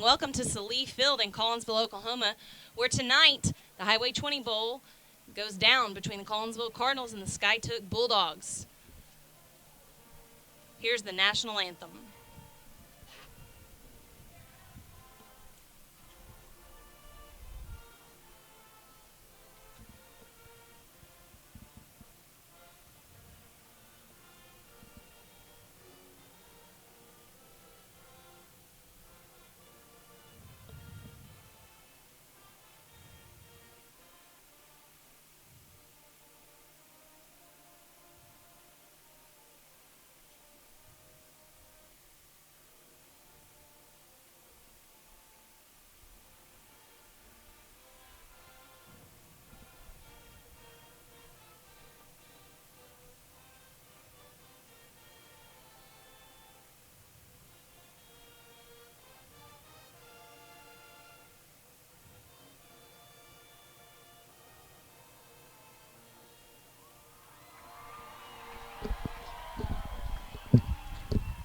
welcome to Salee Field in Collinsville, Oklahoma, where tonight the Highway 20 Bowl goes down between the Collinsville Cardinals and the Skiatook Bulldogs. Here's the national anthem.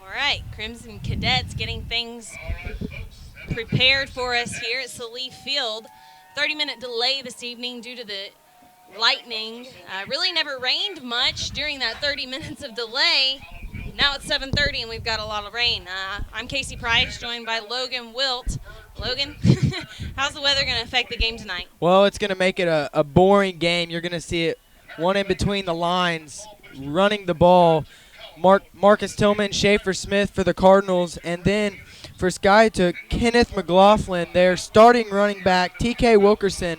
All right, Crimson Cadets getting things prepared for us here at Salee Field. 30-minute delay this evening due to the lightning. Really never rained much during that 30 minutes of delay. Now it's 7:30 and we've got a lot of rain. I'm Casey Price, joined by Logan Wilt. Logan, how's the weather going to affect the game tonight? Well, it's going to make it a boring game. You're going to see it one in between the lines, running the ball. Marcus Tillman, Schaefer Smith for the Cardinals, and then for Skiatook, Kenneth McLaughlin, their starting running back. TK Wilkerson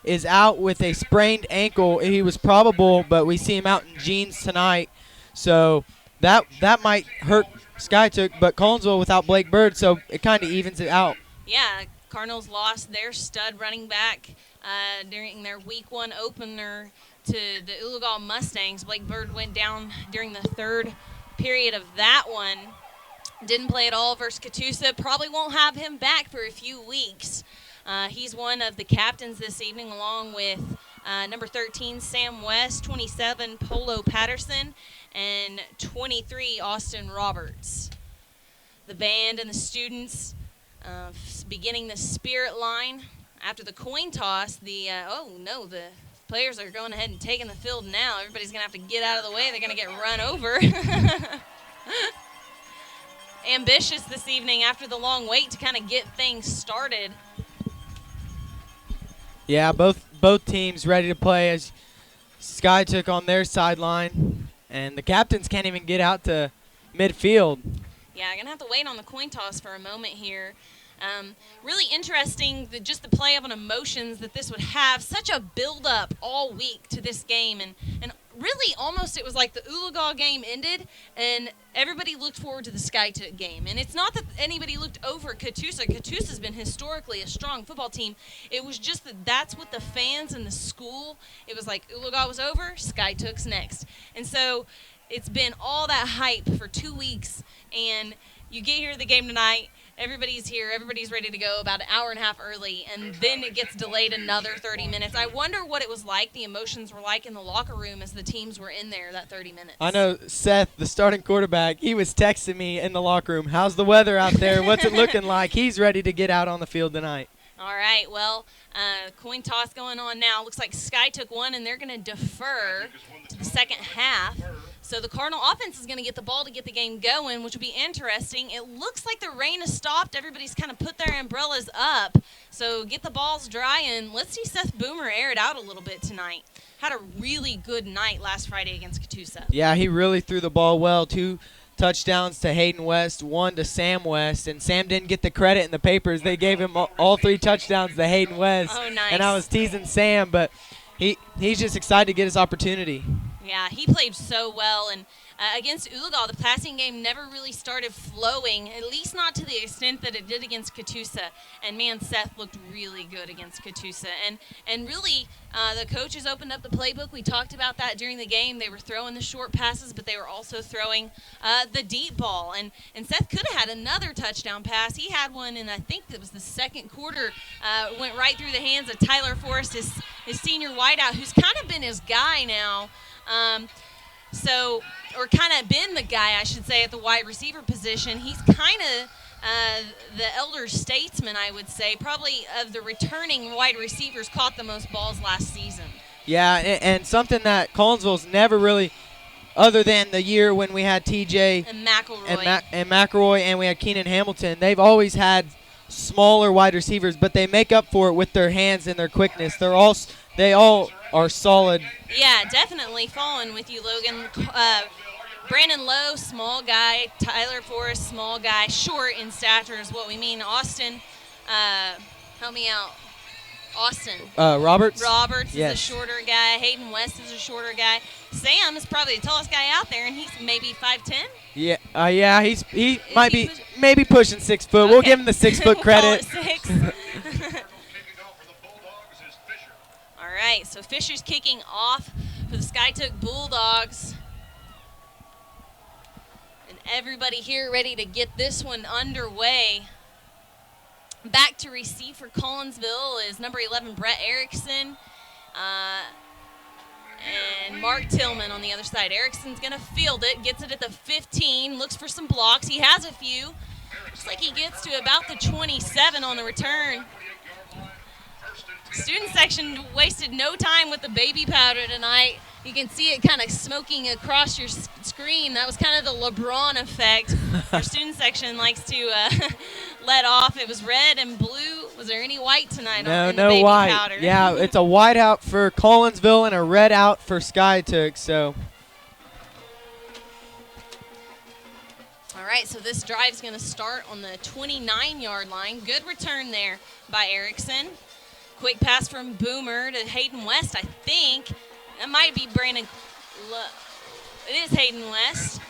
is out with a sprained ankle. He was probable, but we see him out in jeans tonight. So that might hurt Skiatook, but Collinsville without Blake Bird, so it kind of evens it out. Yeah, Cardinals lost their stud running back during their week 1 opener to the Ulugal Mustangs. Blake Bird went down during the third period of that one. Didn't play at all versus Catoosa. Probably won't have him back for a few weeks. He's one of the captains this evening, along with number 13, Sam West, 27, Polo Patterson, and 23, Austin Roberts. The band and the students beginning the spirit line. After the coin toss, the players are going ahead and taking the field now. Everybody's going to have to get out of the way. They're going to get run over. Ambitious this evening after the long wait to kind of get things started. Yeah, both teams ready to play as Skiatook on their sideline, and the captains can't even get out to midfield. Yeah, I'm going to have to wait on the coin toss for a moment here. Really interesting, just the play of an emotions that this would have. Such a build-up all week to this game. And really almost it was like the Ulugal game ended and everybody looked forward to the Skiatook game. And it's not that anybody looked over Catoosa. Catoosa's been historically a strong football team. It was just that that's what the fans and the school, it was like Ulugal was over, Skiatook's next. And so it's been all that hype for 2 weeks, and you get here to the game tonight. Everybody's here. Everybody's ready to go about an hour and a half early, and then it gets delayed another 30 minutes. I wonder what it was like, the emotions were like in the locker room as the teams were in there that 30 minutes. I know Seth, the starting quarterback, he was texting me in the locker room, how's the weather out there? What's it looking like? He's ready to get out on the field tonight. All right, well, coin toss going on now. Looks like Skiatook won, and they're going to defer to the second half. So the Cardinal offense is going to get the ball to get the game going, which will be interesting. It looks like the rain has stopped. Everybody's kind of put their umbrellas up. So get the balls dry, and let's see Seth Boomer air it out a little bit tonight. Had a really good night last Friday against Catoosa. Yeah, he really threw the ball well. 2 touchdowns to Hayden West, 1 to Sam West, and Sam didn't get the credit in the papers. They gave him all 3 touchdowns to Hayden West. Oh, nice. And I was teasing Sam, but he's just excited to get his opportunity. Yeah, he played so well, and against Ulugal, the passing game never really started flowing, at least not to the extent that it did against Catoosa. And, man, Seth looked really good against Catoosa. And really, the coaches opened up the playbook. We talked about that during the game. They were throwing the short passes, but they were also throwing the deep ball. And Seth could have had another touchdown pass. He had one, and I think it was the second quarter, went right through the hands of Tyler Forrest, his senior wideout, who's kind of been his guy now. Or kind of been the guy, I should say, at the wide receiver position. He's kind of the elder statesman, I would say, probably of the returning wide receivers, caught the most balls last season. Yeah, and something that Collinsville's never really, other than the year when we had TJ And McElroy. and McElroy and we had Keenan Hamilton, they've always had smaller wide receivers, but they make up for it with their hands and their quickness. They all are solid. Yeah, definitely following with you, Logan. Brandon Lowe, small guy. Tyler Forrest, small guy. Short in stature is what we mean. Austin, help me out. Austin. Roberts Roberts Yes. is a shorter guy. Hayden West is a shorter guy. Sam is probably the tallest guy out there, and he's maybe 5'10". Yeah, he might he be maybe pushing 6 foot. We'll Okay. give him the 6 foot We'll credit. call it 6. All right, so Fisher's kicking off for the Skytook Bulldogs. And everybody here ready to get this one underway. Back to receive for Collinsville is number 11, Brett Erickson. And Mark Tillman on the other side. Erickson's going to field it, gets it at the 15, looks for some blocks. He has a few. Looks like he gets to about the 27 on the return. Student section wasted no time with the baby powder tonight. You can see it kind of smoking across your screen. That was kind of the LeBron effect. Our student section likes to let off. It was red and blue. Was there any white tonight? No, in the no baby white. powder? Yeah, it's a white out for Collinsville and a red out for Skytook. So. All right, so this drive's going to start on the 29-yard line. Good return there by Erickson. Quick pass from Boomer to Hayden West, I think. That might be Brandon. It is Hayden West.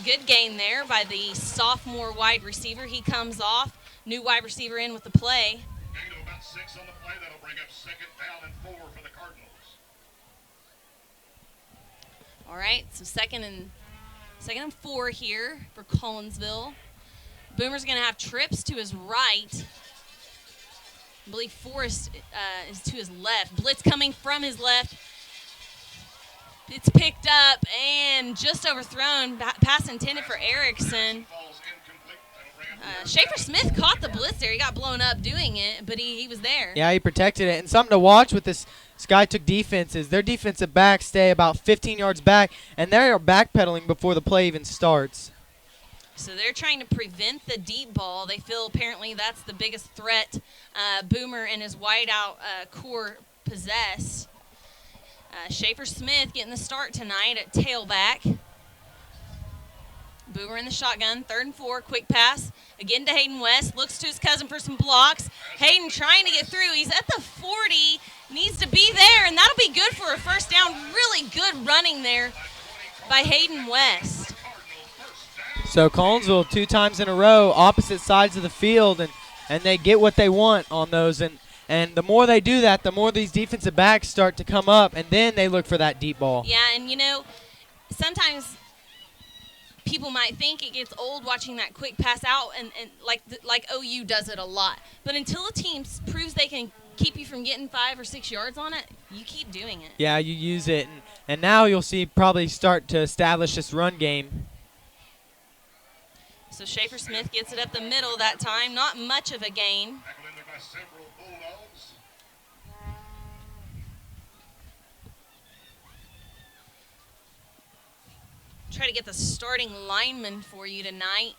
Good gain there by the sophomore wide receiver. He comes off. New wide receiver in with the play. Gain of about 6 on the play. That'll bring up 2nd down and 4 for the Cardinals. All right, so second and 4 here for Collinsville. Boomer's going to have trips to his right. I believe Forrest is to his left. Blitz coming from his left. It's picked up and just overthrown. Pass intended for Erickson. Falls incomplete. That'll bring up Schaefer Smith caught the blitz there. He got blown up doing it, but he was there. Yeah, he protected it. And something to watch with this Skytook defense is their defensive backs stay about 15 yards back, and they are backpedaling before the play even starts. So they're trying to prevent the deep ball. They feel apparently that's the biggest threat Boomer and his wideout core possess. Schaefer Smith getting the start tonight at tailback. Boomer in the shotgun, 3rd and 4, quick pass. Again to Hayden West, looks to his cousin for some blocks. Hayden trying to get through. He's at the 40, needs to be there, and that'll be good for a first down. Really good running there by Hayden West. So Collinsville 2 times in a row, opposite sides of the field, and they get what they want on those. And the more they do that, the more these defensive backs start to come up, and then they look for that deep ball. Yeah, and sometimes people might think it gets old watching that quick pass out, and like OU does it a lot. But until a team proves they can keep you from getting 5 or 6 yards on it, you keep doing it. Yeah, you use it, and now you'll see probably start to establish this run game. So Schaefer Smith gets it up the middle that time. Not much of a gain. tackled in there by several Bulldogs. Try to get the starting lineman for you tonight.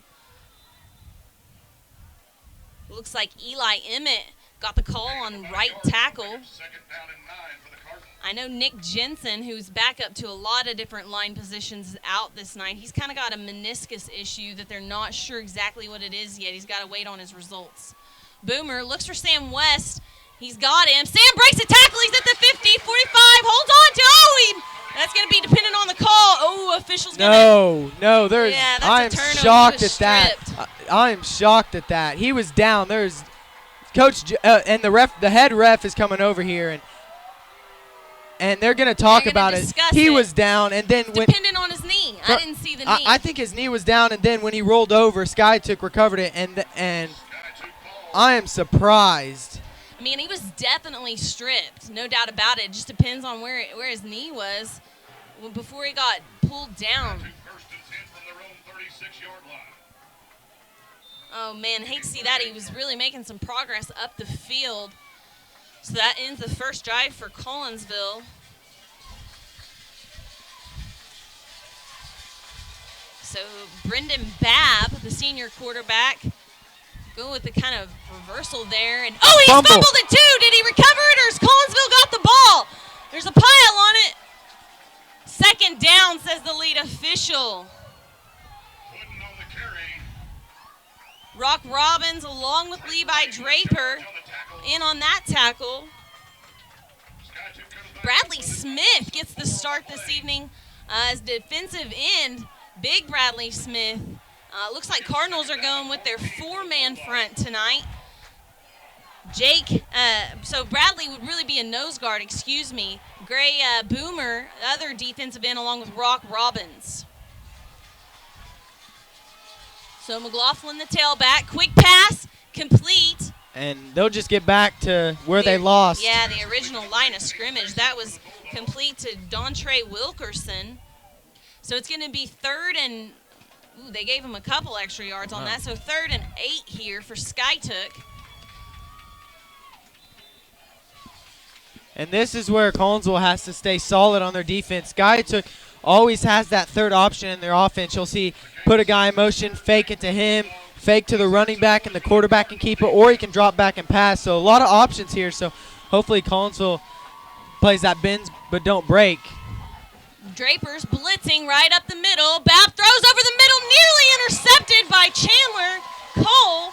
Looks like Eli Emmett got the call on right tackle. 2nd down and 9 for the Cardinals. I know Nick Jensen, who's back up to a lot of different line positions, is out this night. He's kind of got a meniscus issue that they're not sure exactly what it is yet. He's got to wait on his results. Boomer looks for Sam West. He's got him. Sam breaks a tackle. He's at the 50, 45, holds on to. That's going to be dependent on the call. Oh, officials going to. No, there's. Yeah, that's I a am turnover. He shocked was at that. stripped. I am shocked at that. He was down. There's Coach and the head ref is coming over here, and they're going to talk They're gonna about it. discuss He it. was down, and then when Dependent on his knee. I didn't see the knee. I think his knee was down, and then when he rolled over, Skytook recovered it, and Skytook ball. I am surprised. I mean, he was definitely stripped, no doubt about it. It just depends on where his knee was before he got pulled down. 1st and 10 from their own 36-yard line. Oh, man, hate to see that. He was really making some progress up the field. So that ends the first drive for Collinsville. So Brendan Babb, the senior quarterback, go with the kind of reversal there. And oh, he Fumble. fumbled it too. Did he recover it, or has Collinsville got the ball? There's a pile on it. Second down, says the lead official. Wooden on the carry. Rock Robbins along with Levi Draper On the tackle. in on that tackle. Sky 2 comes back. Bradley Smith gets the start this evening as defensive end. Big Bradley Smith. Looks like Cardinals are going with their four-man front tonight. So Bradley would really be a nose guard, excuse me. Gray Boomer, other defensive end, along with Rock Robbins. So McLaughlin, the tailback. Quick pass, complete. And they'll just get back to where they lost. Yeah, the original line of scrimmage. That was complete to Dontre Wilkerson. So it's going to be third and, they gave him a couple extra yards on that. So 3rd and 8 here for Skytook. And this is where Collinsville has to stay solid on their defense. Skytook always has that third option in their offense. You'll see put a guy in motion, fake it to him, fake to the running back, and the quarterback can keep it, or he can drop back and pass. So a lot of options here. So hopefully Collinsville plays that bends but don't break. Draper's blitzing right up the middle. Babb throws over the middle, nearly intercepted by Chandler Cole.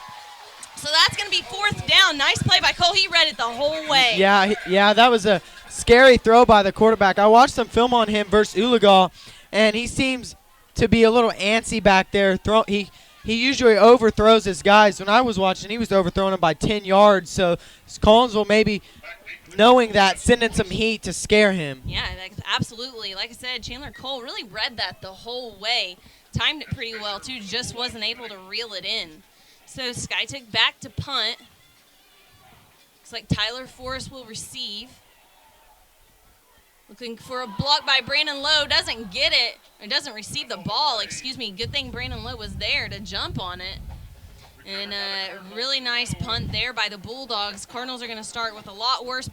So that's going to be 4th down. Nice play by Cole. He read it the whole way. Yeah, that was a scary throw by the quarterback. I watched some film on him versus Uligal, and he seems to be a little antsy back there. He usually overthrows his guys. When I was watching, he was overthrowing them by 10 yards. So Collinsville maybe knowing that, sending some heat to scare him. Yeah, absolutely. Like I said, Chandler Cole really read that the whole way. Timed it pretty well, too. Just wasn't able to reel it in. So Skytook back to punt. Looks like Tyler Forrest will receive. Looking for a block by Brandon Lowe. Doesn't get it. Or doesn't receive the ball, excuse me. Good thing Brandon Lowe was there to jump on it. And a really nice punt there by the Bulldogs. Cardinals are going to start with a lot worse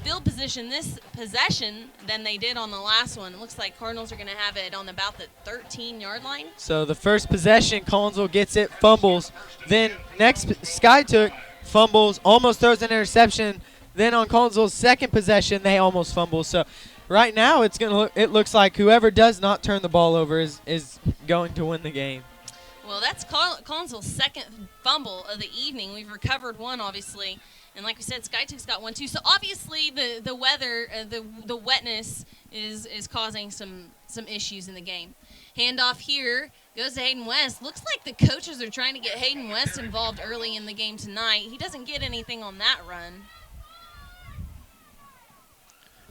field position this possession than they did on the last one. It looks like Cardinals are going to have it on about the 13-yard line. So the first possession, Collinsville gets it, fumbles. Then next, Skytook fumbles, almost throws an interception. Then on Collinsville's second possession, they almost fumble. So right now, it looks like whoever does not turn the ball over is going to win the game. Well, that's Collinsville's second fumble of the evening. We've recovered one, obviously. And like we said, Skytook's got one, too. So obviously the weather, the wetness is causing some issues in the game. Handoff here goes to Hayden West. Looks like the coaches are trying to get Hayden West involved early in the game tonight. He doesn't get anything on that run.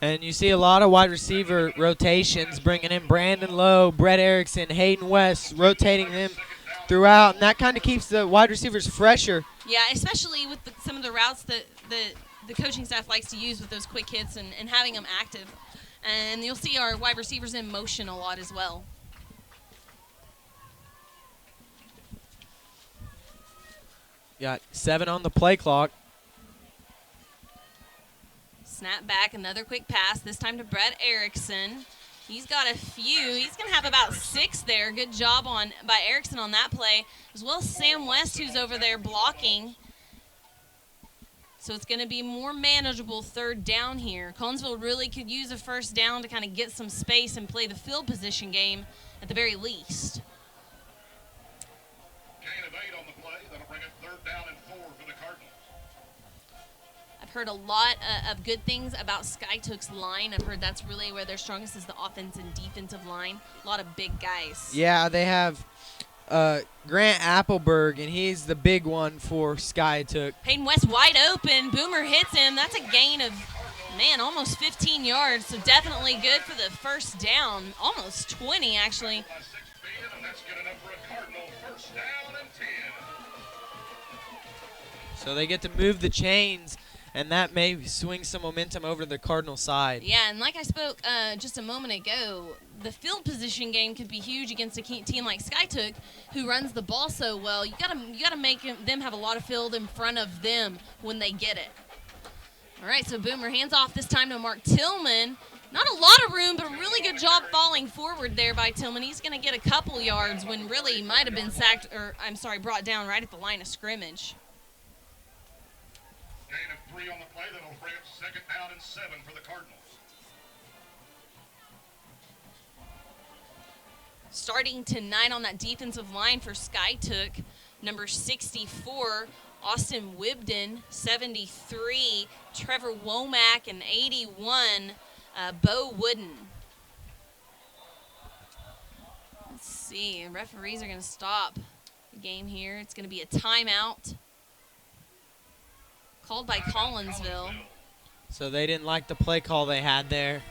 And you see a lot of wide receiver rotations, bringing in Brandon Lowe, Brett Erickson, Hayden West, rotating them throughout, and that kind of keeps the wide receivers fresher. Yeah, especially with some of the routes that the coaching staff likes to use with those quick hits and having them active. And you'll see our wide receivers in motion a lot as well. Got 7 on the play clock. Snap back, another quick pass, this time to Brett Erickson. He's got a few. He's going to have about 6 there. Good job by Erickson on that play, as well as Sam West, who's over there blocking. So it's going to be more manageable 3rd down here. Collinsville really could use a first down to kind of get some space and play the field position game at the very least. Gain of 8 on the play. That'll bring it 3rd down and 4 for the Cardinals. I've heard a lot of good things about Skytook's line. I've heard that's really where their strongest is, the offense and defensive line. A lot of big guys. Yeah, they have Grant Appleberg, and he's the big one for Skytook. Hayden West wide open. Boomer hits him. That's a gain of, almost 15 yards. So definitely good for the first down. Almost 20, actually. By 6 being, and that's good enough for a Cardinal 1st down and 10. So they get to move the chains and that may swing some momentum over to the Cardinal side. Yeah, and like I spoke just a moment ago, the field position game could be huge against a team like Skytook, who runs the ball so well. You gotta make them have a lot of field in front of them when they get it. All right, so Boomer hands off this time to Mark Tillman. Not a lot of room, but a really good job falling forward there by Tillman. He's going to get a couple yards when really he might have been brought down right at the line of scrimmage. Gain of 3 on the play. That'll bring up 2nd down and 7 for the Cardinals. Starting tonight on that defensive line for Skytook, number 64, Austin Wibden, 73, Trevor Womack, and 81, Bo Wooden. Let's see. Referees are going to stop the game here. It's going to be a timeout called by Collinsville. So they didn't like the play call they had there.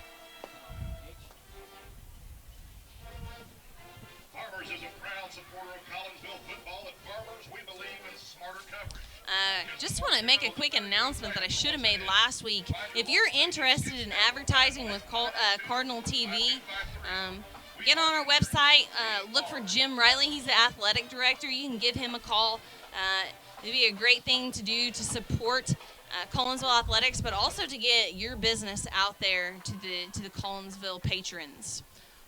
Farmers is a proud supporter of Collinsville football. At Farmers, we believe in smarter coverage. Just want to make a quick announcement that I should have made last week. If you're interested in advertising with Cardinal TV, get on our website, look for Jim Riley. He's the athletic director. You can give him a call. It'd be a great thing to do to support Collinsville athletics, but also to get your business out there to the Collinsville patrons.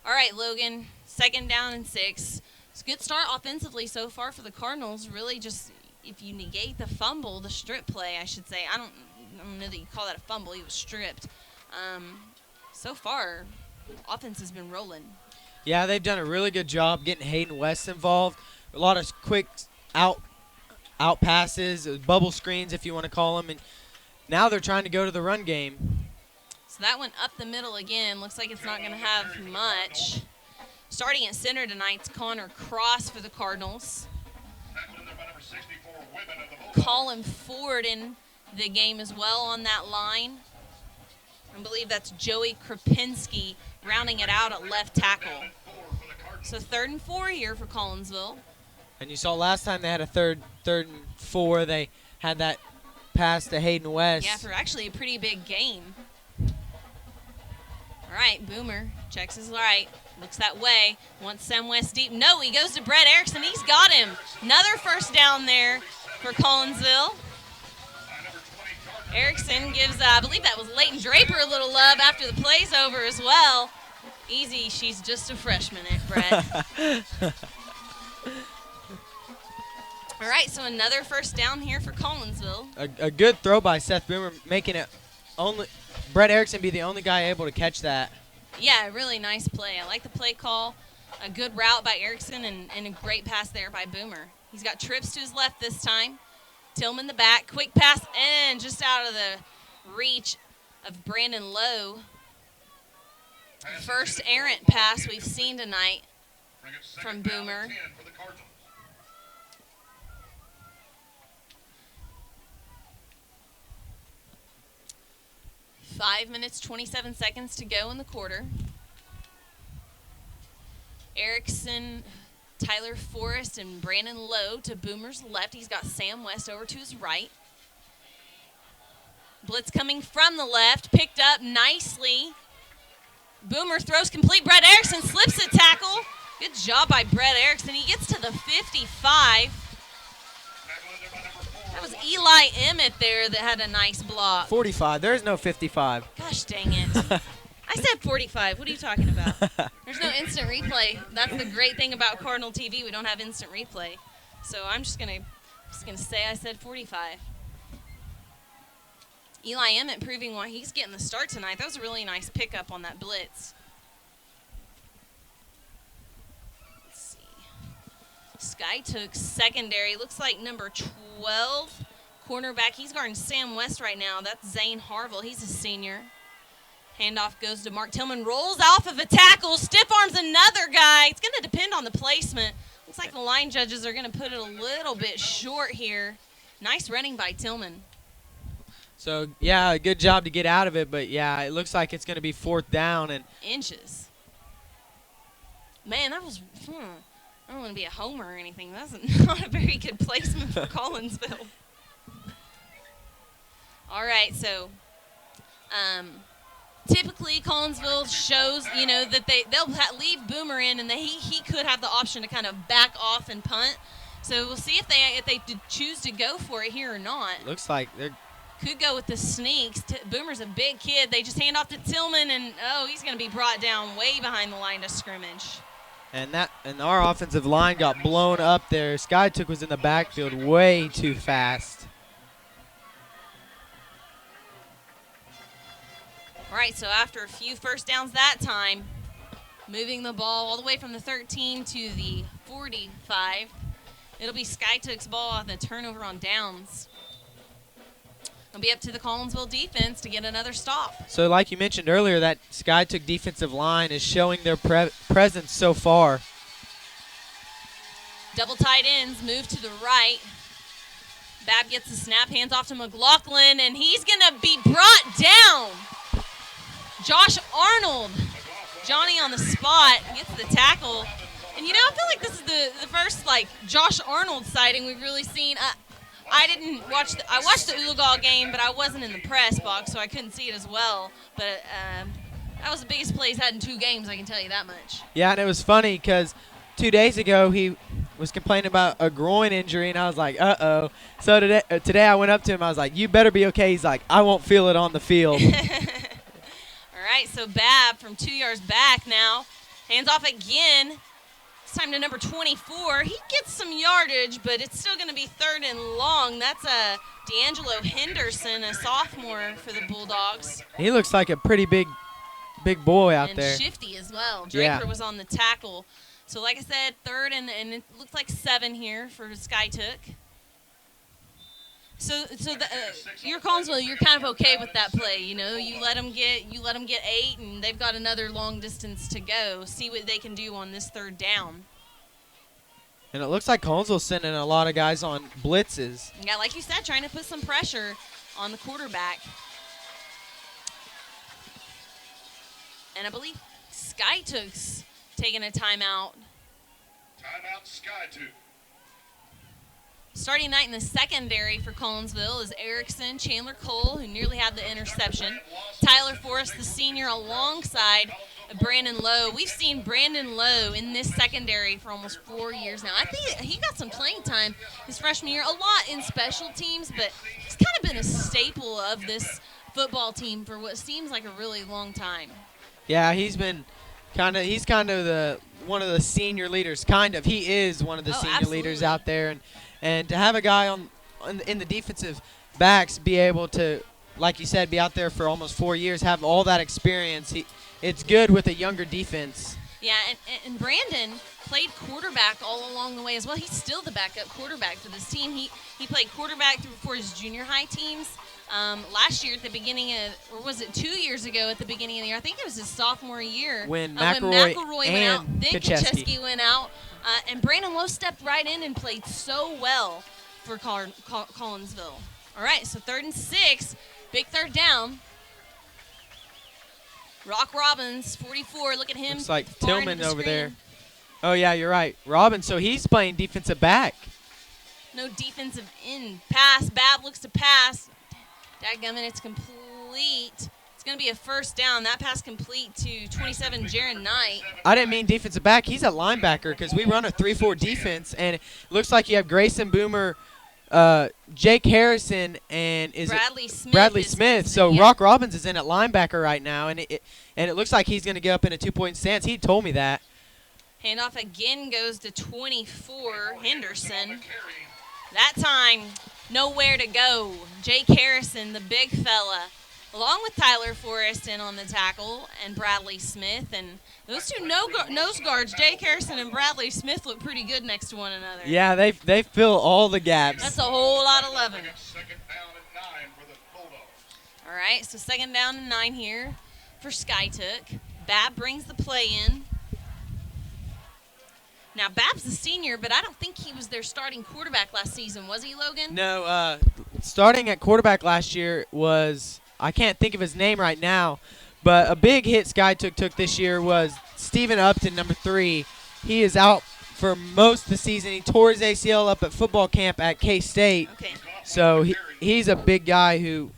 All right, Logan, 2nd down and 6. It's a good start offensively so far for the Cardinals. Really just, if you negate the fumble, the strip play, I should say. I don't know that you call that a fumble. He was stripped. So far, offense has been rolling. Yeah, they've done a really good job getting Hayden West involved. A lot of quick out passes, bubble screens, if you want to call them. And now they're trying to go to the run game. So that went up the middle again. Looks like it's not going to have much. Starting at center tonight's Connor Cross for the Cardinals. Colin Ford in the game as well on that line. I believe that's Joey Krapinski rounding it out at left tackle. So 3rd and 4 here for Collinsville. And you saw last time they had a third and 4. They had that pass to Hayden West. Yeah, for actually a pretty big gain. All right, Boomer checks his right. Looks that way. Wants Sam West deep. No, he goes to Brett Erickson. He's got him. Another 1st down there for Collinsville. Erickson gives, I believe that was Leighton Draper, a little love after the play's over as well. Easy, she's just a freshman, Brett. All right, so another 1st down here for Collinsville. A good throw by Seth Boomer, making it only Brett Erickson be the only guy able to catch that. Yeah, really nice play. I like the play call. A good route by Erickson and a great pass there by Boomer. He's got trips to his left this time. Tillman the back. Quick pass and just out of the reach of Brandon Lowe. First errant pass we've seen tonight from Boomer. 5 minutes, 27 seconds to go in the quarter. Erickson, Tyler Forrest, and Brandon Lowe to Boomer's left. He's got Sam West over to his right. Blitz coming from the left, picked up nicely. Boomer throws complete. Brett Erickson slips a tackle. Good job by Brett Erickson. He gets to the 55. That was Eli Emmett there that had a nice block. 45. There's no 55. Gosh dang it. I said 45. What are you talking about? There's no instant replay. That's the great thing about Cardinal TV. We don't have instant replay. So I'm just gonna say I said 45. Eli Emmett proving why he's getting the start tonight. That was a really nice pickup on that blitz. Let's see. Skytook secondary. Looks like number 12 cornerback. He's guarding Sam West right now. That's Zane Harville. He's a senior. Handoff goes to Mark Tillman. Rolls off of a tackle. Stiff arms another guy. It's going to depend on the placement. Looks like the line judges are going to put it a little bit short here. Nice running by Tillman. So, yeah, good job to get out of it. But, yeah, it looks like it's going to be 4th down. And inches. Man, that was, I don't want to be a homer or anything. That's not a very good placement for Collinsville. All right, so typically Collinsville shows, that they'll leave Boomer in, and he could have the option to kind of back off and punt. So we'll see if they choose to go for it here or not. Looks like they're Could go with the sneaks. Boomer's a big kid. They just hand off to Tillman, and he's going to be brought down way behind the line of scrimmage. and our offensive line got blown up there. Skytook was in the backfield way too fast. All right, so after a few first downs that time, moving the ball all the way from the 13 to the 45, it'll be Skytook's ball on the turnover on downs. It'll be up to the Collinsville defense to get another stop. So like you mentioned earlier, that Skytook defensive line is showing their presence so far. Double tight ends move to the right. Bab gets the snap, hands off to McLaughlin, and he's going to be brought down. Josh Arnold, Johnny on the spot, gets the tackle. And, I feel like this is the first, Josh Arnold sighting we've really seen. I didn't watch I watched the Oologah game, but I wasn't in the press box, so I couldn't see it as well. But that was the biggest play he's had in 2 games, I can tell you that much. Yeah, and it was funny because 2 days ago he was complaining about a groin injury, and I was like, uh-oh. So today I went up to him, I was like, you better be okay. He's like, I won't feel it on the field. All right, so Bab from 2 yards back now. Hands off again. This time to number 24. He gets some yardage, but it's still going to be 3rd and long. That's D'Angelo Henderson, a sophomore for the Bulldogs. He looks like a pretty big boy out and there. Shifty as well. Yeah. Draper was on the tackle. So like I said, 3rd and it looks like 7 here for Skytook. So your Collinsville, you're kind of okay with that play, you let them get 8, and they've got another long distance to go. See what they can do on this 3rd down. And it looks like Collinsville's sending a lot of guys on blitzes. Yeah, like you said, trying to put some pressure on the quarterback. And I believe Skytook's taking a timeout. Timeout, Skytook. Starting night in the secondary for Collinsville is Erickson, Chandler Cole, who nearly had the interception, Tyler Forrest, the senior, alongside Brandon Lowe. We've seen Brandon Lowe in this secondary for almost 4 years now. I think he got some playing time his freshman year, a lot in special teams, but he's kind of been a staple of this football team for what seems like a really long time. Yeah, he's kind of one of the senior leaders. He is one of the senior leaders out there, and to have a guy in the defensive backs be able to, like you said, be out there for almost 4 years, have all that experience. It's good with a younger defense. Yeah, and Brandon played quarterback all along the way as well. He's still the backup quarterback for this team. He played quarterback for his junior high teams. Last year at the beginning or was it 2 years ago at the beginning of the year? I think it was his sophomore year. When McElroy went and out, then Kacheski went out. And Brandon Lowe stepped right in and played so well for Collinsville. All right, so 3rd and 6, big 3rd down. Rock Robbins, 44, look at him. Looks like far into Tillman the over screen. there. Oh, yeah, you're right. Robbins, so he's playing defensive back. No defensive end. Pass, Bab looks to pass. Dadgummit, it's complete. It's going to be a 1st down. That pass complete to 27, Jaron Knight. I didn't mean defensive back. He's a linebacker because we run a 3-4 defense, and it looks like you have Grayson Boomer, Jake Harrison, and Bradley Smith. So yeah. Rock Robbins is in at linebacker right now, and it looks like he's going to get up in a 2-point stance. He told me that. Handoff again goes to 24, Henderson. That time, nowhere to go. Jake Harrison, the big fella, along with Tyler Forrest in on the tackle and Bradley Smith. And those two nose guards, Jake Harrison and Bradley Smith, look pretty good next to one another. Yeah, they fill all the gaps. That's a whole lot of 11. 2nd down and 9 for the Bulldogs. All right, so 2nd down and 9 here for Skytook. Bab brings the play in. Now, Bab's a senior, but I don't think he was their starting quarterback last season, was he, Logan? No, starting at quarterback last year was, I can't think of his name right now, but a big hit Skytook took this year was Stephen Upton, number 3. He is out for most of the season. He tore his ACL up at football camp at K-State. Okay. So he's a big guy who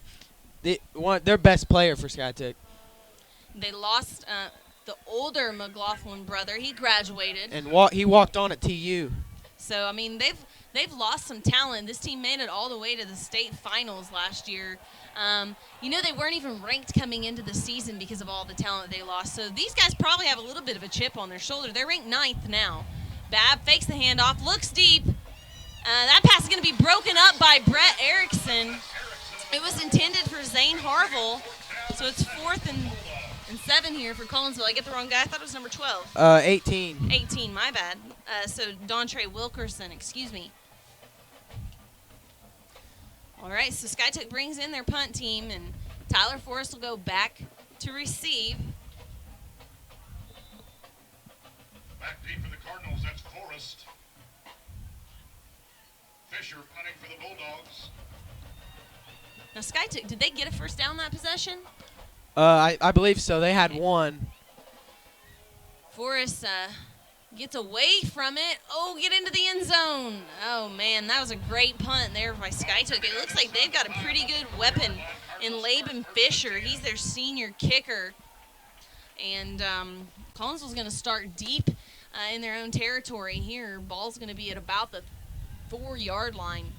their best player for SkyTech. They lost the older McLaughlin brother. He graduated. And he walked on at TU. So, I mean, they've lost some talent. This team made it all the way to the state finals last year. They weren't even ranked coming into the season because of all the talent they lost. So these guys probably have a little bit of a chip on their shoulder. They're ranked 9th now. Bab fakes the handoff, looks deep. That pass is going to be broken up by Brett Erickson. It was intended for Zane Harville. So it's 4th and 7 here for Collinsville. I get the wrong guy. I thought it was number 12. 18. 18, my bad. So Dontre Wilkerson, excuse me. All right, so SkyTech brings in their punt team, and Tyler Forrest will go back to receive. Back deep for the Cardinals, that's Forrest. Fisher punting for the Bulldogs. Now, SkyTech, did they get a first down that possession? I believe so. They had one. Forrest gets away from it. Oh, get into the end zone. Oh, man, that was a great punt there by SkyTech. It looks like they've got a pretty good weapon in Laban Fisher. He's their senior kicker. And Collinsville's going to start deep in their own territory here. Ball's going to be at about the 4-yard line.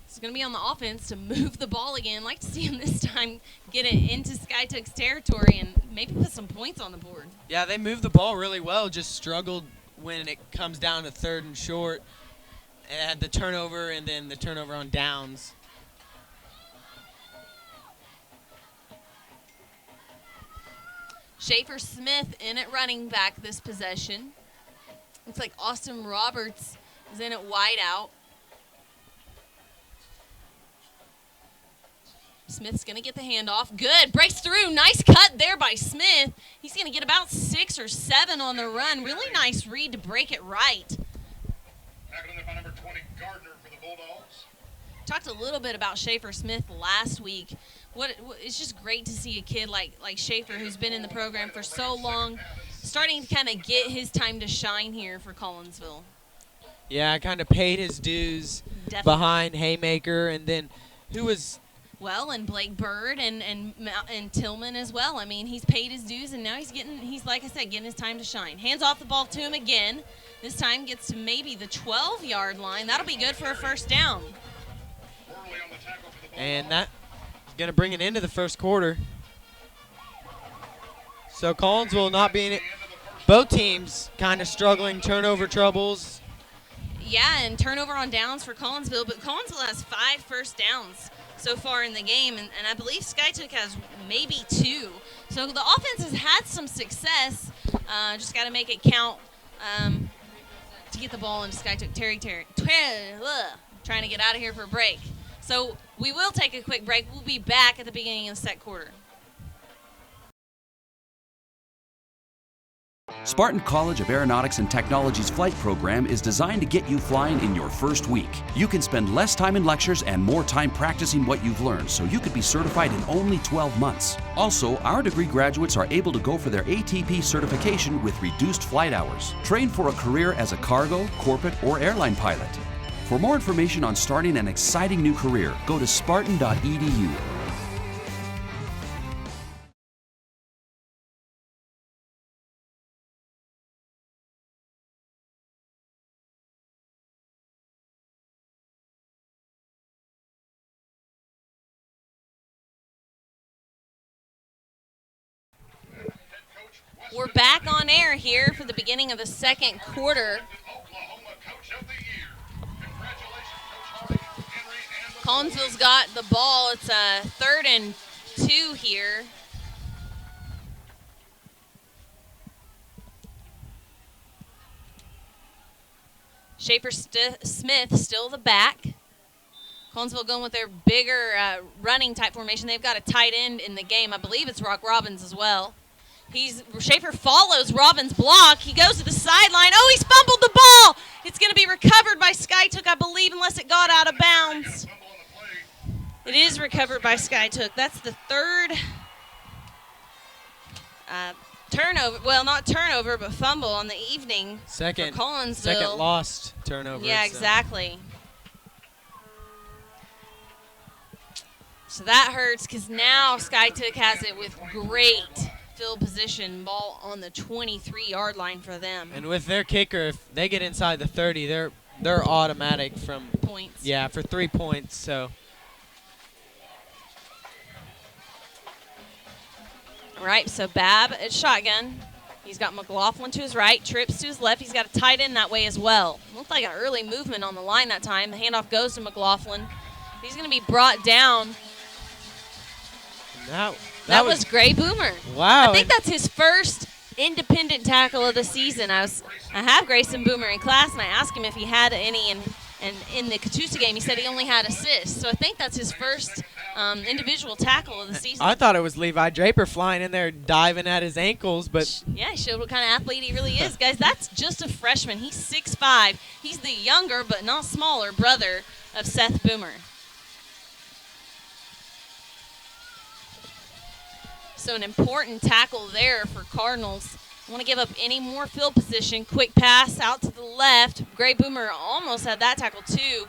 It's going to be on the offense to move the ball again. I'd like to see him this time get it into SkyTech's territory and maybe put some points on the board. Yeah, they moved the ball really well, just struggled when it comes down to 3rd and short. And had the turnover and then the turnover on downs. Schaefer Smith in at running back this possession. Looks like Austin Roberts is in at wide out. Smith's going to get the handoff. Good. Breaks through. Nice cut there by Smith. He's going to get about 6 or 7 on the run. Really nice read to break it right. Tackled in by number 20, Gardner for the Bulldogs. Talked a little bit about Schaefer Smith last week. It's just great to see a kid like Schaefer, who's been in the program for so long, starting to kind of get his time to shine here for Collinsville. Yeah, kind of paid his dues behind Haymaker, and then who was... Well, and Blake Bird and Tillman as well. I mean, he's paid his dues, and now he's like I said, getting his time to shine. Hands off the ball to him again. This time gets to maybe the 12-yard line. That'll be good for a first down. And that's going to bring it into the first quarter. So Collinsville not being it. Both teams kind of struggling, turnover troubles. Yeah, and turnover on downs for Collinsville, but Collinsville has 5 first downs so far in the game, and I believe SkyTech has maybe 2. So the offense has had some success. Just got to make it count to get the ball into SkyTech territory. Trying to get out of here for a break. So we will take a quick break. We'll be back at the beginning of the second quarter. Spartan College of Aeronautics and Technology's flight program is designed to get you flying in your first week. You can spend less time in lectures and more time practicing what you've learned, so you could be certified in only 12 months. Also, our degree graduates are able to go for their ATP certification with reduced flight hours. Train for a career as a cargo, corporate, or airline pilot. For more information on starting an exciting new career, go to spartan.edu. We're back on air here for the beginning of the second quarter. Oklahoma Coach of the Year. Congratulations, Coach Henry and the Collinsville's got the ball. It's a 3rd and 2 here. Schaefer Smith still the back. Collinsville going with their bigger running type formation. They've got a tight end in the game. I believe it's Rock Robbins as well. Schaefer follows Robbins' block. He goes to the sideline. Oh, he's fumbled the ball. It's going to be recovered by SkyTech, I believe, unless it got out of bounds. It is recovered by SkyTech. That's the 3rd turnover. Well, not turnover, but fumble on the evening. Second for Collinsville. Second lost turnover. Yeah, so. exactly. So that hurts because now Skytook has it with great field position, ball on the 23-yard line for them. And with their kicker, if they get inside the 30, they're automatic from Points. Yeah, for 3 points. So All right, so Babb at shotgun. He's got McLaughlin to his right, Trips to his left. He's got a tight end that way as well. Looked like an early movement on the line that time. The handoff goes to McLaughlin. He's going to be brought down. that was Gray Boomer. Wow. I think that's his first independent tackle of the season. I have Grayson Boomer in class, and I asked him if he had any, and in the Catoosa game, he said he only had assists. So I think that's his first individual tackle of the season. I thought it was Levi Draper flying in there diving at his ankles, but Yeah, he showed what kind of athlete he really is. Guys, that's just a freshman. He's 6'5". He's the younger but not smaller brother of Seth Boomer. So an important tackle there for Cardinals. Want to give up any more field position. Quick pass out to the left. Gray Boomer almost had that tackle too.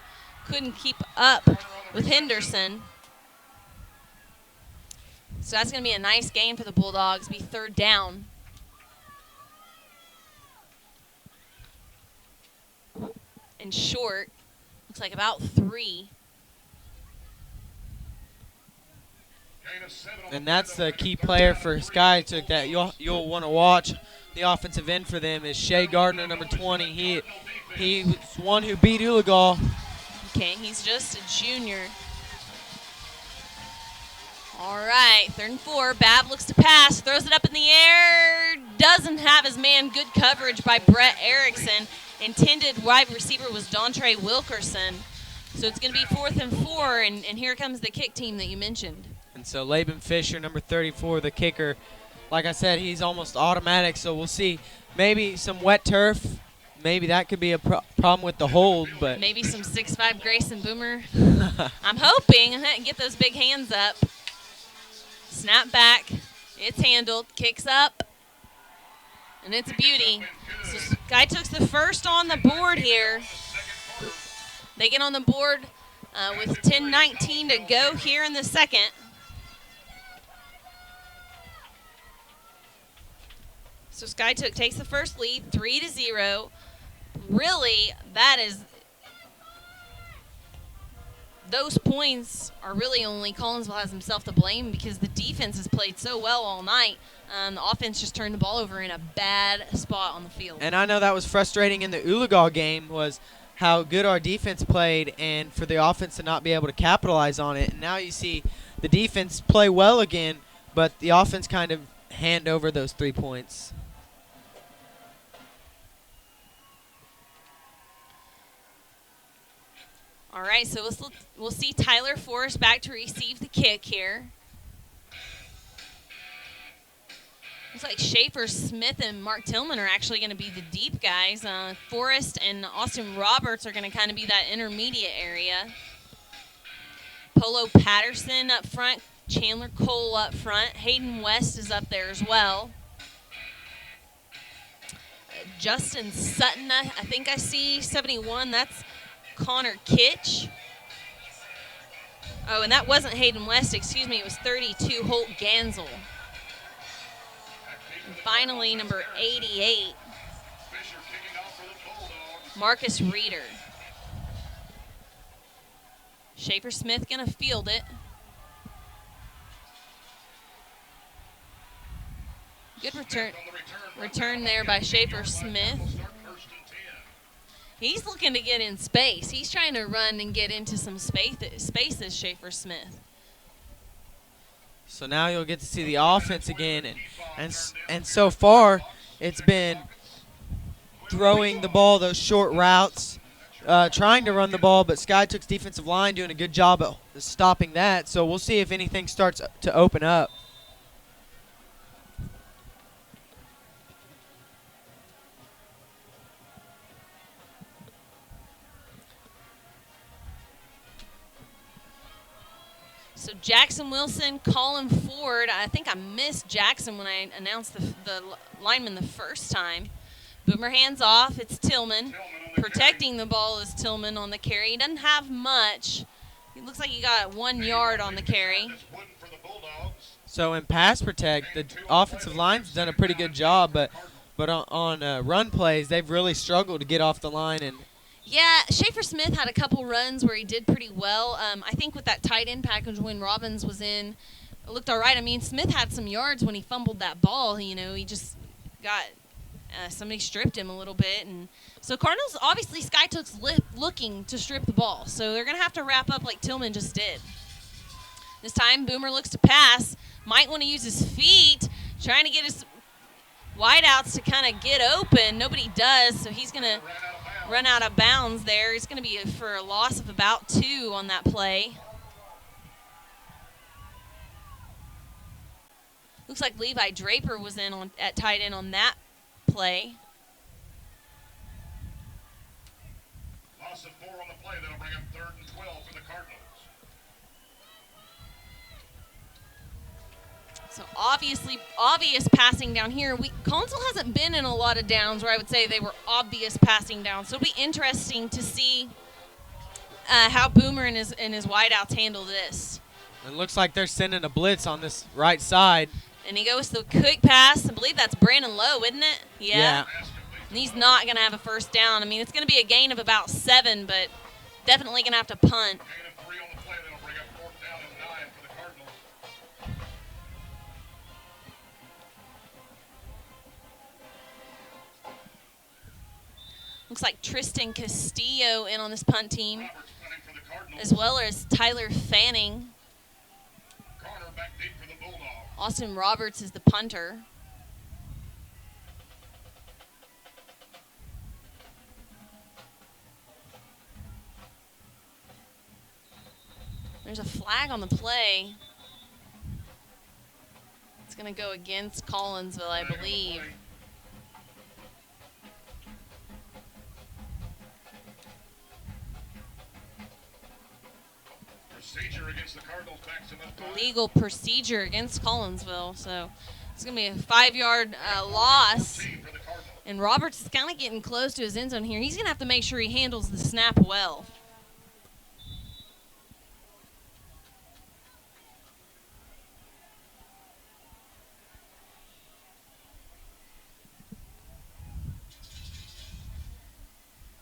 Couldn't keep up with Henderson. So that's going to be a nice gain for the Bulldogs. Be third down. And short. Looks like about 3. and that's the key player for Skytook that you'll want to watch. The offensive end for them is Shea Gardner, number 20. He was one who beat Uligal. Okay, he's just a junior. All right, 3rd and 4. Babb looks to pass, throws it up in the air. Doesn't have his man. Good coverage by Brett Erickson. Intended wide receiver was Dontre Wilkerson. So it's going to be 4th and 4, and here comes the kick team that you mentioned. And so Laban Fisher, number 34, the kicker. Like I said, he's almost automatic, so we'll see. Maybe some wet turf. Maybe that could be a problem with the hold, but Maybe some 6'5" Grayson Boomer. I'm hoping. Get those big hands up. Snap back. It's handled. Kicks up. And it's a beauty. So Skytook's the first on the board here. They get on the board with 10:19 to go here in the second. So Skytook takes the first lead, 3-0. Really, those points are really only Collinsville has himself to blame because the defense has played so well all night. The offense just turned the ball over in a bad spot on the field. And I know that was frustrating in the Uligal game was how good our defense played and for the offense to not be able to capitalize on it. And now you see the defense play well again, but the offense kind of hand over those 3 points. All right, so we'll see Tyler Forrest back to receive the kick here. Looks like Schaefer Smith and Mark Tillman are actually going to be the deep guys. Forrest and Austin Roberts are going to kind of be that intermediate area. Polo Patterson up front, Chandler Cole up front. Hayden West is up there as well. Justin Sutton, I think I see 71. That's Connor Kitch. Oh, and that wasn't Hayden West, excuse me. It was 32, Holt Gansel. And finally, number 88, Marcus Reeder. Schaefer Smith going to field it. Good return there by Schaefer Smith. He's looking to get in space. He's trying to run and get into some spaces, Schaefer Smith. So now you'll get to see the offense again, and so far it's been throwing the ball, those short routes, trying to run the ball, but Skytook's defensive line doing a good job at stopping that. So we'll see if anything starts to open up. So Jackson Wilson, Colin Ford. I think I missed Jackson when I announced the lineman the first time. Boomer hands off. It's Tillman. Protecting the ball is Tillman on the carry. He doesn't have much. It looks like he got 1 yard on the carry. It's Wooden for the Bulldogs. So in pass protect, the offensive line's done a pretty good job, but on run plays, they've really struggled to get off the line. And Yeah, Schaefer Smith had a couple runs where he did pretty well. I think with that tight end package when Robbins was in, it looked all right. I mean, Smith had some yards when he fumbled that ball. You know, he just got somebody stripped him a little bit. And so Cardinals, obviously, Skytook's looking to strip the ball. So they're going to have to wrap up like Tillman just did. This time, Boomer looks to pass. Might want to use his feet, trying to get his wideouts to kind of get open. Nobody does, so he's going to run out of bounds there. It's going to be for a loss of about 2 on that play. Looks like Levi Draper was in at tight end on that play. Loss of 4 on the play. That'll bring up 3rd and 12 for the Cardinals. So obvious passing down here. Collinsville hasn't been in a lot of downs where I would say they were obvious passing down. So it'll be interesting to see how Boomer and his wideouts handle this. it looks like they're sending a blitz on this right side. And he goes to the quick pass. I believe that's Brandon Lowe, isn't it? Yeah. And he's not going to have a first down. I mean, it's going to be a gain of about 7, but definitely going to have to punt. Gain of 3 on the play. That'll bring up 4th down and 9 for the Cardinals. Looks like Tristan Castillo in on this punt team, Roberts punting for the Cardinals. as well as Tyler Fanning. Garner back deep for the Bulldogs. Austin Roberts is the punter. There's a flag on the play. It's going to go against Collinsville, I believe. Procedure against the Cardinals backs him up. Legal procedure against Collinsville. So it's going to be a 5-yard loss. 14 for the Cardinals. And Roberts is kind of getting close to his end zone here. He's going to have to make sure he handles the snap well.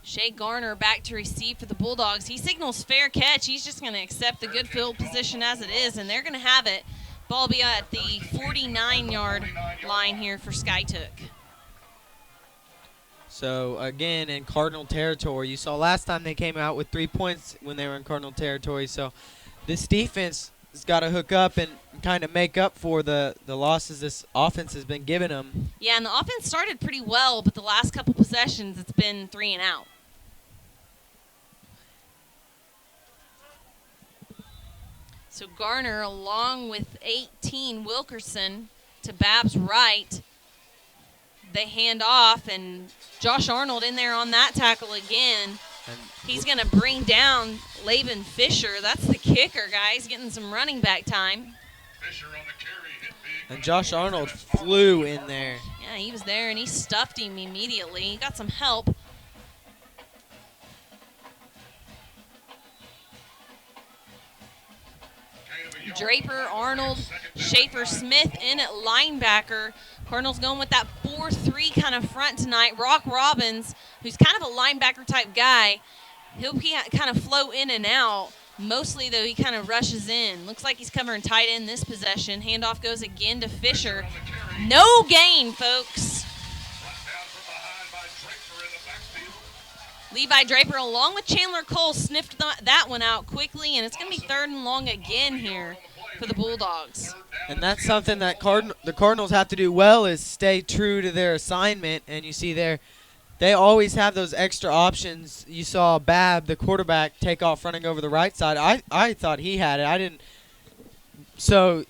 Shea Garner back to receive for the Bulldogs. He signals fair catch. He's just going to accept the good field position as it is, and they're going to have it. Ball be at the 49-yard line here for Skytook. So, again, in Cardinal territory, you saw last time they came out with 3 points when they were in Cardinal territory. So this defense has got to hook up and kind of make up for the losses this offense has been giving them. Yeah, and the offense started pretty well, but the last couple possessions, it's been 3 and out. So Garner, along with 18, Wilkerson, to Bab's right. They hand off, and Josh Arnold in there on that tackle again. And He's going to bring down Laban Fisher. That's the kicker, guys, getting some running back time. Fisher on the carry, hit big. And Josh Arnold flew in there. Yeah, he was there, and he stuffed him immediately. He got some help. Draper, Arnold, Schaefer Smith in at linebacker. Cardinals going with that 4-3 kind of front tonight. Rock Robbins, who's kind of a linebacker type guy, he'll kind of flow in and out. Mostly, though, he kind of rushes in. Looks like he's covering tight end this possession. Handoff goes again to Fisher. No gain, folks. Brought down from behind by Draper in the backfield. Levi Draper, along with Chandler Cole, sniffed that one out quickly, and it's going to be 3rd and long again here for the Bulldogs. And that's something that the Cardinals have to do well is stay true to their assignment. And you see there, they always have those extra options. You saw Bab, the quarterback, take off running over the right side. I thought he had it. I didn't. So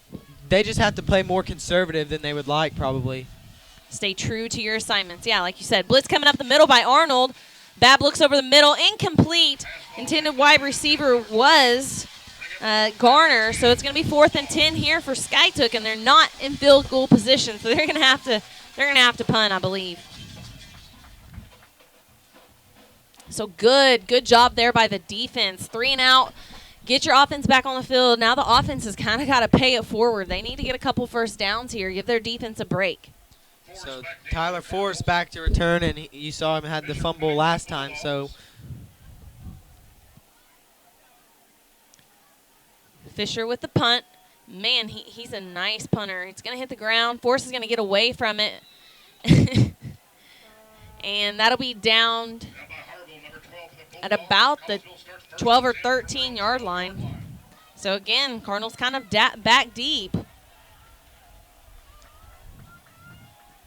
they just have to play more conservative than they would like probably. Stay true to your assignments. Yeah, like you said, blitz coming up the middle by Arnold. Bab looks over the middle, incomplete. Intended wide receiver was Garner, so it's going to be 4th and 10 here for Skytook, and they're not in field goal position, so they're going to have to punt, I believe. So good job there by the defense. 3 and out. Get your offense back on the field. Now the offense has kind of got to pay it forward. They need to get a couple first downs here. Give their defense a break. So Tyler Forrest back to return, and you saw him had the fumble last time. So Fisher with the punt. Man, he's a nice punter. It's going to hit the ground. Forrest is going to get away from it. And that'll be down at about the 12 or 13 yard line. So again, Cardinals kind of back deep.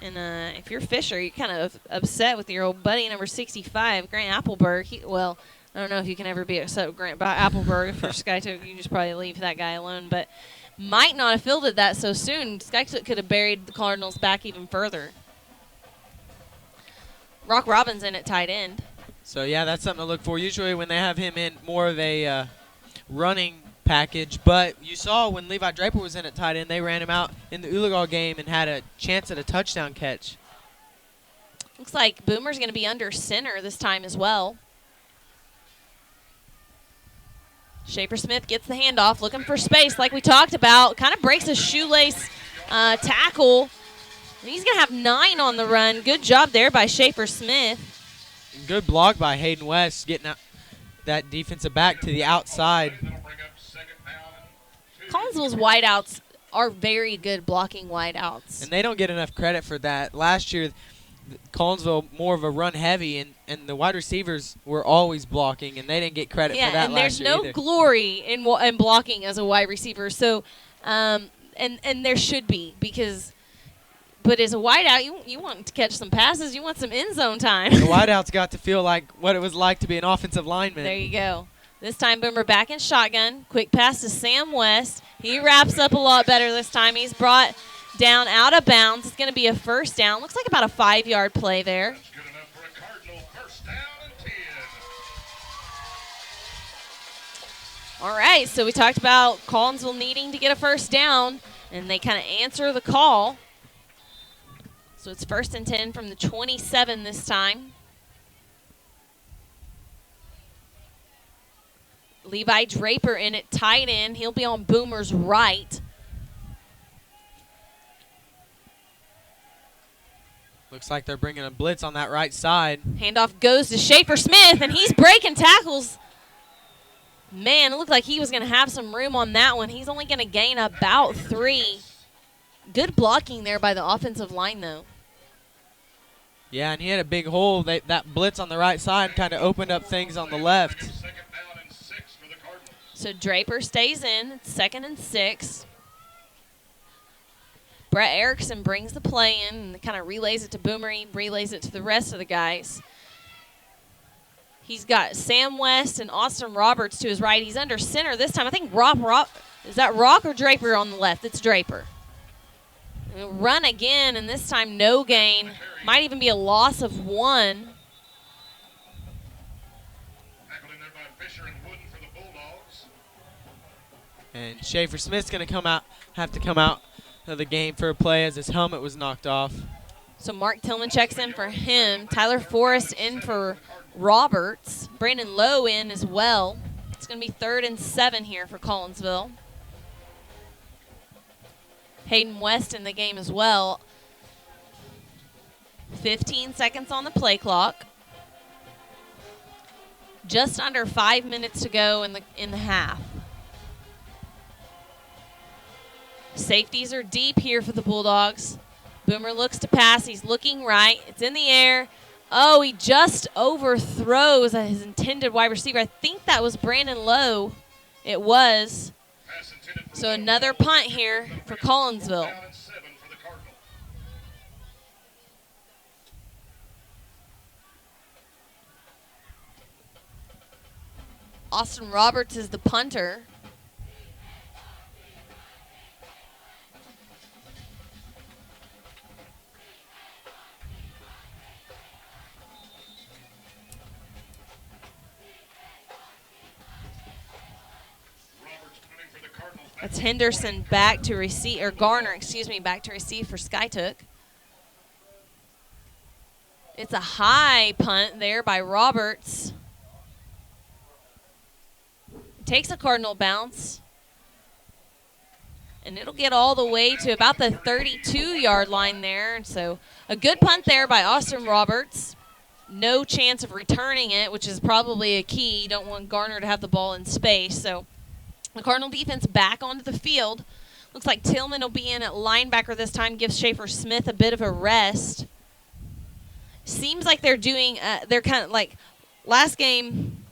And if you're Fisher, you're kind of upset with your old buddy number 65, Grant Appleberg. Well, I don't know if you can ever be upset with Grant Appleberg. If you're SkyTook, you just probably leave that guy alone. But might not have fielded that so soon. SkyTook could have buried the Cardinals back even further. Rock Robinson at tight end. So, yeah, that's something to look for. Usually when they have him in more of a running package. But you saw when Levi Draper was in at tight end, they ran him out in the Uligal game and had a chance at a touchdown catch. Looks like Boomer's going to be under center this time as well. Schaefer Smith gets the handoff, looking for space like we talked about. Kind of breaks a shoelace tackle. He's going to have 9 on the run. Good job there by Schaefer Smith. Good block by Hayden West, getting out that defensive back to the outside. Collinsville's wideouts are very good blocking wideouts. And they don't get enough credit for that. Last year, Collinsville more of a run heavy, and the wide receivers were always blocking, and they didn't get credit for that last year. And there's no glory in blocking as a wide receiver. So, and there should be because. But as a wideout, you want to catch some passes. You want some end zone time. The wideouts got to feel like what it was like to be an offensive lineman. There you go. This time, Boomer back in shotgun. Quick pass to Sam West. He wraps up a lot better this time. He's brought down out of bounds. It's going to be a first down. Looks like about a 5-yard play there. That's good enough for a Cardinal. First down and 10. All right, so we talked about Collinsville needing to get a first down, and they kind of answer the call. So it's 1st and 10 from the 27 this time. Levi Draper in at tight end. He'll be on Boomer's right. Looks like they're bringing a blitz on that right side. Handoff goes to Schaefer Smith, and he's breaking tackles. Man, it looked like he was going to have some room on that one. He's only going to gain about 3. Good blocking there by the offensive line, though. Yeah, and he had a big hole. That blitz on the right side kind of opened up things on the left. Second down and 6 for the Cardinals. So Draper stays in. It's 2nd and 6. Brett Erickson brings the play in and kind of relays it to Boomer. He relays it to the rest of the guys. He's got Sam West and Austin Roberts to his right. He's under center this time. I think is that Rock or Draper on the left? It's Draper. Run again, and this time no gain. Might even be a loss of 1. Tackled in there by Fisher and Wooden for the Bulldogs. And Schaefer Smith's going to have to come out of the game for a play as his helmet was knocked off. So Mark Tillman checks in for him. Tyler Forrest in for Roberts. Brandon Lowe in as well. It's going to be 3rd and 7 here for Collinsville. Hayden West in the game as well. 15 seconds on the play clock. Just under 5 minutes to go in the half. Safeties are deep here for the Bulldogs. Boomer looks to pass. He's looking right. It's in the air. Oh, he just overthrows his intended wide receiver. I think that was Brandon Lowe. It was. Pass intended for So Lowe. another punt here for Collinsville. Down and 7 for the Cardinals. Austin Roberts is the punter. Roberts punting for the Cardinals. That's Henderson back to receive, or Garner, back to receive for SkyTook. It's a high punt there by Roberts. takes a Cardinal bounce. And it'll get all the way to about the 32-yard line there. So a good punt there by Austin Roberts. No chance of returning it, which is probably a key. You don't want Garner to have the ball in space. So the Cardinal defense back onto the field. Looks like Tillman will be in at linebacker this time, gives Schaefer Smith a bit of a rest. Seems like they're doing, they're kind of like last game,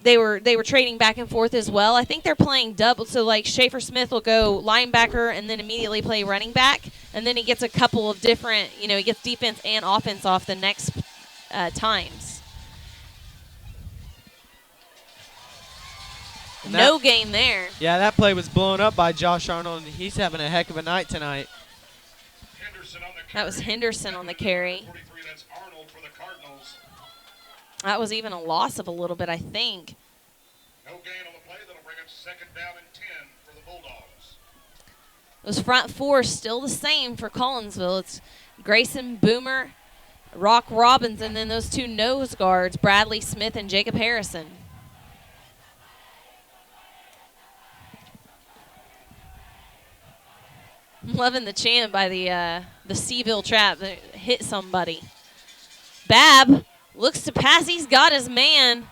they were trading back and forth as well. I think they're playing double, so like Schaefer Smith will go linebacker and then immediately play running back, and then he gets a couple of different, he gets defense and offense off the next times. No gain there. Yeah, that play was blown up by Josh Arnold, and he's having a heck of a night tonight. That was Henderson on the carry. That's Arnold for the Cardinals. That was even a loss of a little bit, I think. No gain on the play. That'll bring it second down and 10 for the Bulldogs. Those front four still the same for Collinsville. It's Grayson, Boomer, Rock Robbins, and then those two nose guards, Bradley Smith and Jacob Harrison. I'm loving the chant by the Seville Trap that hit somebody. Babb looks to pass. He's got his man.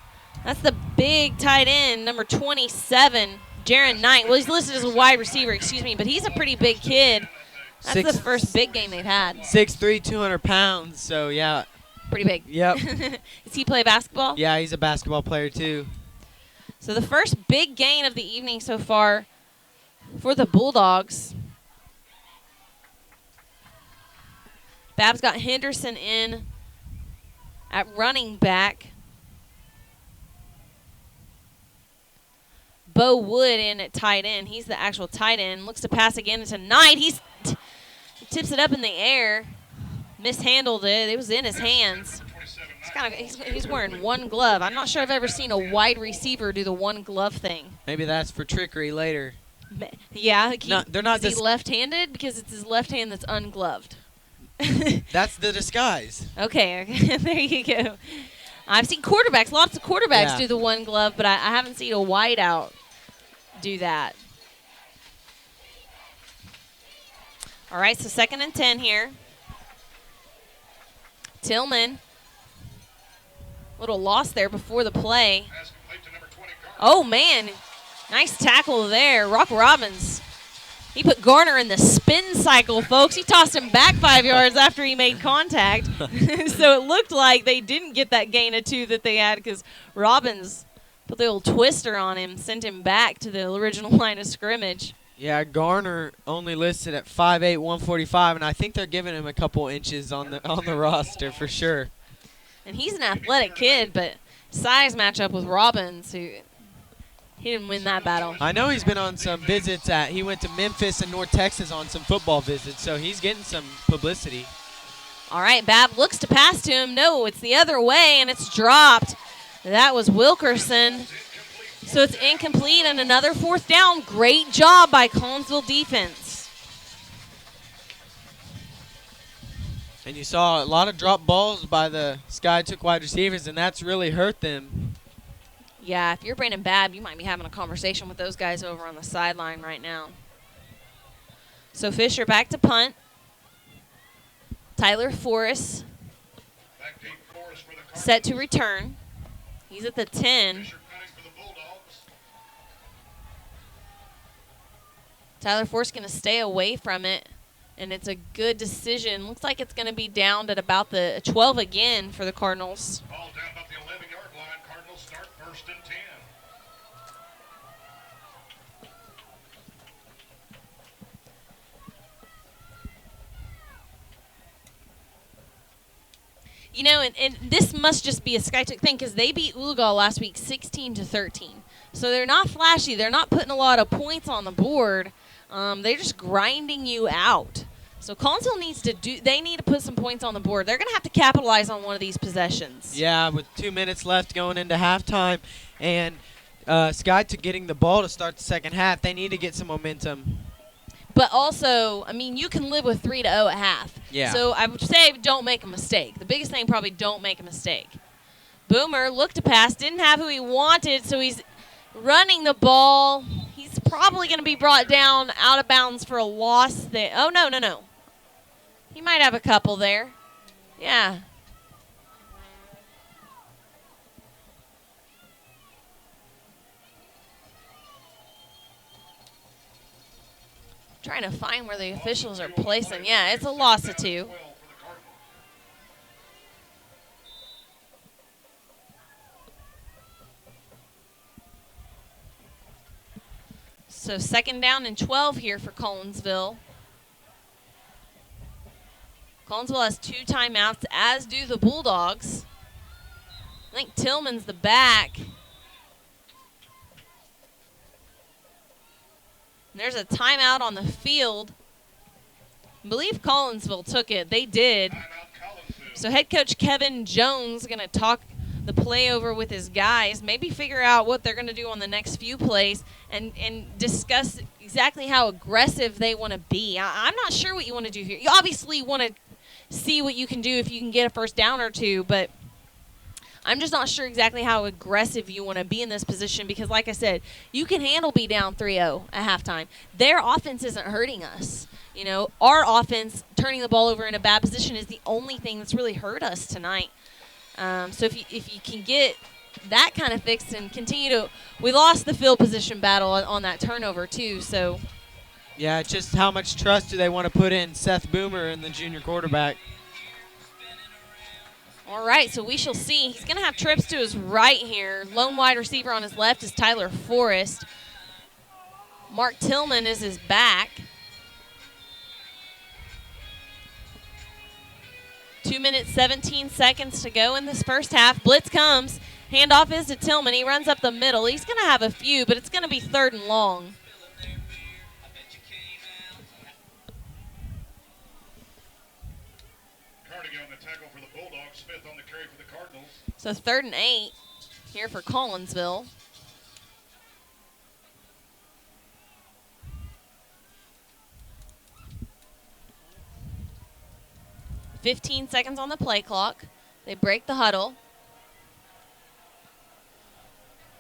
That's the big tight end, number 27, Jaron Knight. Well, he's listed as a wide receiver, but he's a pretty big kid. That's the first big game they've had. 6'3", 200 pounds, so yeah. Pretty big. Yep. Does he play basketball? Yeah, he's a basketball player too. So the first big gain of the evening so far for the Bulldogs. Babb's got Henderson in at running back. Bo Wood in at tight end. He's the actual tight end. Looks to pass again into Knight. He tips it up in the air. Mishandled it. It was in his hands. He's wearing one glove. I'm not sure I've ever seen a wide receiver do the one glove thing. Maybe that's for trickery later. Yeah. They're not is he left-handed? Because it's his left hand that's ungloved. That's the disguise. Okay. There you go. I've seen quarterbacks. Lots of quarterbacks do the one glove, but I haven't seen a wideout do that. All right, so 2nd and 10 here. Tillman. Little loss there before the play. Oh, man. Nice tackle there. Rock Robbins. He put Garner in the spin cycle, folks. He tossed him back 5 yards after he made contact. So it looked like they didn't get that gain of 2 that they had because Robbins put the old twister on him, sent him back to the original line of scrimmage. Yeah, Garner only listed at 5'8", 145, and I think they're giving him a couple inches on the roster for sure. And he's an athletic kid, but size matchup with Robbins, who he didn't win that battle. I know he's been on some visits he went to Memphis and North Texas on some football visits, so he's getting some publicity. All right, Babb looks to pass to him. No, it's the other way, and it's dropped. That was Wilkerson. So it's incomplete and another 4th down. Great job by Collinsville defense. And you saw a lot of drop balls by the Skiatook wide receivers, and that's really hurt them. Yeah, if you're Brandon Babb, you might be having a conversation with those guys over on the sideline right now. So Fisher back to punt. Tyler Forrest set to return. He's at the 10. Tyler Forrest going to stay away from it, and it's a good decision. Looks like it's going to be down at about the 12 again for the Cardinals. Ball down about the 11-yard line. Cardinals start 1st and 10. You know, and this must just be a Skiatook thing because they beat Oologah last week 16-13. So they're not flashy. They're not putting a lot of points on the board. They're just grinding you out. So Collinsville needs to put some points on the board. They're going to have to capitalize on one of these possessions. Yeah, with 2 minutes left going into halftime, and Skiatook getting the ball to start the second half, they need to get some momentum. But also, I mean, you can live with 3-0 at half. Yeah. So I would say don't make a mistake. The biggest thing, probably don't make a mistake. Boomer looked to pass, didn't have who he wanted, so he's running the ball. He's probably going to be brought down out of bounds for a loss there. Oh, no, no, no. He might have a couple there. Yeah. Trying to find where the officials are placing. Yeah, it's a loss of 2. So 2nd down and 12 here for Collinsville. Collinsville has 2 timeouts, as do the Bulldogs. I think Tillman's the back. And there's a timeout on the field. I believe Collinsville took it. They did. So head coach Kevin Jones is going to talk the play over with his guys, maybe figure out what they're going to do on the next few plays and discuss exactly how aggressive they want to be. I'm not sure what you want to do here. You obviously want to see what you can do if you can get a first down or 2, but I'm just not sure exactly how aggressive you want to be in this position because, like I said, you can handle be down 3-0 at halftime. Their offense isn't hurting us. You know, our offense turning the ball over in a bad position is the only thing that's really hurt us tonight. So if you can get that kind of fixed and continue to – we lost the field position battle on that turnover too, so. Yeah, just how much trust do they want to put in Seth Boomer and the junior quarterback? All right, so we shall see. He's going to have trips to his right here. Lone wide receiver on his left is Tyler Forrest. Mark Tillman is his back. 2 minutes, 17 seconds to go in this first half. Blitz comes. Handoff is to Tillman. He runs up the middle. He's going to have a few, but it's going to be 3rd and long. Carnegie on the tackle for the Bulldogs. Smith on the carry for the Cardinals. So 3rd and 8 here for Collinsville. .15 seconds on the play clock. They break the huddle.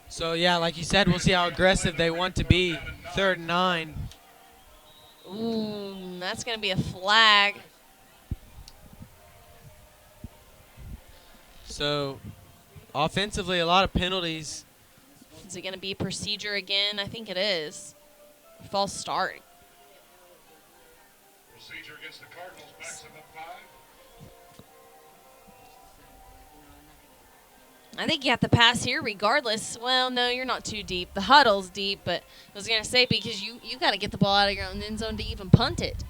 So, yeah, like you said, we'll see how aggressive they want to be. 3rd and 9. Ooh, that's going to be a flag. So, offensively, a lot of penalties. Is it going to be procedure again? I think it is. False start. Procedure against the Cardinals. Backs them up 5. I think you have to pass here regardless. Well, no, you're not too deep. The huddle's deep, but I was going to say because you got to get the ball out of your own end zone to even punt it.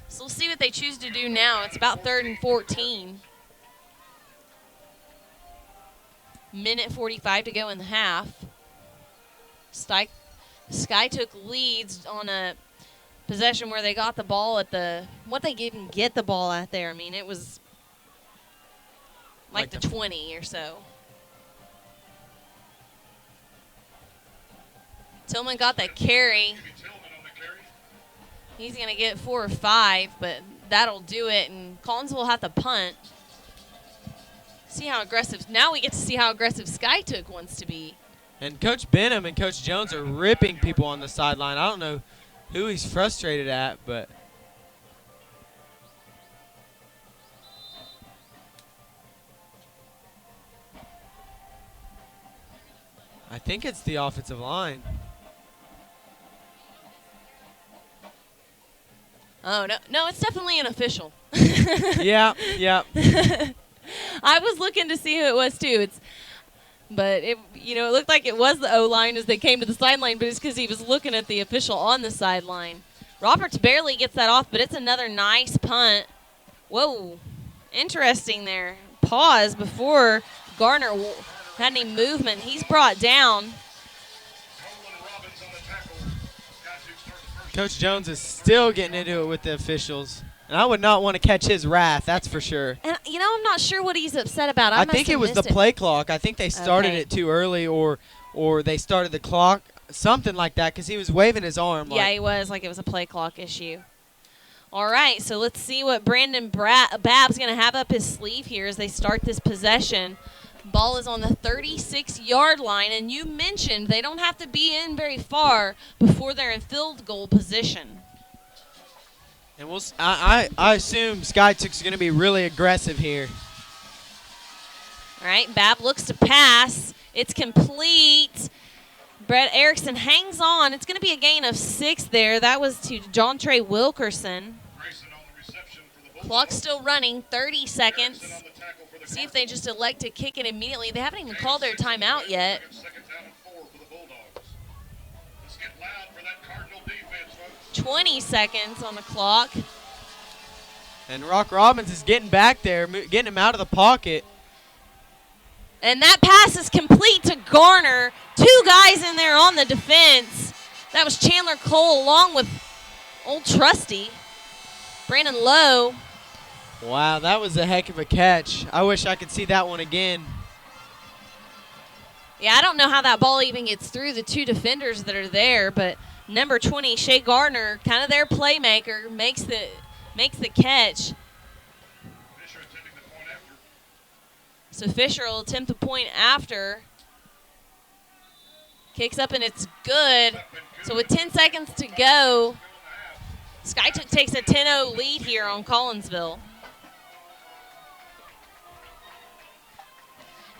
So we'll see what they choose to do now. It's about 3rd and 14. Minute 45 to go in the half. Sky took leads on a possession where they got the ball at the – what they even get the ball at there. I mean, it was like the 20 or so. Tillman got that carry. He's going to get 4 or 5, but that'll do it. And Collins will have to punt. See how aggressive. Now we get to see how aggressive Skytook wants to be. And Coach Benham and Coach Jones are ripping people on the sideline. I don't know who he's frustrated at, but I think it's the offensive line. Oh, no, it's definitely an official. Yeah. I was looking to see who it was too. But it looked like it was the O-line as they came to the sideline, but it's because he was looking at the official on the sideline. Roberts barely gets that off, but it's another nice punt. Whoa, interesting there. Pause before Garner had any movement. He's brought down. Coach Jones is still getting into it with the officials. And I would not want to catch his wrath, that's for sure. And, I'm not sure what he's upset about. I think it was the play clock. I think they started it too early or they started the clock, something like that, because he was waving his arm. Yeah, he was, like it was a play clock issue. All right, so let's see what Brandon Babb's going to have up his sleeve here as they start this possession. Ball is on the 36-yard line, and you mentioned they don't have to be in very far before they're in field goal position. And I assume Skytook's going to be really aggressive here. All right, Babb looks to pass. It's complete. Brett Erickson hangs on. It's going to be a gain of 6 there. That was to John Trey Wilkerson. Grayson on the reception for the Bulldogs. Clock still running, 30 seconds. Erickson on the tackle for the See if they just elect to kick it immediately. They haven't even called their Cardinals. timeout yet. Second down and 4 for the Bulldogs. Let's get loud for that Cardinal defense, folks. 20 seconds on the clock. And Rock Robbins is getting back there, getting him out of the pocket. And that pass is complete to Garner. 2 guys in there on the defense. That was Chandler Cole along with old Trusty. Brandon Lowe. Wow, that was a heck of a catch. I wish I could see that one again. Yeah, I don't know how that ball even gets through the 2 defenders that are there, but number 20, Shea Gardner, kind of their playmaker, makes the catch. Fisher attempting the point after. So Fisher will attempt the point after. Kicks up and it's good. So with 10 seconds to go, Skytook takes a 10-0 lead here on Collinsville.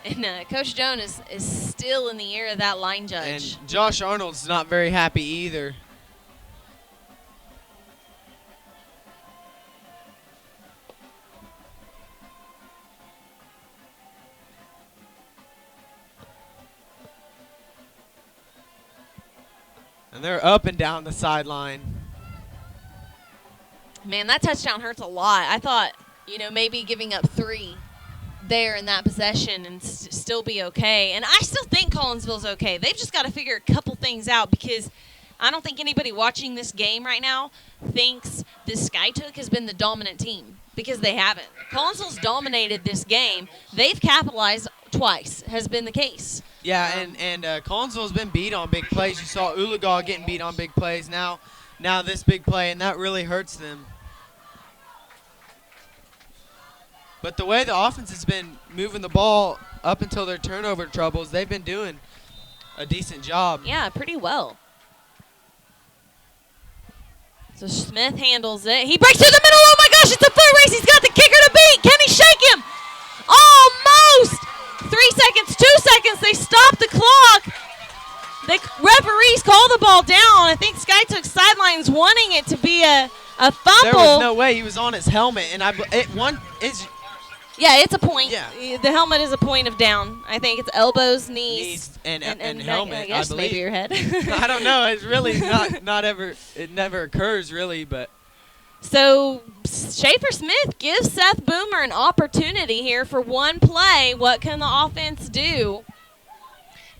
And Coach Jones is still in the ear of that line judge. And Josh Arnold's not very happy either. And they're up and down the sideline. Man, that touchdown hurts a lot. I thought, maybe giving up 3 there in that possession and still be okay. And I still think Collinsville's okay. They've just got to figure a couple things out because I don't think anybody watching this game right now thinks this Skytook has been the dominant team because they haven't. Collinsville's dominated this game. They've capitalized twice, has been the case. Yeah, and Collinsville's been beat on big plays. You saw Ulaga getting beat on big plays. Now this big play, and that really hurts them. But the way the offense has been moving the ball up until their turnover troubles, they've been doing a decent job. Yeah, pretty well. So Smith handles it. He breaks through the middle. Oh, my gosh, it's a foot race. He's got the kicker to beat. Can he shake him? Almost. 3 seconds, 2 seconds. They stop the clock. The referees call the ball down. I think Skytook sidelines wanting it to be a fumble. There was no way. He was on his helmet, and Yeah, it's a point. Yeah. The helmet is a point of down. I think it's elbows, knees, and helmet, I guess I believe. maybe your head. I don't know. It's really not ever. It never occurs really, but. So Schaefer Smith gives Seth Boomer an opportunity here for one play. What can the offense do?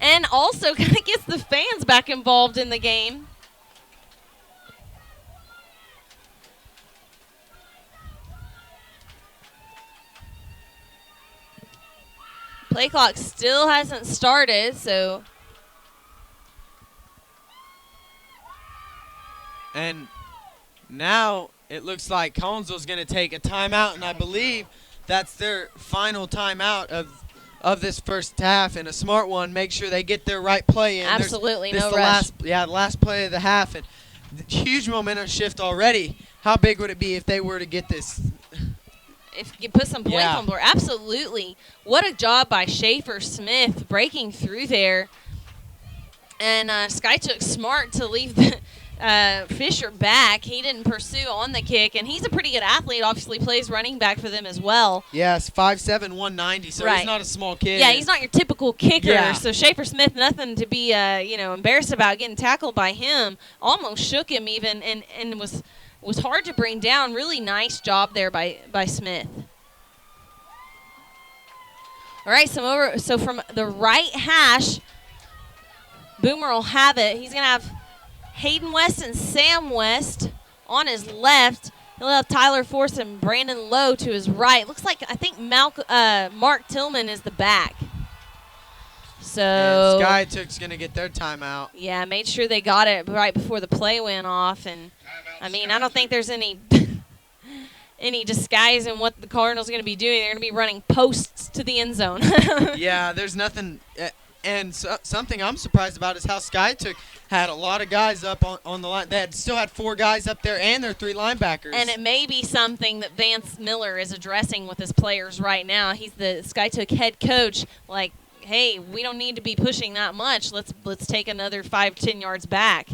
And also kind of gets the fans back involved in the game. Play clock still hasn't started, so. And now it looks like Collinsville's going to take a timeout, and I believe that's their final timeout of this first half, and a smart one. Make sure they get their right play in. Absolutely, no rush. rush. The last play of the half, and huge momentum shift already. How big would it be if they were to get this? If you put some points on board. Absolutely. What a job by Schaefer Smith breaking through there. And Skytook smart to leave Fisher back. He didn't pursue on the kick, and he's a pretty good athlete. Obviously plays running back for them as well. Yes, 5'7", 190, so right. He's not a small kid. Yeah, he's not your typical kicker. Yeah. So Schaefer Smith, nothing to be embarrassed about getting tackled by him. Almost shook him even, and was hard to bring down. Really nice job there by Smith. All right, so from the right hash, Boomer will have it. He's going to have Hayden West and Sam West on his left. He'll have Tyler Force and Brandon Lowe to his right. Looks like I think Mark Tillman is the back. So and Skytook's going to get their timeout. Yeah, made sure they got it right before the play went off. And, I mean, I don't think there's any any disguise in what the Cardinals are going to be doing. They're going to be running posts to the end zone. Yeah, there's nothing. And something I'm surprised about is how Skytook had a lot of guys up on the line. They still had 4 guys up there and their 3 linebackers. And it may be something that Vance Miller is addressing with his players right now. He's the Skytook head coach. Like, hey, we don't need to be pushing that much. Let's take another 5-10 yards back.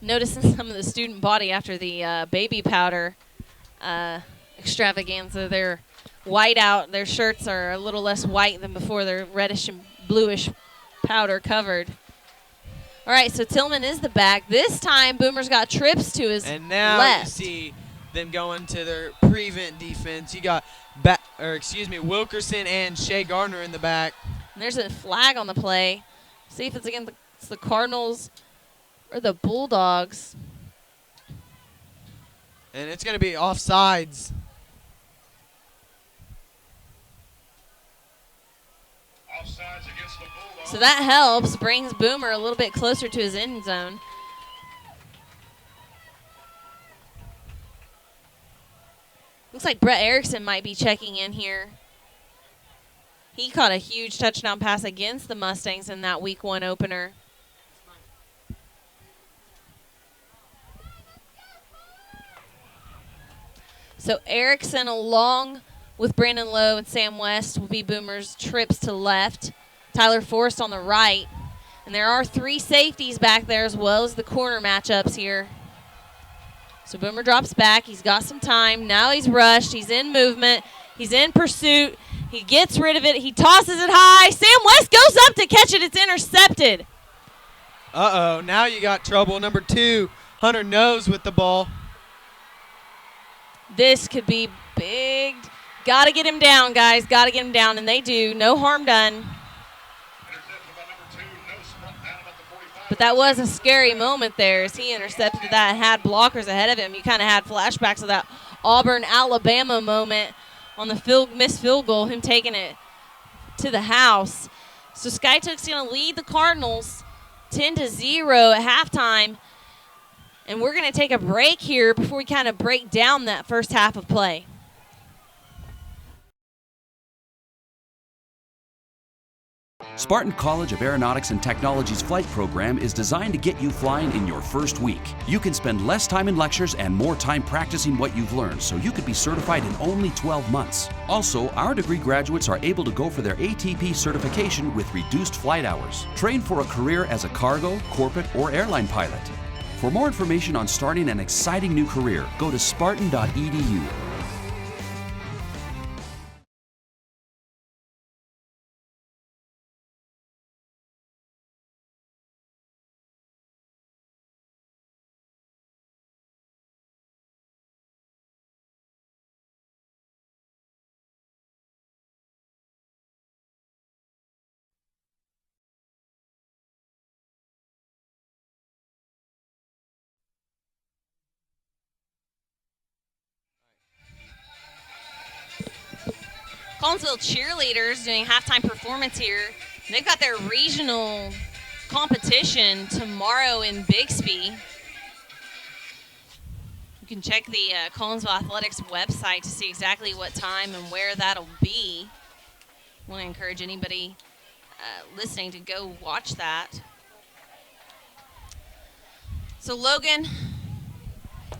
Noticing some of the student body after the baby powder extravaganza. They're white out. Their shirts are a little less white than before. They're reddish and bluish powder covered. All right, so Tillman is the back. This time, Boomer's got trips to his and now left. you see them going to their prevent defense. You got Wilkerson and Shea Gardner in the back. And there's a flag on the play. See if it's against the Cardinals or the Bulldogs. And it's going to be offsides. Offsides against the Bulldogs. So that helps, brings Boomer a little bit closer to his end zone. Looks like Brett Erickson might be checking in here. He caught a huge touchdown pass against the Mustangs in that Week 1 opener. So Erickson, along with Brandon Lowe and Sam West, will be Boomer's trips to left. Tyler Forrest on the right. And there are 3 safeties back there as well as the corner matchups here. So Boomer drops back. He's got some time. Now he's rushed. He's in movement. He's in pursuit. He gets rid of it. He tosses it high. Sam West goes up to catch it. It's intercepted. Uh-oh, now you got trouble. Number 2, Hunter Knows with the ball. This could be big. Got to get him down, guys. Got to get him down, and they do. No harm done. Intercepted by number 2, no sprint down about the 45. But that was a scary moment there as he intercepted that and had blockers ahead of him. You kind of had flashbacks of that Auburn-Alabama moment on the missed field goal, him taking it to the house. So Skytook's going to lead the Cardinals 10-0 at halftime. And we're going to take a break here before we kind of break down that first half of play. Spartan College of Aeronautics and Technology's flight program is designed to get you flying in your first week. You can spend less time in lectures and more time practicing what you've learned, so you could be certified in only 12 months. Also, our degree graduates are able to go for their ATP certification with reduced flight hours. Train for a career as a cargo, corporate, or airline pilot. For more information on starting an exciting new career, go to spartan.edu. Collinsville cheerleaders doing halftime performance here. They've got their regional competition tomorrow in Bixby. You can check the Collinsville Athletics website to see exactly what time and where that'll be. I want to encourage anybody listening to go watch that. So Logan,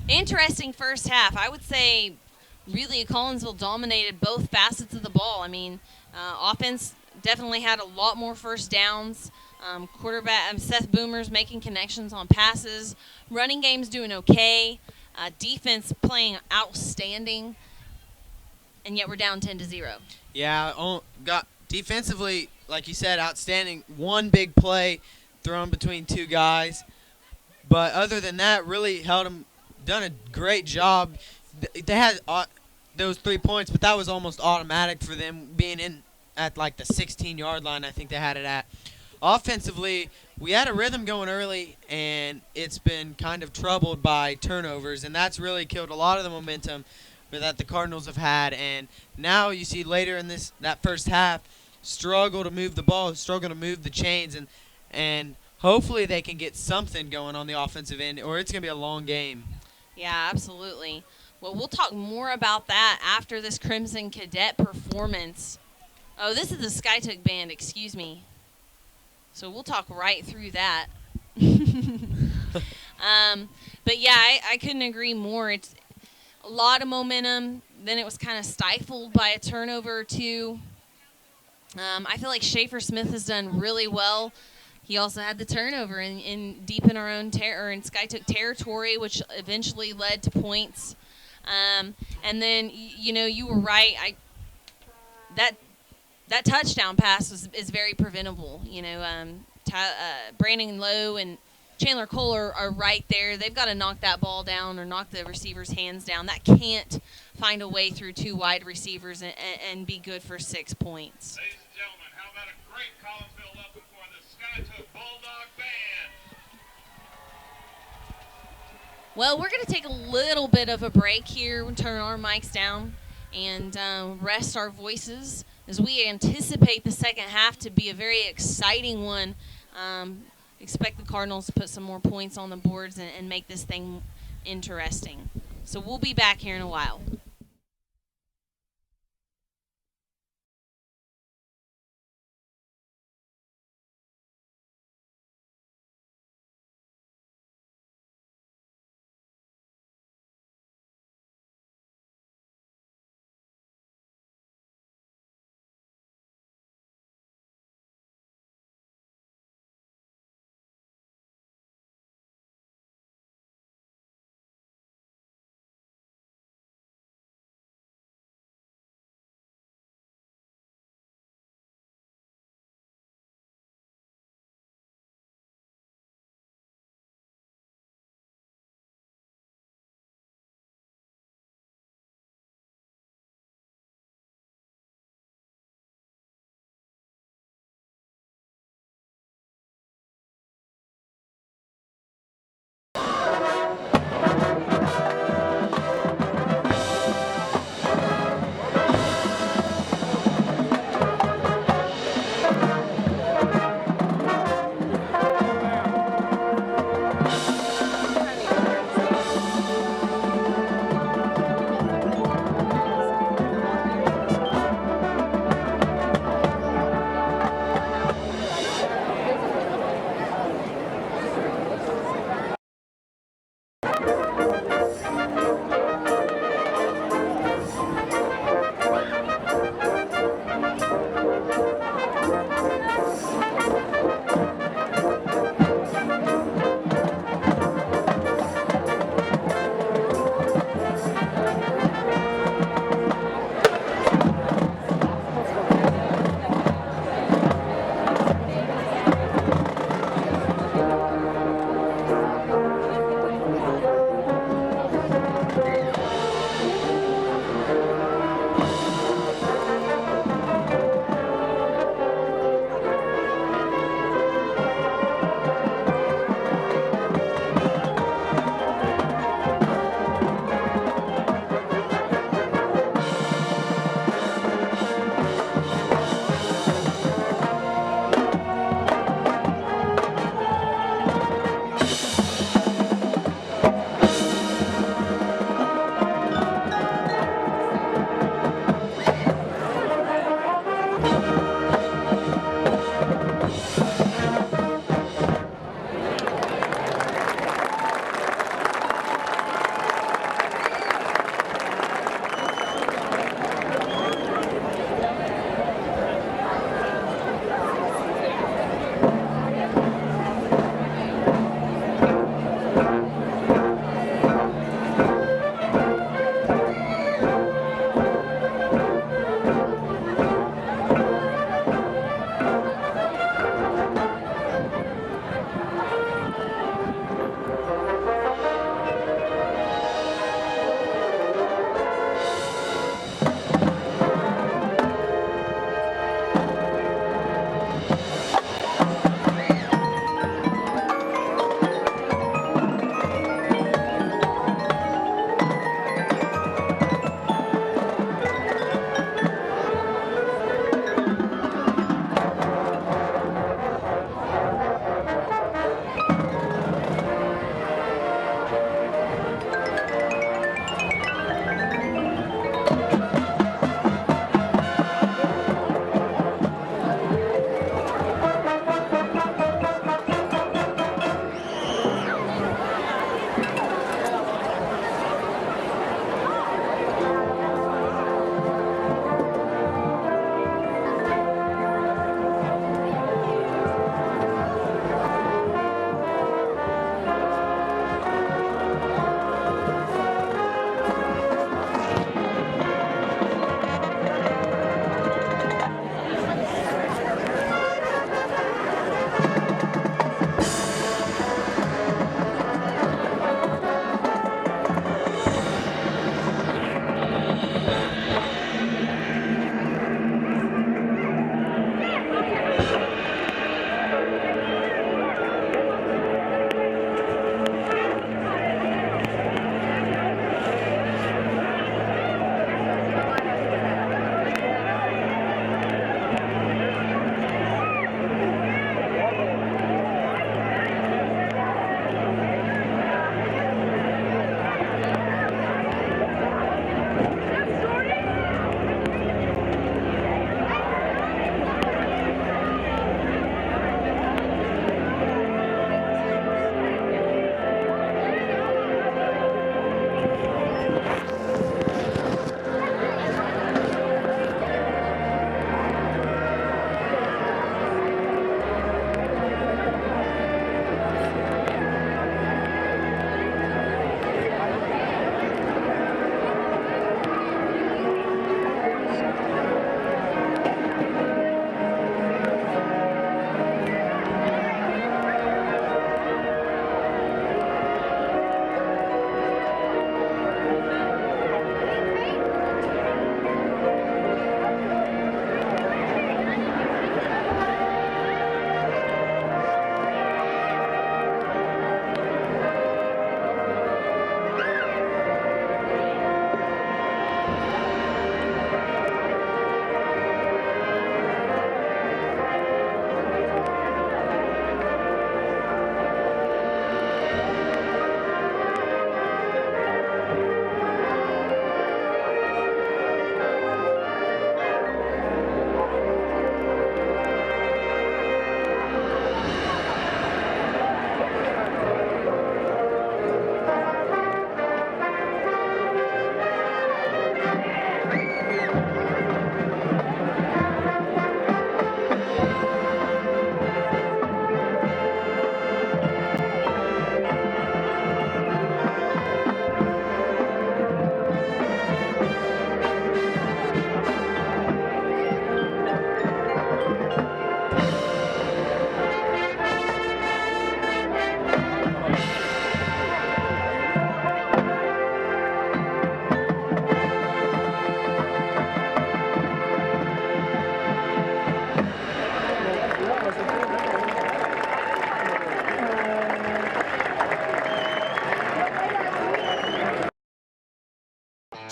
interesting first half. I would say really Collinsville dominated both facets of the ball. I mean, offense definitely had a lot more first downs. Quarterback Seth Boomer's making connections on passes. Running game's doing okay. Defense playing outstanding. And yet we're down 10-0. Yeah, got defensively, like you said, outstanding. One big play thrown between 2 guys. But other than that, really held them, done a great job. They had those 3 points, but that was almost automatic for them being in at like the 16-yard line. I think they had it at. Offensively, we had a rhythm going early, and it's been kind of troubled by turnovers, and that's really killed a lot of the momentum that the Cardinals have had. And now you see later in that first half, struggle to move the ball, struggle to move the chains, and hopefully they can get something going on the offensive end, or it's going to be a long game. Yeah, absolutely. Well, we'll talk more about that after this Crimson Cadet performance. Oh, this is the Skytook band, excuse me. So we'll talk right through that. But yeah, I couldn't agree more. It's a lot of momentum. Then it was kind of stifled by a turnover or two. I feel like Schaefer Smith has done really well. He also had the turnover in deep in our own in Skytook territory, which eventually led to points. And then you were right. That touchdown pass is very preventable. Brandon Lowe and Chandler Cole are right there. They've got to knock that ball down or knock the receiver's hands down. That can't find a way through two wide receivers and be good for 6 points. Ladies and gentlemen, how about a great Collinsville welcome for the Skytook Bulldog Band? Well, we're going to take a little bit of a break here. We'll turn our mics down and rest our voices as we anticipate the second half to be a very exciting one. Expect the Cardinals to put some more points on the boards and make this thing interesting. So we'll be back here in a while.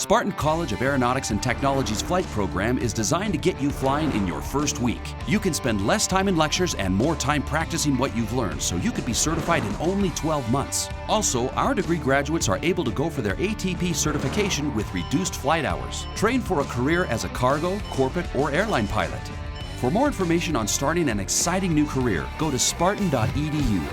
Spartan College of Aeronautics and Technology's flight program is designed to get you flying in your first week. You can spend less time in lectures and more time practicing what you've learned, so you could be certified in only 12 months. Also, our degree graduates are able to go for their ATP certification with reduced flight hours. Train for a career as a cargo, corporate, or airline pilot. For more information on starting an exciting new career, go to spartan.edu.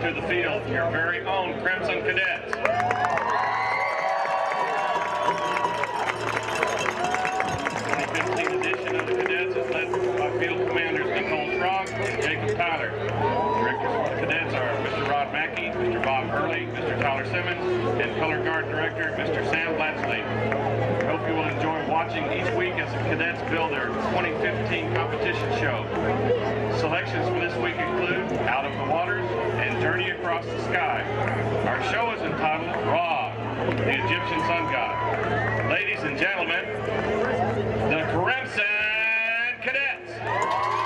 to the field, your very own Crimson Cadets. The 15th edition of the Cadets is led by Field Commanders Nicole Schrog and Jacob Tyler. Directors for the Cadets are Mr. Rod Mackey, Mr. Bob Hurley, Mr. Tyler Simmons, and Color Guard Director Mr. Sam Blatchley. We hope you will enjoy watching each week as the Cadets build their 2015 competition show. Selections for this week include Out of the Waters and Journey Across the Sky. Our show is entitled Ra, the Egyptian Sun God. Ladies and gentlemen, the Crimson Cadets.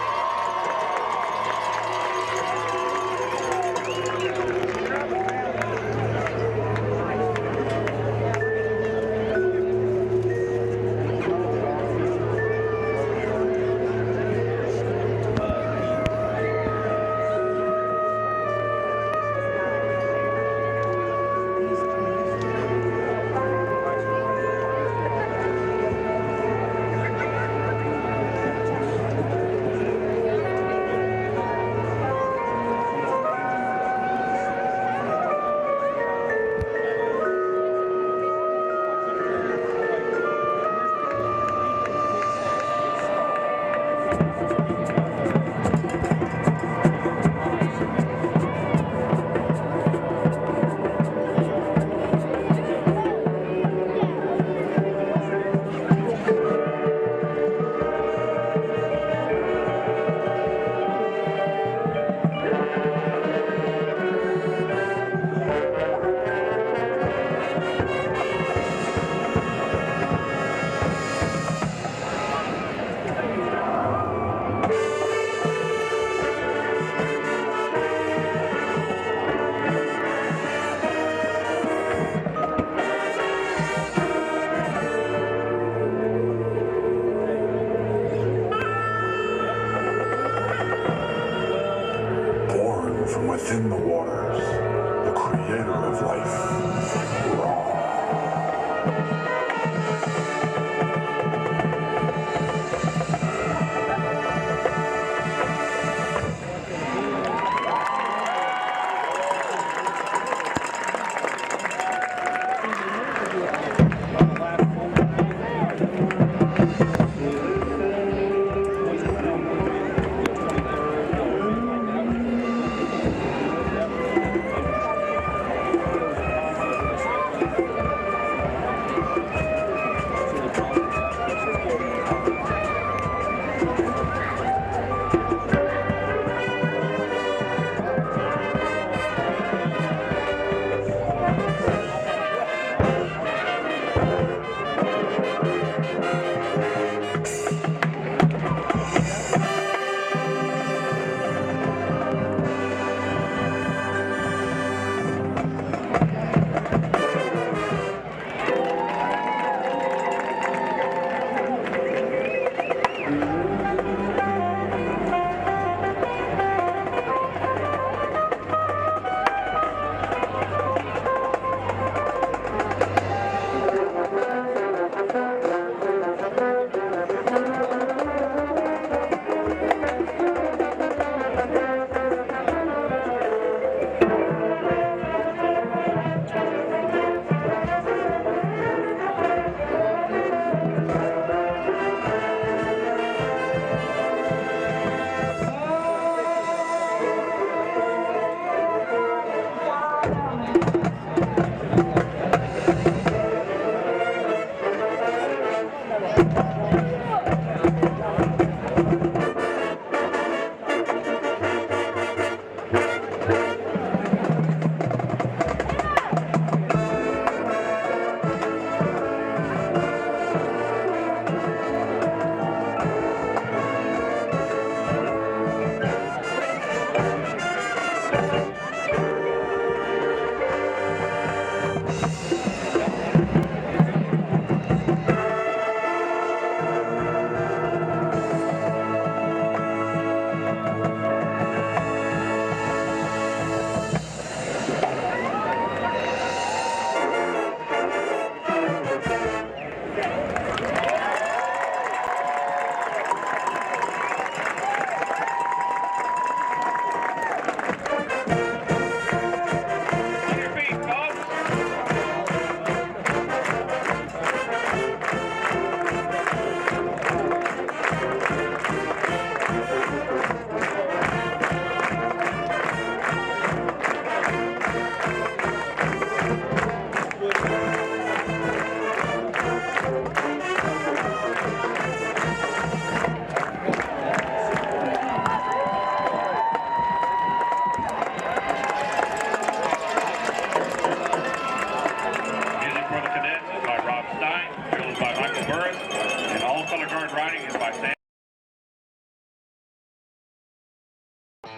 Born from within the waters, the creator of life, Ra.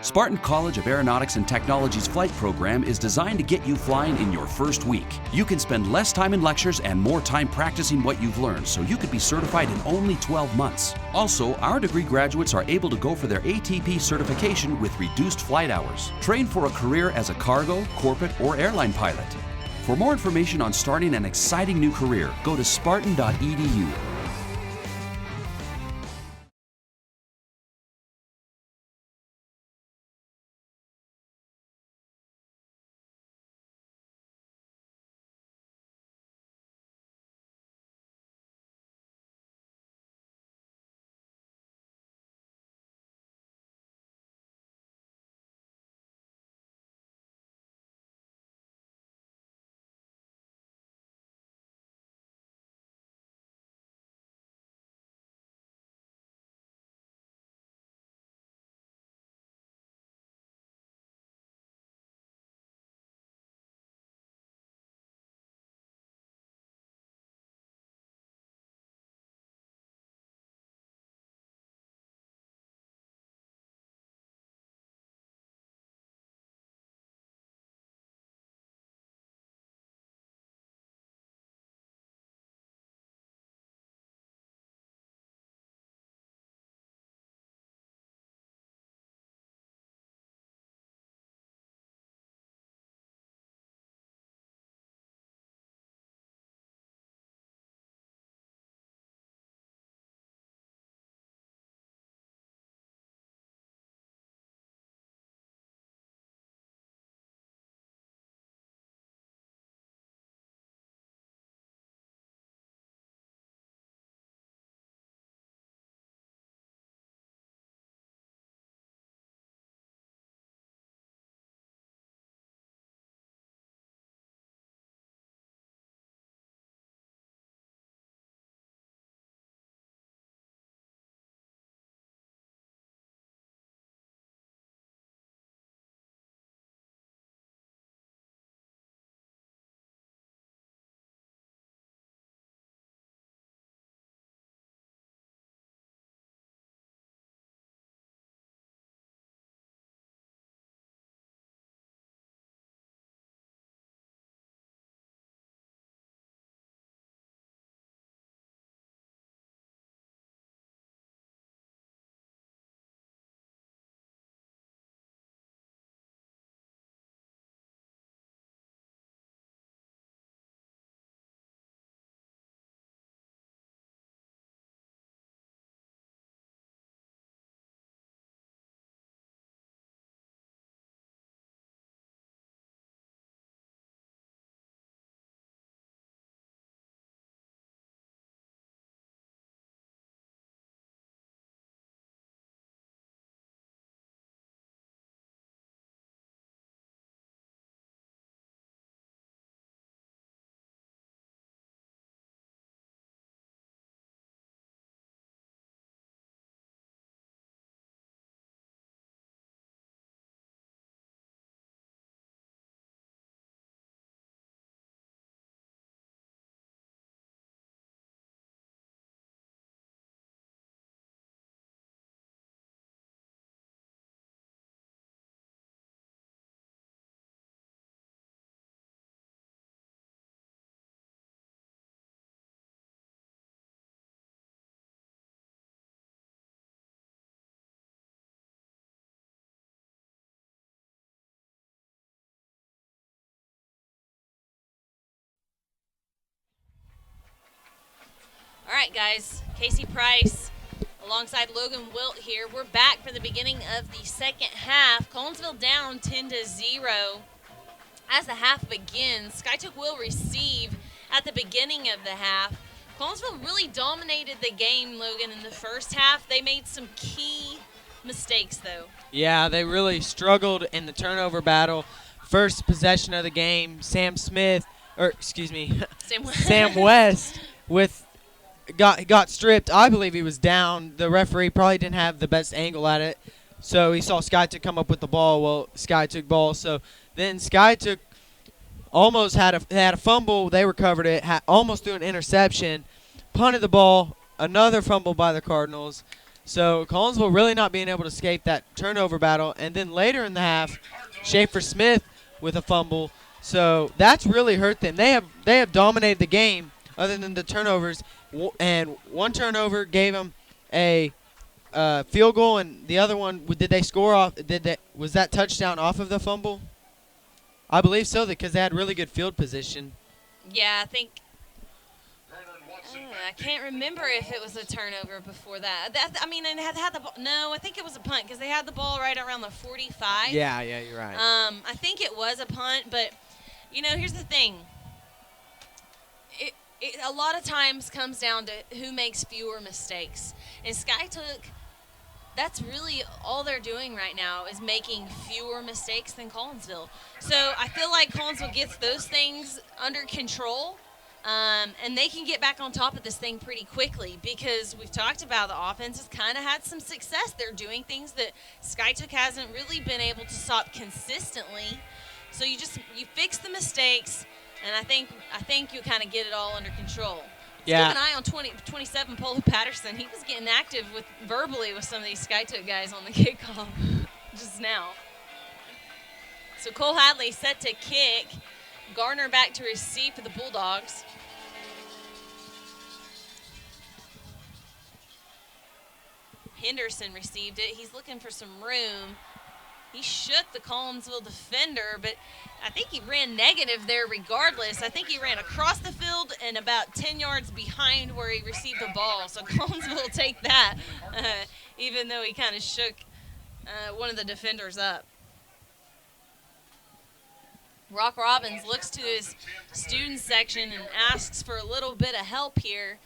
Spartan College of Aeronautics and Technology's flight program is designed to get you flying in your first week. You can spend less time in lectures and more time practicing what you've learned, so you could be certified in only 12 months. Also, our degree graduates are able to go for their ATP certification with reduced flight hours. Train for a career as a cargo, corporate, or airline pilot. For more information on starting an exciting new career, go to spartan.edu. right, guys. Casey Price alongside Logan Wilt here. We're back for the beginning of the second half. Collinsville down 10-0. As the half begins, Skytook will receive at the beginning of the half. Collinsville really dominated the game, Logan, in the first half. They made some key mistakes, though. Yeah, they really struggled in the turnover battle. First possession of the game, Sam West got stripped. I believe he was down. The referee probably didn't have the best angle at it, so he saw Skytook come up with the ball. Well, Skytook ball. So then Skytook almost had a fumble. They recovered it. Almost threw an interception. Punted the ball. Another fumble by the Cardinals. So Collinsville really not being able to escape that turnover battle. And then later in the half, Schaefer Smith with a fumble. So that's really hurt them. They have dominated the game other than the turnovers. And one turnover gave them a field goal, and the other one, did they score off? Was that touchdown off of the fumble? I believe so, because they had really good field position. Yeah, I think. I can't remember if it was a turnover before that. And had the ball. No, I think it was a punt because they had the ball right around the 45. Yeah, you're right. I think it was a punt, but here's the thing. It a lot of times comes down to who makes fewer mistakes, and Skytook. That's really all they're doing right now is making fewer mistakes than Collinsville. So I feel like Collinsville gets those things under control. And they can get back on top of this thing pretty quickly because we've talked about the offense has kind of had some success. They're doing things that Skytook hasn't really been able to stop consistently. So you fix the mistakes, and I think you kind of get it all under control. Yeah. Keep an eye on 27 Polo Patterson. He was getting active verbally with some of these Skytook guys on the kickoff just now. So Cole Hadley set to kick. Garner back to receive for the Bulldogs. Henderson received it. He's looking for some room. He shook the Collinsville defender, but I think he ran negative there regardless. I think he ran across the field and about 10 yards behind where he received the ball. So Collinsville will take that, even though he kind of shook one of the defenders up. Rock Robbins looks to his student section and asks for a little bit of help here.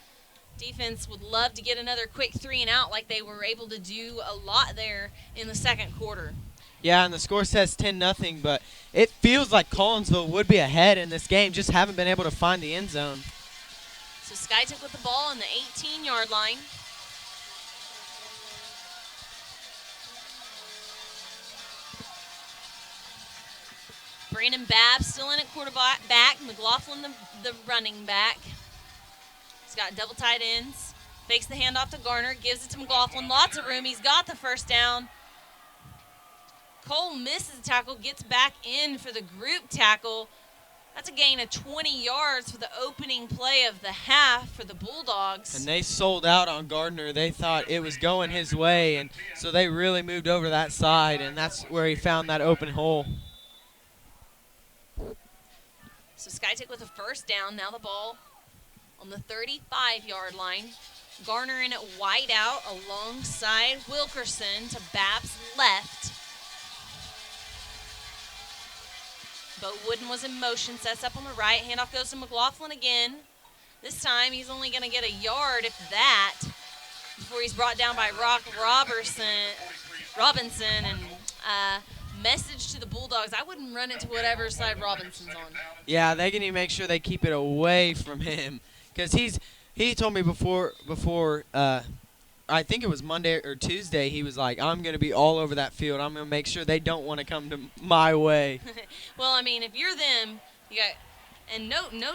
Defense would love to get another quick 3 and out like they were able to do a lot there in the second quarter. Yeah, and the score says 10-0, but it feels like Collinsville would be ahead in this game, just haven't been able to find the end zone. So Skytook with the ball on the 18-yard line. Brandon Babb still in at quarterback. McLaughlin the running back. He's got double tight ends. Fakes the handoff to Garner. Gives it to McLaughlin. Lots of room. He's got the first down. Cole misses the tackle. Gets back in for the group tackle. That's a gain of 20 yards for the opening play of the half for the Bulldogs. And they sold out on Gardner. They thought it was going his way, and so they really moved over that side, and that's where he found that open hole. So Skytook with a first down. Now the ball on the 35-yard line. Garner in it wide out alongside Wilkerson to Babb's left. Bo Wooden was in motion, sets up on the right. Handoff goes to McLaughlin again. This time he's only going to get a yard, if that, before he's brought down by Rock Robinson. And message to the Bulldogs, I wouldn't run it to whatever side Robinson's on. Yeah, they need to make sure they keep it away from him, because he told me before I think it was Monday or Tuesday, he was like, I'm going to be all over that field. I'm going to make sure they don't want to come to my way. Well, I mean, if you're them, you got, and no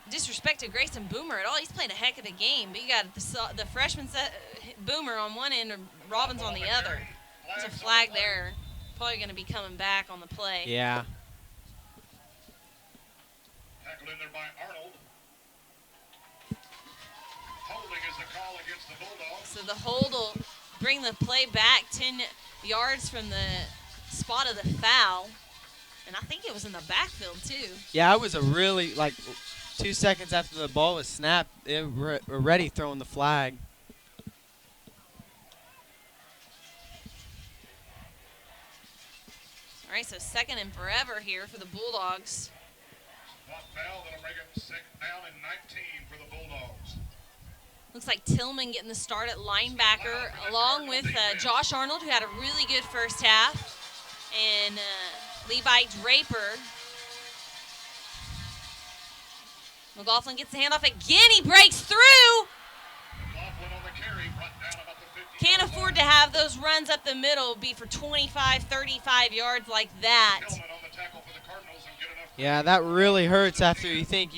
disrespect to Grayson Boomer at all. He's played a heck of a game, but you got the freshman Boomer on one end and Robbins on the other. There's a flag there. Probably going to be coming back on the play. Yeah. Tackled in there by Arnold. Holding is the call against the Bulldogs. So the hold will bring the play back 10 yards from the spot of the foul. And I think it was in the backfield, too. Yeah, it was a really, 2 seconds after the ball was snapped, they were already throwing the flag. All right, so 2nd and forever here for the Bulldogs. Not foul, that'll make it 2nd down and 19 for the Bulldogs. Looks like Tillman getting the start at linebacker, along with Josh Arnold, who had a really good first half, and Levi Draper. McLaughlin gets the handoff again. He breaks through. McLaughlin on the carry, brought down about the 50. Can't afford to have those runs up the middle be for 25, 35 yards like that. Tillman on the tackle for the Cardinals and get enough. Yeah, that really hurts after you think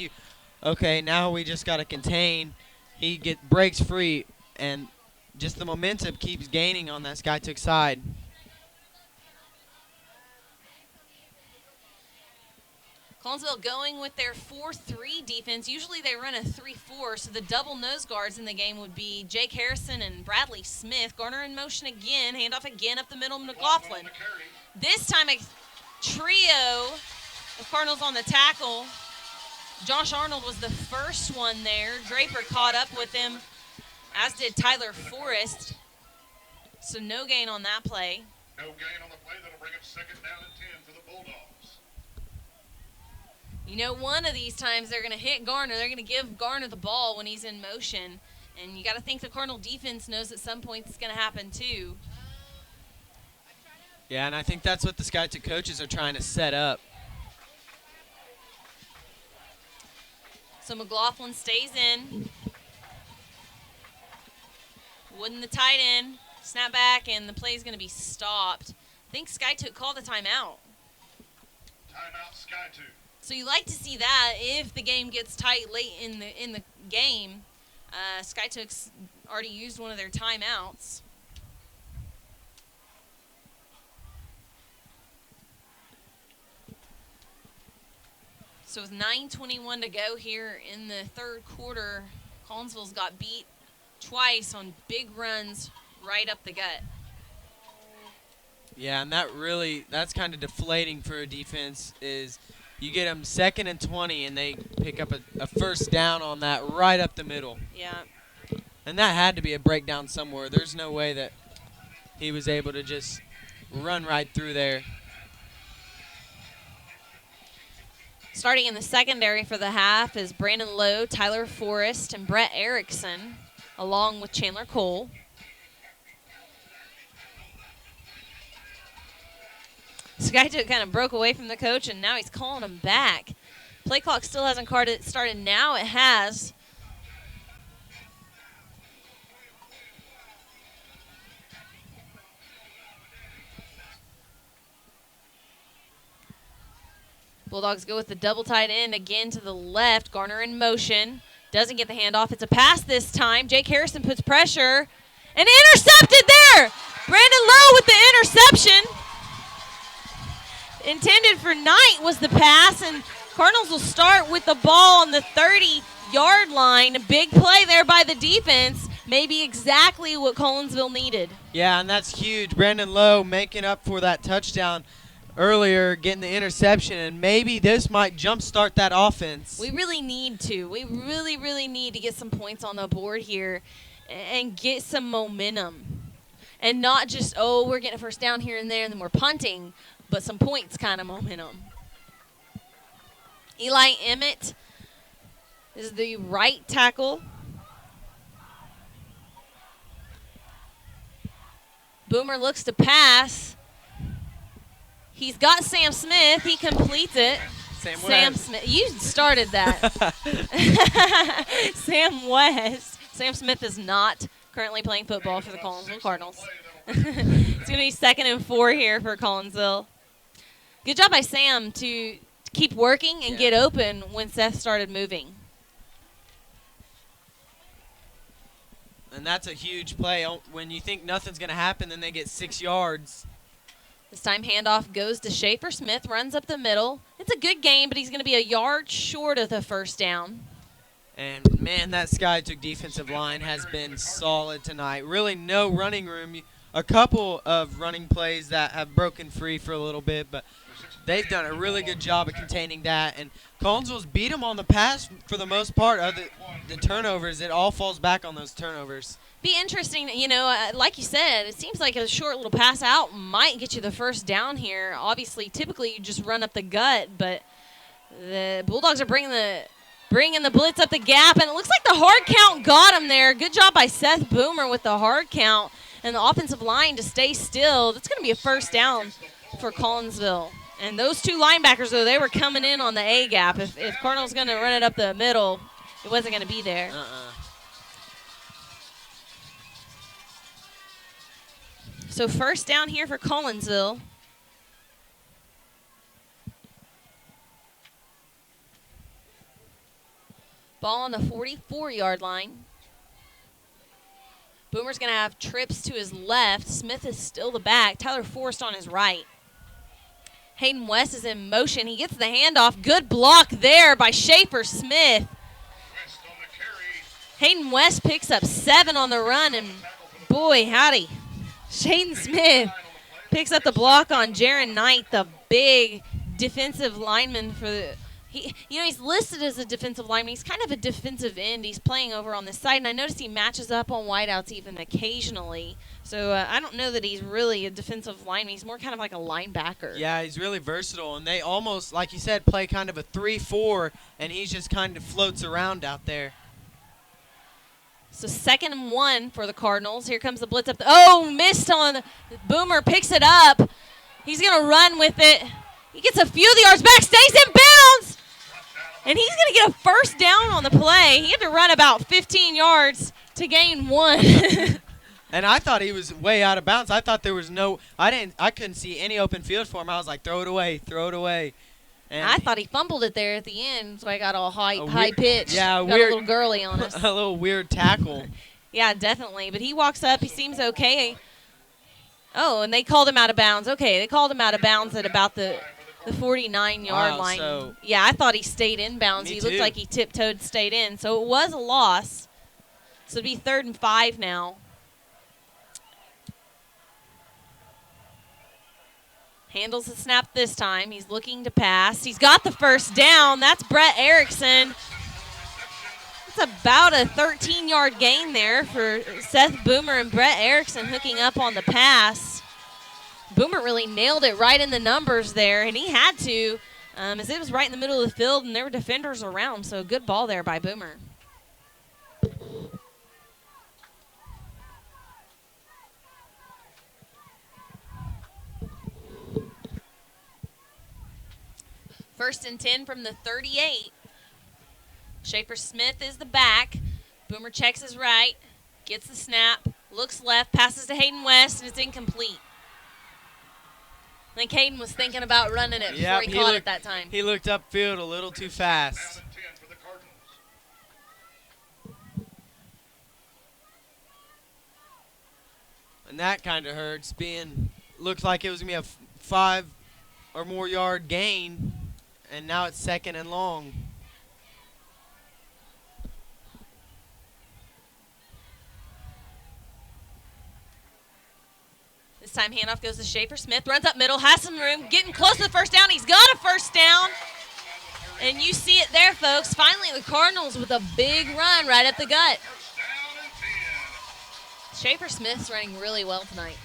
okay, now we just got to contain. He breaks free, and just the momentum keeps gaining on that Skytook side. Collinsville going with their 4-3 defense. Usually they run a 3-4, so the double nose guards in the game would be Jake Harrison and Bradley Smith. Garner in motion again, handoff again up the middle, McLaughlin. This time a trio of Cardinals on the tackle. Josh Arnold was the first one there. Draper caught up with him, as did Tyler Forrest. So no gain on that play. No gain on the play. That'll bring it 2nd down and 10 for the Bulldogs. You know, one of these times they're going to hit Garner. They're going to give Garner the ball when he's in motion. And you got to think the Cardinal defense knows at some point it's going to happen too. Yeah, and I think that's what the Skytook coaches are trying to set up. So McLaughlin stays in. Wooden the tight end. Snap back, and the play is going to be stopped. I think Skytook called a timeout. Timeout, Skytook. So you like to see that if the game gets tight late in the game. Skytook's already used one of their timeouts. So with 9:21 to go here in the 3rd quarter, Collinsville's got beat twice on big runs right up the gut. Yeah, and that's kind of deflating for a defense is you get them 2nd and 20, and they pick up a first down on that right up the middle. Yeah. And that had to be a breakdown somewhere. There's no way that he was able to just run right through there. Starting in the secondary for the half is Brandon Lowe, Tyler Forrest, and Brett Erickson, along with Chandler Cole. Skytook kind of broke away from the coach, and now he's calling him back. Play clock still hasn't started. Now it has. Bulldogs go with the double tight end again to the left. Garner in motion. Doesn't get the handoff. It's a pass this time. Jake Harrison puts pressure. And intercepted there. Brandon Lowe with the interception. Intended for Knight was the pass. And Cardinals will start with the ball on the 30-yard line. A big play there by the defense. Maybe exactly what Collinsville needed. Yeah, and that's huge. Brandon Lowe making up for that touchdown earlier, getting the interception, and maybe this might jumpstart that offense. We really need to. We really, really need to get some points on the board here and get some momentum. And not just, we're getting a first down here and there and then we're punting, but some points kind of momentum. Eli Emmett is the right tackle. Boomer looks to pass. He's got Sam Smith. He completes it. Sam Smith. You started that. Sam West. Sam Smith is not currently playing football for the Collinsville Cardinals. It's going to be 2nd and 4 here for Collinsville. Good job by Sam to keep working and get open when Seth started moving. And that's a huge play. When you think nothing's going to happen, then they get 6 yards. This time handoff goes to Schaefer Smith, runs up the middle. It's a good game, but he's going to be a yard short of the first down. And, man, that Skytook defensive line has been solid tonight. Really no running room. A couple of running plays that have broken free for a little bit, but they've done a really good job of containing that. And Collinsville's beat them on the pass for the most part. The turnovers, it all falls back on those turnovers. Be interesting, like you said, it seems like a short little pass out might get you the first down here. Obviously, typically you just run up the gut, but the Bulldogs are bringing the blitz up the gap, and it looks like the hard count got him there. Good job by Seth Boomer with the hard count and the offensive line to stay still. That's going to be a first down for Collinsville. And those two linebackers, though, they were coming in on the A gap. If Cardinal's going to run it up the middle, it wasn't going to be there. So first down here for Collinsville. Ball on the 44-yard line. Boomer's going to have trips to his left. Smith is still the back. Tyler Forrest on his right. Hayden West is in motion. He gets the handoff. Good block there by Schaefer Smith. Hayden West picks up 7 on the run, and boy, howdy. Shaden Smith picks up the block on Jaron Knight, the big defensive lineman for the he's listed as a defensive lineman. He's kind of a defensive end. He's playing over on this side, and I noticed he matches up on wideouts even occasionally. So I don't know that he's really a defensive lineman. He's more kind of like a linebacker. Yeah, he's really versatile, and they almost, like you said, play kind of a 3-4, and he just kind of floats around out there. So 2nd and 1 for the Cardinals. Here comes the blitz up. Missed on. Boomer picks it up. He's going to run with it. He gets a few of the yards back, stays in bounds, and he's going to get a first down on the play. He had to run about 15 yards to gain 1. And I thought he was way out of bounds. I thought there was I couldn't see any open field for him. I was like, throw it away, throw it away. And I thought he fumbled it there at the end, so I got all high pitch. Yeah, got weird, a little girly on us. A little weird tackle. Yeah, definitely. But he walks up. He seems okay. Oh, and they called him out of bounds. Okay, they called him out of bounds at about the 49-yard line. So yeah, I thought he stayed in bounds. He looked like he tiptoed, stayed in. So it was a loss. So it'd be 3rd and 5 now. Handles the snap this time. He's looking to pass. He's got the first down. That's Brett Erickson. It's about a 13-yard gain there for Seth Boomer and Brett Erickson hooking up on the pass. Boomer really nailed it right in the numbers there, and he had to, as it was right in the middle of the field, and there were defenders around, so good ball there by Boomer. First and 10 from the 38. Schaefer Smith is the back. Boomer checks his right, gets the snap, looks left, passes to Hayden West, and it's incomplete. I think Hayden was thinking about running it before he caught it that time. He looked upfield a little too fast. And that kind of hurts, looked like it was going to be a 5 or more yard gain, and now it's 2nd and long. This time handoff goes to Schaefer Smith, runs up middle, has some room, getting close to the first down. He's got a first down. And you see it there, folks. Finally, the Cardinals with a big run right up the gut. Schaefer Smith's running really well tonight.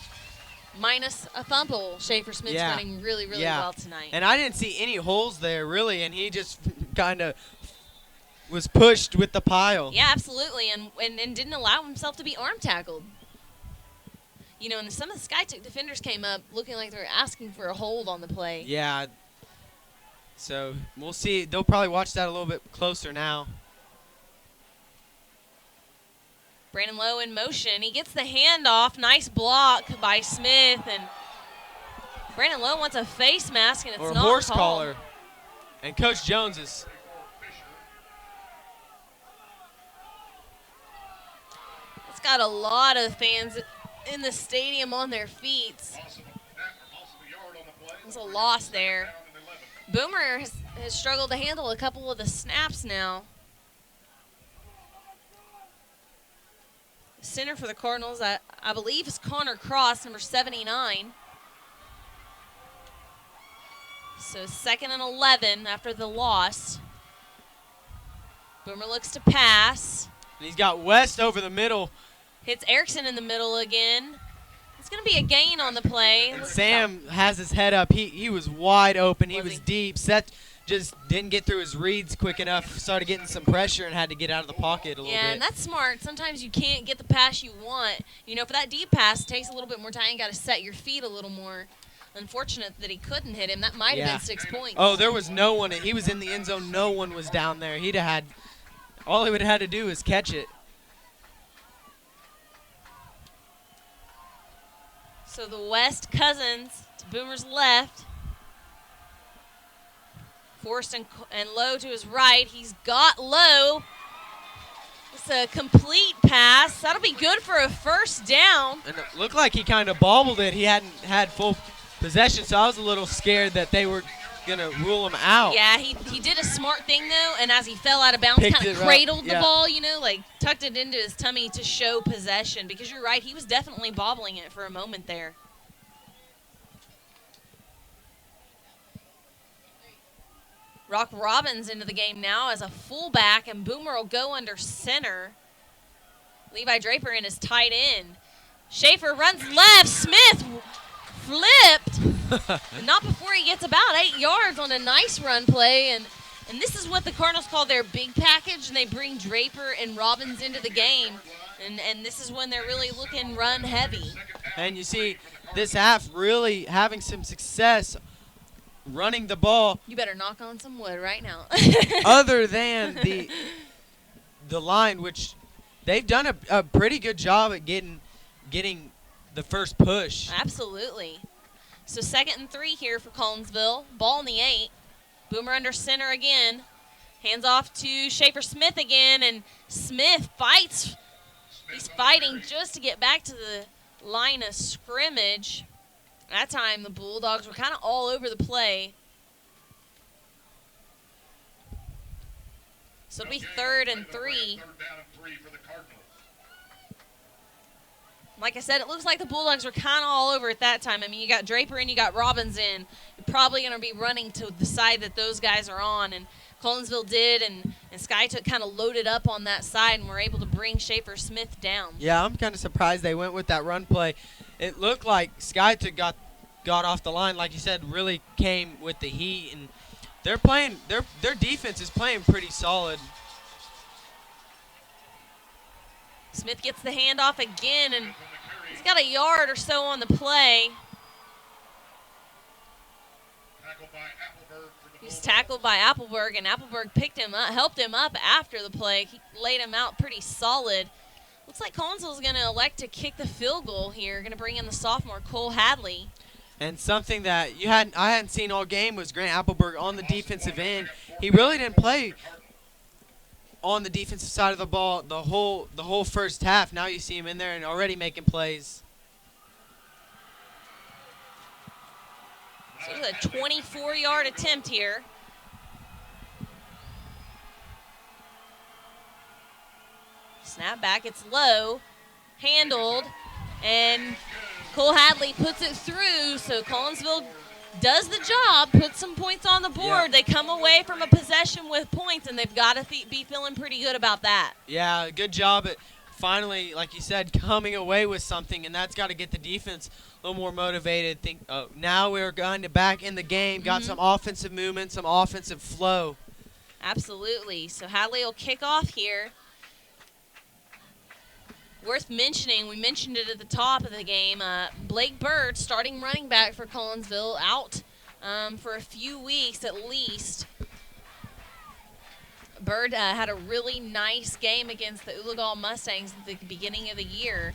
Minus a fumble, Schaefer Smith's running really, really well tonight. And I didn't see any holes there, really, and he just kind of was pushed with the pile. Yeah, absolutely, and didn't allow himself to be arm tackled. You know, and some of the SkyTech defenders came up looking like they were asking for a hold on the play. Yeah. So we'll see. They'll probably watch that a little bit closer now. Brandon Lowe in motion. He gets the handoff. Nice block by Smith. And Brandon Lowe wants a face mask, and it's or a not horse called. collar. And Coach Jones is. It's got a lot of fans in the stadium on their feet. There's a loss there. Boomer has struggled to handle a couple of the snaps now. Center for the Cardinals, I believe, is Connor Cross, number 79. So 2nd and 11 after the loss. Boomer looks to pass. And he's got West over the middle. Hits Erickson in the middle again. It's going to be a gain on the play. And Sam has his head up. He was wide open. He was deep. Seth just didn't get through his reads quick enough. Started getting some pressure and had to get out of the pocket a little bit. Yeah, and that's smart. Sometimes you can't get the pass you want. You know, for that deep pass, it takes a little bit more time. You got to set your feet a little more. Unfortunate that he couldn't hit him. That might have been 6 points. Oh, there was no one. He was in the end zone. No one was down there. He'd have had – all he would have had to do is catch it. So the West Cousins to Boomer's left. Forced and Low to his right. He's got Low. It's a complete pass. That'll be good for a first down. And it looked like he kind of bobbled it. He hadn't had full possession, so I was a little scared that they were going to rule him out. Yeah, he did a smart thing, though, and as he fell out of bounds, kind of cradled the ball, you know, like tucked it into his tummy to show possession. Because you're right, he was definitely bobbling it for a moment there. Rock Robbins into the game now as a fullback, and Boomer will go under center. Levi Draper in his tight end. Schaefer runs left. Smith flipped. Not before he gets about 8 yards on a nice run play. And this is what the Cardinals call their big package, and they bring Draper and Robbins into the game. And this is when they're really looking run heavy. And you see this half really having some success running the ball. You better knock on some wood right now. Other than the line, which they've done a pretty good job at getting the first push. Absolutely. So 2nd and 3 here for Collinsville. Ball in the 8. Boomer under center again. Hands off to Schaefer Smith again, and Smith fights. He's fighting just to get back to the line of scrimmage. That time, the Bulldogs were kind of all over the play. So it'll be 3rd and 3. Like I said, it looks like the Bulldogs were kind of all over at that time. I mean, you got Draper and you got Robbins in. You're probably going to be running to the side that those guys are on. And Collinsville did, and SkyTook kind of loaded up on that side and were able to bring Schaefer Smith down. Yeah, I'm kind of surprised they went with that run play. It looked like SkyTook got off the line, like you said, really came with the heat, and they're playing. Their defense is playing pretty solid. Smith gets the handoff again, and he's got a yard or so on the play. He's tackled by Appleberg, and Appleberg picked him up, helped him up after the play. He laid him out pretty solid. Looks like Collinsville's going to elect to kick the field goal here. Going to bring in the sophomore Cole Hadley. And something that I hadn't seen all game was Grant Appleberg on the defensive end. He really didn't play on the defensive side of the ball the whole first half. Now you see him in there and already making plays. So it's a 24-yard attempt here. Snap back, it's low, handled, and Cole Hadley puts it through, so Collinsville does the job, puts some points on the board. Yeah. They come away from a possession with points, and they've got to be feeling pretty good about that. Yeah, good job at finally, like you said, coming away with something, and that's got to get the defense a little more motivated. Now we're going to back in the game, got some offensive movement, some offensive flow. Absolutely. So Hadley will kick off here. Worth mentioning, we mentioned it at the top of the game, Blake Bird, starting running back for Collinsville, out for a few weeks at least. Bird had a really nice game against the Uligal Mustangs at the beginning of the year.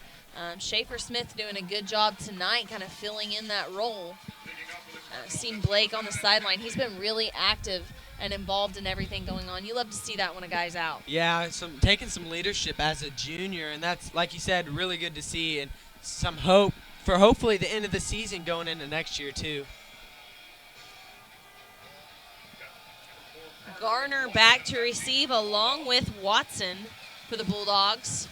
Schaefer Smith doing a good job tonight, kind of filling in that role. Seen Blake on the sideline. He's been really active and involved in everything going on. You love to see that when a guy's out. Yeah, taking some leadership as a junior, and that's, like you said, really good to see, and some hope for hopefully the end of the season going into next year too. Garner back to receive along with Watson for the Bulldogs.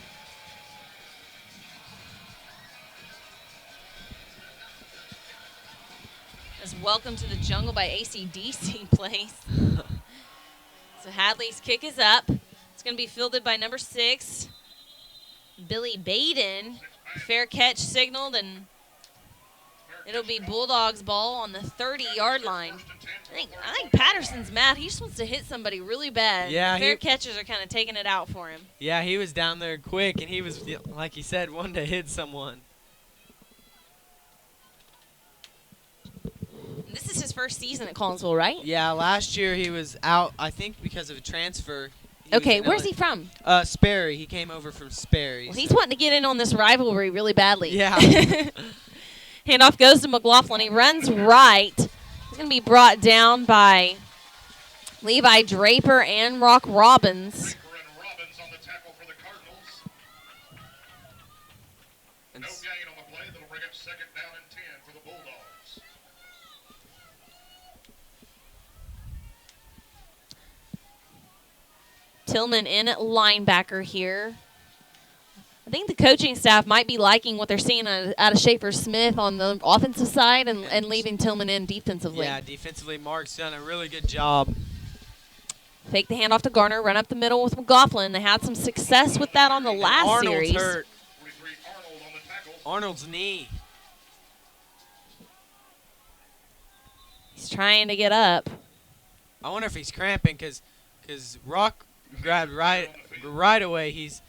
As Welcome to the Jungle by AC/DC plays. So Hadley's kick is up. It's going to be fielded by number 6, Billy Baden. Fair catch signaled, and it'll be Bulldogs ball on the 30-yard line. I think Patterson's mad. He just wants to hit somebody really bad. Yeah, Fair catchers are kind of taking it out for him. Yeah, he was down there quick, and he was, like he said, wanting to hit someone. This is his first season at Collinsville, right? Yeah, last year he was out, I think, because of a transfer. Okay, where's he from? Sperry. He came over from Sperry. Well, he's wanting to get in on this rivalry really badly. Yeah. Handoff goes to McLaughlin. He runs right. He's going to be brought down by Levi Draper and Rock Robbins. Draper and Robbins on the tackle for the Cardinals. No gain on the play. That'll bring up 2nd down and 10 for the Bulldogs. Tillman in at linebacker here. I think the coaching staff might be liking what they're seeing out of Schaefer Smith on the offensive side and leaving Tillman in defensively. Yeah, defensively, Mark's done a really good job. Fake the handoff to Garner, run up the middle with McLaughlin. They had some success with that on the last Arnold's series. hurt. 43 Arnold on the tackle. Arnold's knee. He's trying to get up. I wonder if he's cramping because Rock grabbed right away. He's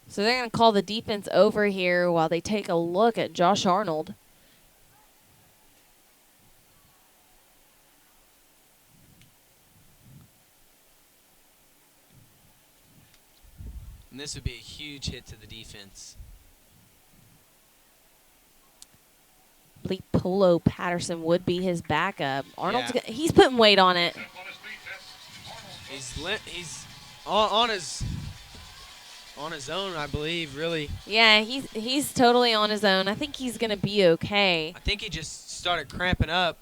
So they're going to call the defense over here while they take a look at Josh Arnold. and this would be a huge hit to the defense. I believe Polo Patterson would be his backup. Arnold's Yeah. he's putting weight on it. On his feet, that's Arnold. He's on his own, I believe. Really, Yeah, he's totally on his own. I think he's going to be okay. I think he just started cramping up.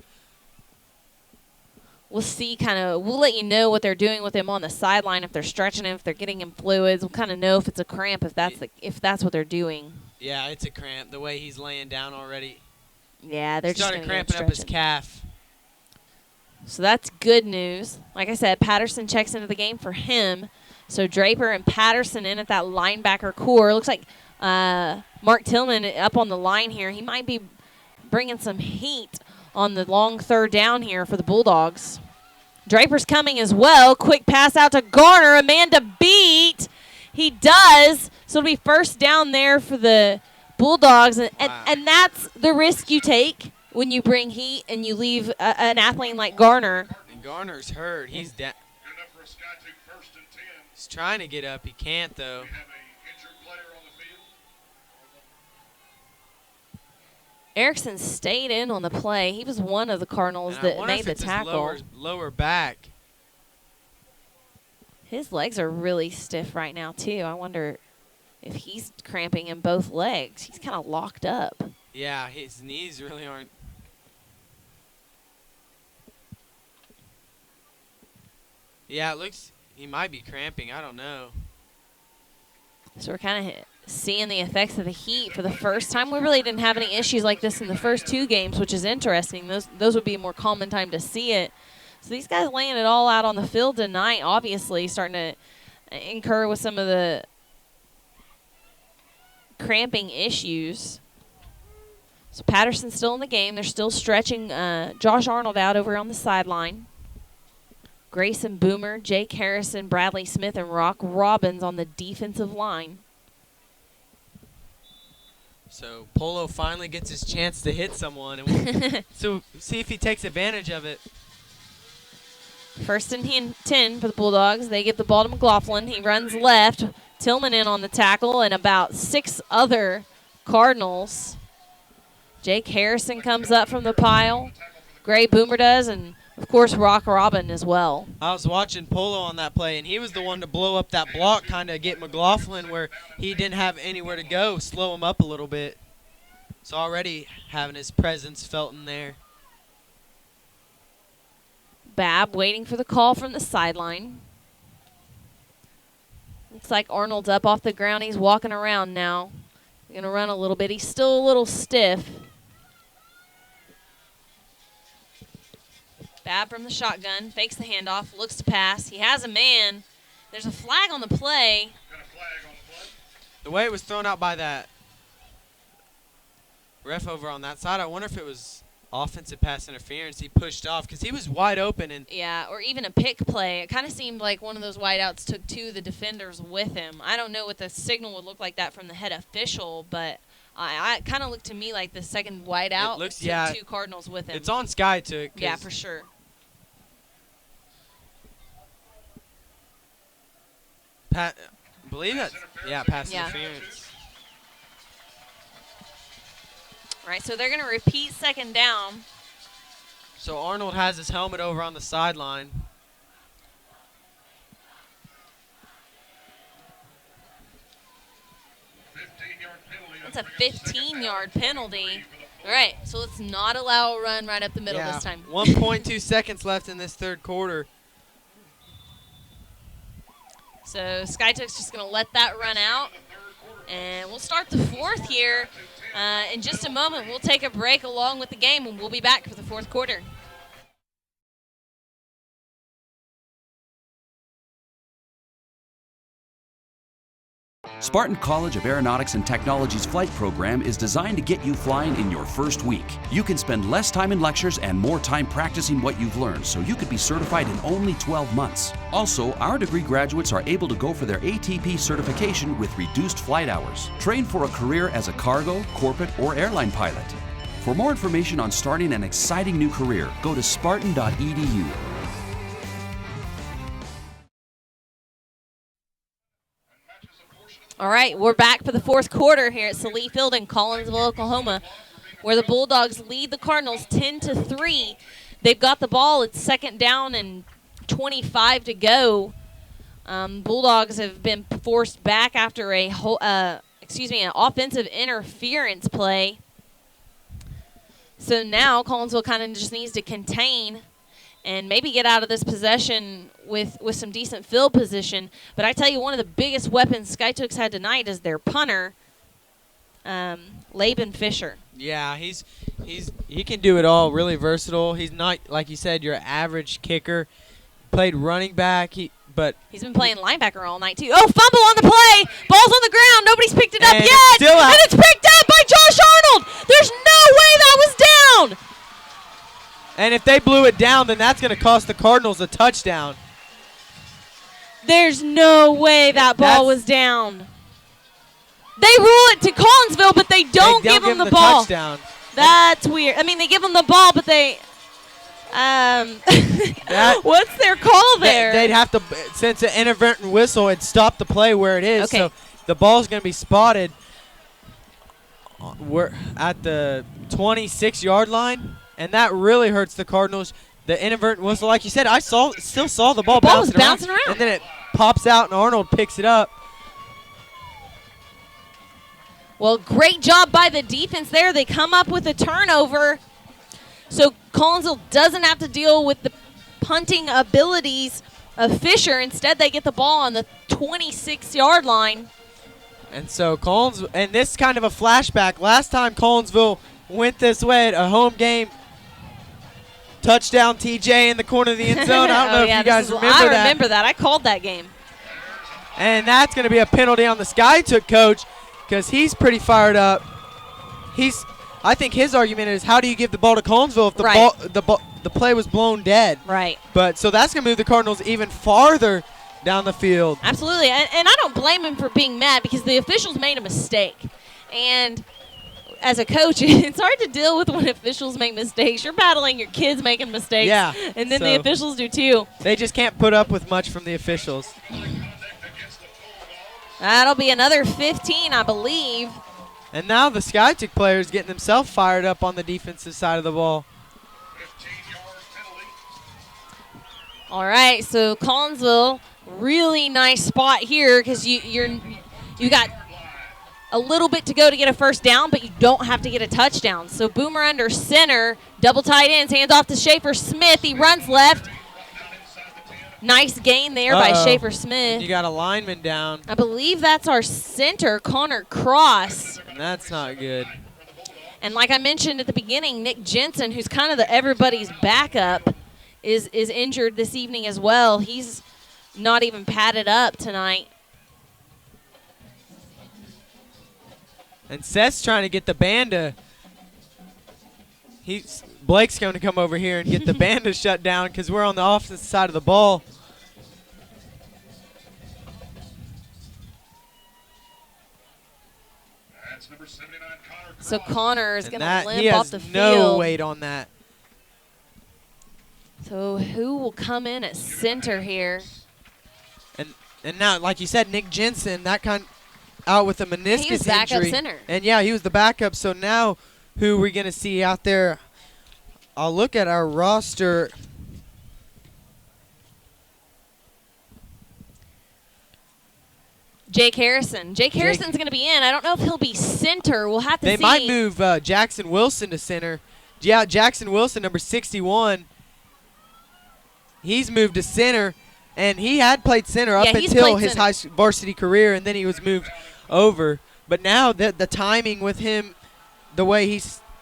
We'll see we'll let you know what they're doing with him on the sideline, if they're stretching him, if they're getting him fluids. We'll kind of know if it's a cramp, if that's what they're doing. Yeah, it's a cramp. The way he's laying down already. Yeah, they're just Started gonna cramping up his stretching. calf. So that's good news. Like I said, Patterson checks into the game for him. So Draper and Patterson in at that linebacker core. Looks like Mark Tillman up on the line here. He might be bringing some heat on the long 3rd down here for the Bulldogs. Draper's coming as well. Quick pass out to Garner. A man to beat. He does. So it'll be 1st down there for the Bulldogs. And that's the risk you take when you bring heat and you leave an athlete like Garner. And Garner's hurt. He's down. Good enough for a Sky 2 1st and 10. He's trying to get up. He can't though. We have a injured player on the field. Erickson stayed in on the play. He was one of the Cardinals And I that wonder made if the it's his tackle. lower back. His legs are really stiff right now, too. I wonder if he's cramping in both legs. He's kind of locked up. Yeah, his knees really aren't. Yeah, it looks he might be cramping. I don't know. So we're kind of seeing the effects of the heat for the first time. We really didn't have any issues like this in the first 2 games, which is interesting. Those would be a more common time to see it. So these guys laying it all out on the field tonight, obviously starting to incur with some of the cramping issues. So Patterson's still in the game. They're still stretching Josh Arnold out over on the sideline. Grayson Boomer, Jake Harrison, Bradley Smith, and Rock Robbins on the defensive line. So Polo finally gets his chance to hit someone, and we'll so see if he takes advantage of it. 1st and 10 for the Bulldogs. They give the ball to McLaughlin. He runs left. Tillman in on the tackle, and about 6 other Cardinals. Jake Harrison comes up from the pile. Gray Boomer does, and of course Rock Robin as well. I was watching Polo on that play, and he was the one to blow up that block, kind of get McLaughlin where he didn't have anywhere to go, slow him up a little bit. So already having his presence felt in there. Babb waiting for the call from the sideline. Looks like Arnold's up off the ground. He's walking around now. Going to run a little bit. He's still a little stiff. Bab from the shotgun. Fakes the handoff. Looks to pass. He has a man. There's a flag on the play. The way it was thrown out by that ref over on that side, I wonder if it was offensive pass interference. He pushed off because he was wide open. And yeah, or even a pick play. It kind of seemed like one of those wideouts took two of the defenders with him. I don't know what the signal would look like that from the head official, but I kind of looked to me like the second wideout took two Cardinals with him. It's on Sky took. Yeah, for sure. Believe that. Yeah, pass interference. All right, so they're going to repeat second down. So Arnold has his helmet over on the sideline. That's a 15-yard penalty. All right, so let's not allow a run right up the middle this time. 1.2 seconds left in this third quarter. So SkyTook's just going to let that run out. And we'll start the fourth here in just a moment. We'll take a break along with the game, and we'll be back for the fourth quarter. Spartan College of Aeronautics and Technology's flight program is designed to get you flying in your first week. You can spend less time in lectures and more time practicing what you've learned, so you could be certified in only 12 months. Also, our degree graduates are able to go for their ATP certification with reduced flight hours. Train for a career as a cargo, corporate, or airline pilot. For more information on starting an exciting new career, go to spartan.edu. All right, we're back for the fourth quarter here at Salee Field in Collinsville, Oklahoma, where the Bulldogs lead the Cardinals 10-3. They've got the ball. It's second down and 25 to go. Bulldogs have been forced back after an offensive interference play. So now Collinsville kind of just needs to contain and maybe get out of this possession with some decent field position. But I tell you, one of the biggest weapons SkyTooks had tonight is their punter, Laban Fisher. Yeah, he can do it all. Really versatile. He's not, like you said, your average kicker. Played running back, but he's been playing linebacker all night too. Oh, fumble on the play! Ball's on the ground. Nobody's picked it up yet, and it's picked up by Josh Arnold. There's no way that was down. And if they blew it down, then that's going to cost the Cardinals a touchdown. There's no way that ball was down. They rule it to Collinsville, but they don't give them the ball. Touchdown. That's weird. I mean, they give them the ball, but they what's their call there? They'd have to, since an inadvertent whistle, it'd stop the play where it is. Okay. So the ball's going to be spotted. We're at the 26-yard line. And that really hurts the Cardinals. The inadvertent whistle, like you said, I still saw the ball bouncing around. And then it pops out, and Arnold picks it up. Well, great job by the defense there. They come up with a turnover. So Collinsville doesn't have to deal with the punting abilities of Fisher. Instead, they get the ball on the 26-yard line. And so Collinsville, and this is kind of a flashback. Last time Collinsville went this way at a home game, touchdown TJ in the corner of the end zone. I don't know if you guys remember that. I remember that. I called that game. And that's going to be a penalty on the SkyTook coach because he's pretty fired up. I think his argument is, how do you give the ball to Collinsville if the play was blown dead? Right. But so that's going to move the Cardinals even farther down the field. Absolutely. And I don't blame him for being mad because the officials made a mistake. And as a coach, it's hard to deal with when officials make mistakes. You're battling your kids making mistakes. Yeah. And then the officials do too. They just can't put up with much from the officials. That'll be another 15, I believe. And now the SkyTook player is getting himself fired up on the defensive side of the ball. All right, so Collinsville, really nice spot here because you got a little bit to go to get a first down, but you don't have to get a touchdown. So Boomer under center, double tight ends, hands off to Schaefer Smith. He runs left. Nice gain there by Uh-oh. Schaefer Smith. You got a lineman down, I believe that's our center, Connor Cross. and that's not good. And like I mentioned at the beginning, Nick Jensen, who's kind of everybody's backup, is injured this evening as well. He's not even padded up tonight. And Seth's trying to get the band to. Blake's going to come over here and get the band to shut down because we're on the opposite side of the ball. That's number 79, Connor. So Connor is And going to that, limp he off has the no field. weight on that. So who will come in at center here? And now, like you said, Nick Jensen, that kind out with a meniscus He was backup injury. center. And yeah, he was the backup. So now, who are we going to see out there? I'll look at our roster. Jake Harrison. Jake Harrison's going to be in. I don't know if he'll be center. We'll have to They see. might move Jackson Wilson to center. Yeah, Jackson Wilson, number 61. He's moved to center, and he had played center up Yeah, he's until played his center. varsity career, and then he was moved over. But now the timing with him, the way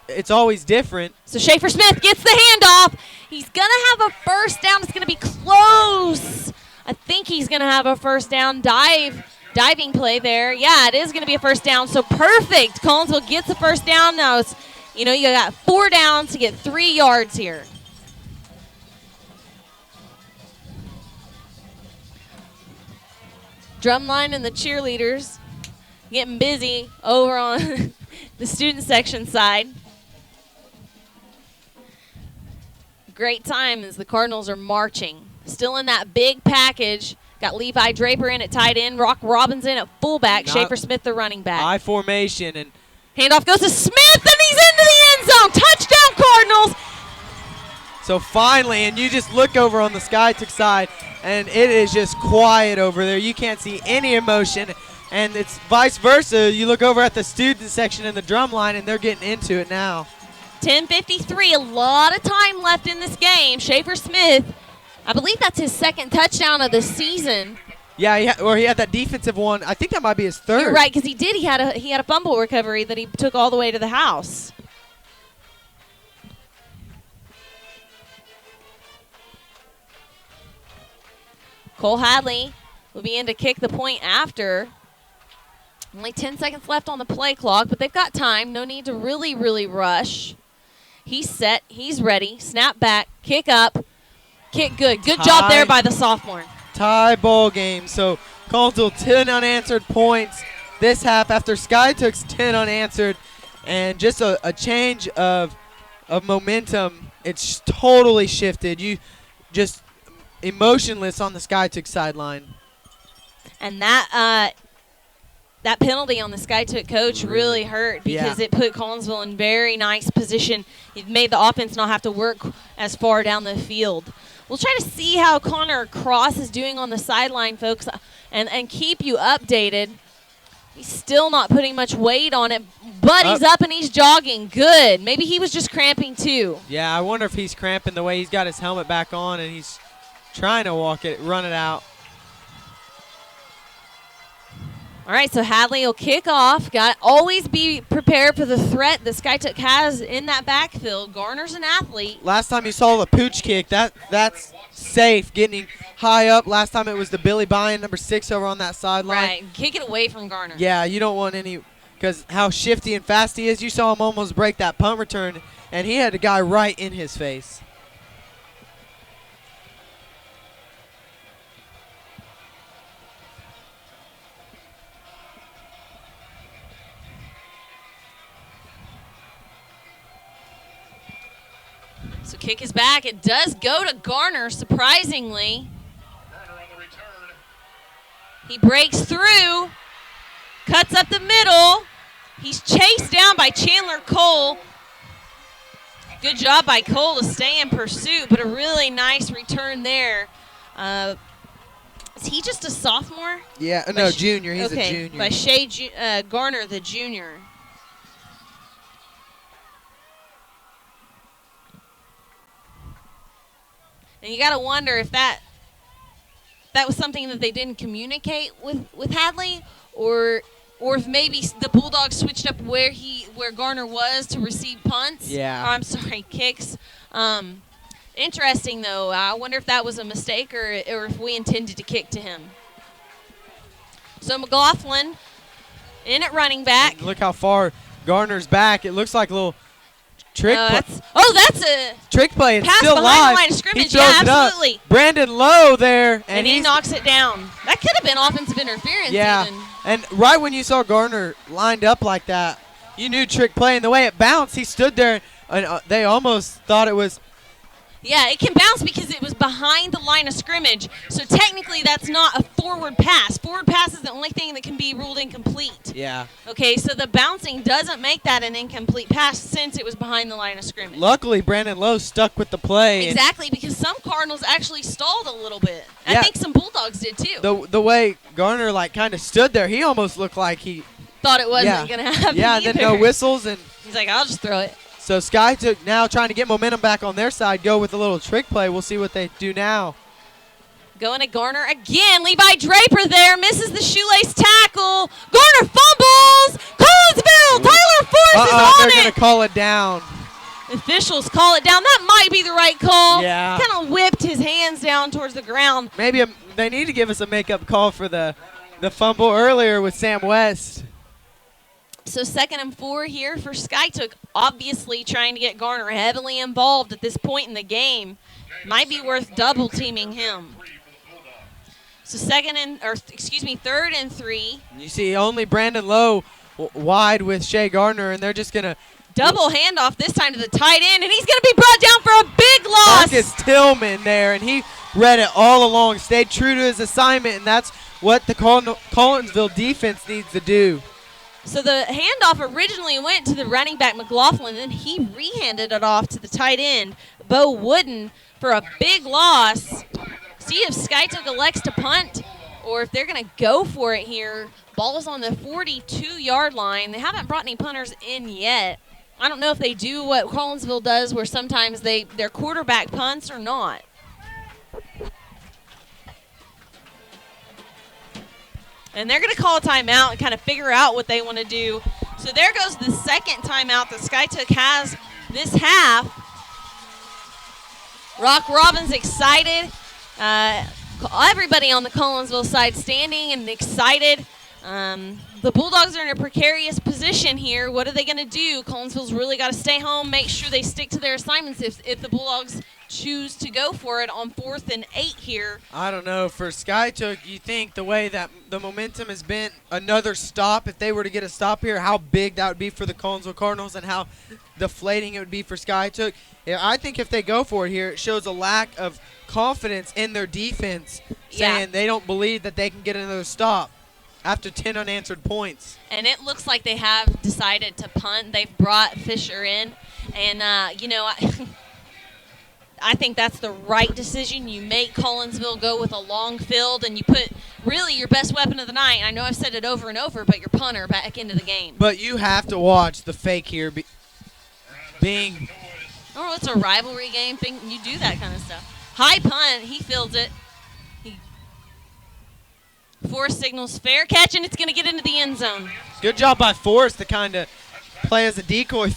it's always different. So Schaefer Smith gets the handoff. He's going to have a first down. It's going to be close. I think he's going to have a first down diving play there. Yeah, it is going to be a first down. So perfect. Collinsville gets the first down. Now it's, you got 4 downs to get 3 yards here. Drumline and the cheerleaders getting busy over on the student section side. Great time as the Cardinals are marching. Still in that big package. Got Levi Draper in at tight end, Rock Robinson at fullback, Schaefer Smith the running back. I formation, and Handoff goes to Smith, and he's into the end zone. Touchdown, Cardinals. so finally, and you just look over on the Skytook side, and it is just quiet over there. You can't see any emotion, and it's vice versa. You look over at the student section in the drum line, and they're getting into it now. 10:53, a lot of time left in this game. Schaefer Smith, I believe that's his second touchdown of the season. Yeah, he had that defensive one. I think that might be his third. You're right, because he had a fumble recovery that he took all the way to the house. Cole Hadley will be in to kick the point after. Only 10 seconds left on the play clock, but they've got time. No need to really, really rush. He's set. He's ready. Snap back. Kick up. Kick good. Good job there by the sophomore. Tie ball game. So Collinsville 10 unanswered points this half after Skytook's 10 unanswered, and just a change of momentum. It's totally shifted. You just emotionless on the Skytook sideline. And that penalty on the Skytook coach really hurt because it put Collinsville in very nice position. It made the offense not have to work as far down the field. We'll try to see how Connor Cross is doing on the sideline, folks, and keep you updated. He's still not putting much weight on it, but he's up and he's jogging. Good. Maybe he was just cramping too. Yeah, I wonder if he's cramping the way he's got his helmet back on and he's trying to run it out. All right, so Hadley will kick off. Got always be prepared for the threat that Skytook has in that backfield. Garner's an athlete. Last time you saw the pooch kick, that's safe, getting high up. Last time it was the Billy Byan, number 6, over on that sideline. Right, kick it away from Garner. Yeah, you don't want any, because how shifty and fast he is. You saw him almost break that punt return, and he had a guy right in his face. So kick is back. It does go to Garner, surprisingly. Garner on the return. He breaks through, cuts up the middle. He's chased down by Chandler Cole. Good job by Cole to stay in pursuit, but a really nice return there. Is he just a sophomore? Yeah, By no, Sh- junior. He's okay, a junior. by Shea Garner, the junior. And you got to wonder if that that was something that they didn't communicate with Hadley, or if maybe the Bulldogs switched up where Garner was to receive punts. Yeah. Or, I'm sorry, kicks. Interesting, though. I wonder if that was a mistake or if we intended to kick to him. So McLaughlin in at running back. And look how far Garner's back. It looks like a little trick play. That's a Trick play. It's pass still behind live. the line of He scrimmage. throws Yeah, it up. absolutely. Brandon Lowe there, And he knocks it down. That could have been offensive interference. Yeah, Even. and right when you saw Garner lined up like that, you knew trick play. And the way it bounced, he stood there, and they almost thought it was. Yeah, it can bounce because it was behind the line of scrimmage. So technically, that's not a forward pass. Forward pass is the only thing that can be ruled incomplete. Yeah. Okay, so the bouncing doesn't make that an incomplete pass since it was behind the line of scrimmage. Luckily, Brandon Lowe stuck with the play. and Exactly, because some Cardinals actually stalled a little bit. Yeah. I think some Bulldogs did too. The way Garner kind of stood there, he almost looked like he. Thought it wasn't Yeah. going to happen. Yeah, and then either. no whistles, and He's like, I'll just throw it. so Sky took now trying to get momentum back on their side. Go with a little trick play. We'll see what they do now. Going to Garner again. Levi Draper there misses the shoelace tackle. Garner fumbles. Collinsville. Tyler Force is on They're it. gonna call it down. Officials call it down. That might be the right call. Yeah. Kind of whipped his hands down towards the ground. Maybe they need to give us a makeup call for the fumble earlier with Sam West. So 2nd and 4 here for Skytook. Obviously trying to get Garner heavily involved at this point in the game. Might be worth double teaming him. So 3rd and 3. You see only Brandon Lowe wide with Shea Gardner, and they're just gonna Double handoff this time to the tight end, and he's going to be brought down for a big loss. Marcus Tillman there, and he read it all along, stayed true to his assignment, and that's what the Collinsville defense needs to do. So the handoff originally went to the running back McLaughlin, then he rehanded it off to the tight end, Bo Wooden, for a big loss. See if Skytook elects to punt or if they're going to go for it here. Ball is on the 42-yard line. They haven't brought any punters in yet. I don't know if they do what Collinsville does where sometimes their quarterback punts or not. And they're going to call a timeout and kind of figure out what they want to do. So there goes the second timeout that Skytook has this half. Rock Robbins excited. Everybody on the Collinsville side standing and excited. The Bulldogs are in a precarious position here. What are they going to do? Collinsville's really got to stay home, make sure they stick to their assignments if the Bulldogs choose to go for it on 4th and 8 here. I don't know. For Skytook, you think the way that the momentum has been, another stop, if they were to get a stop here, how big that would be for the Collinsville Cardinals and how deflating it would be for Skytook. Yeah, I think if they go for it here, it shows a lack of confidence in their defense, saying they don't believe that they can get another stop after 10 unanswered points. And it looks like they have decided to punt. They've brought Fisher in. And, I think that's the right decision. You make Collinsville go with a long field, and you put really your best weapon of the night. And I know I've said it over and over, but your punter back into the game. But you have to watch the fake here being. Oh, it's a rivalry game thing. You do that kind of stuff. High punt. He fields it. Forrest signals fair catch, and it's going to get into the end zone. Good job by Forrest to kind of play as a decoy,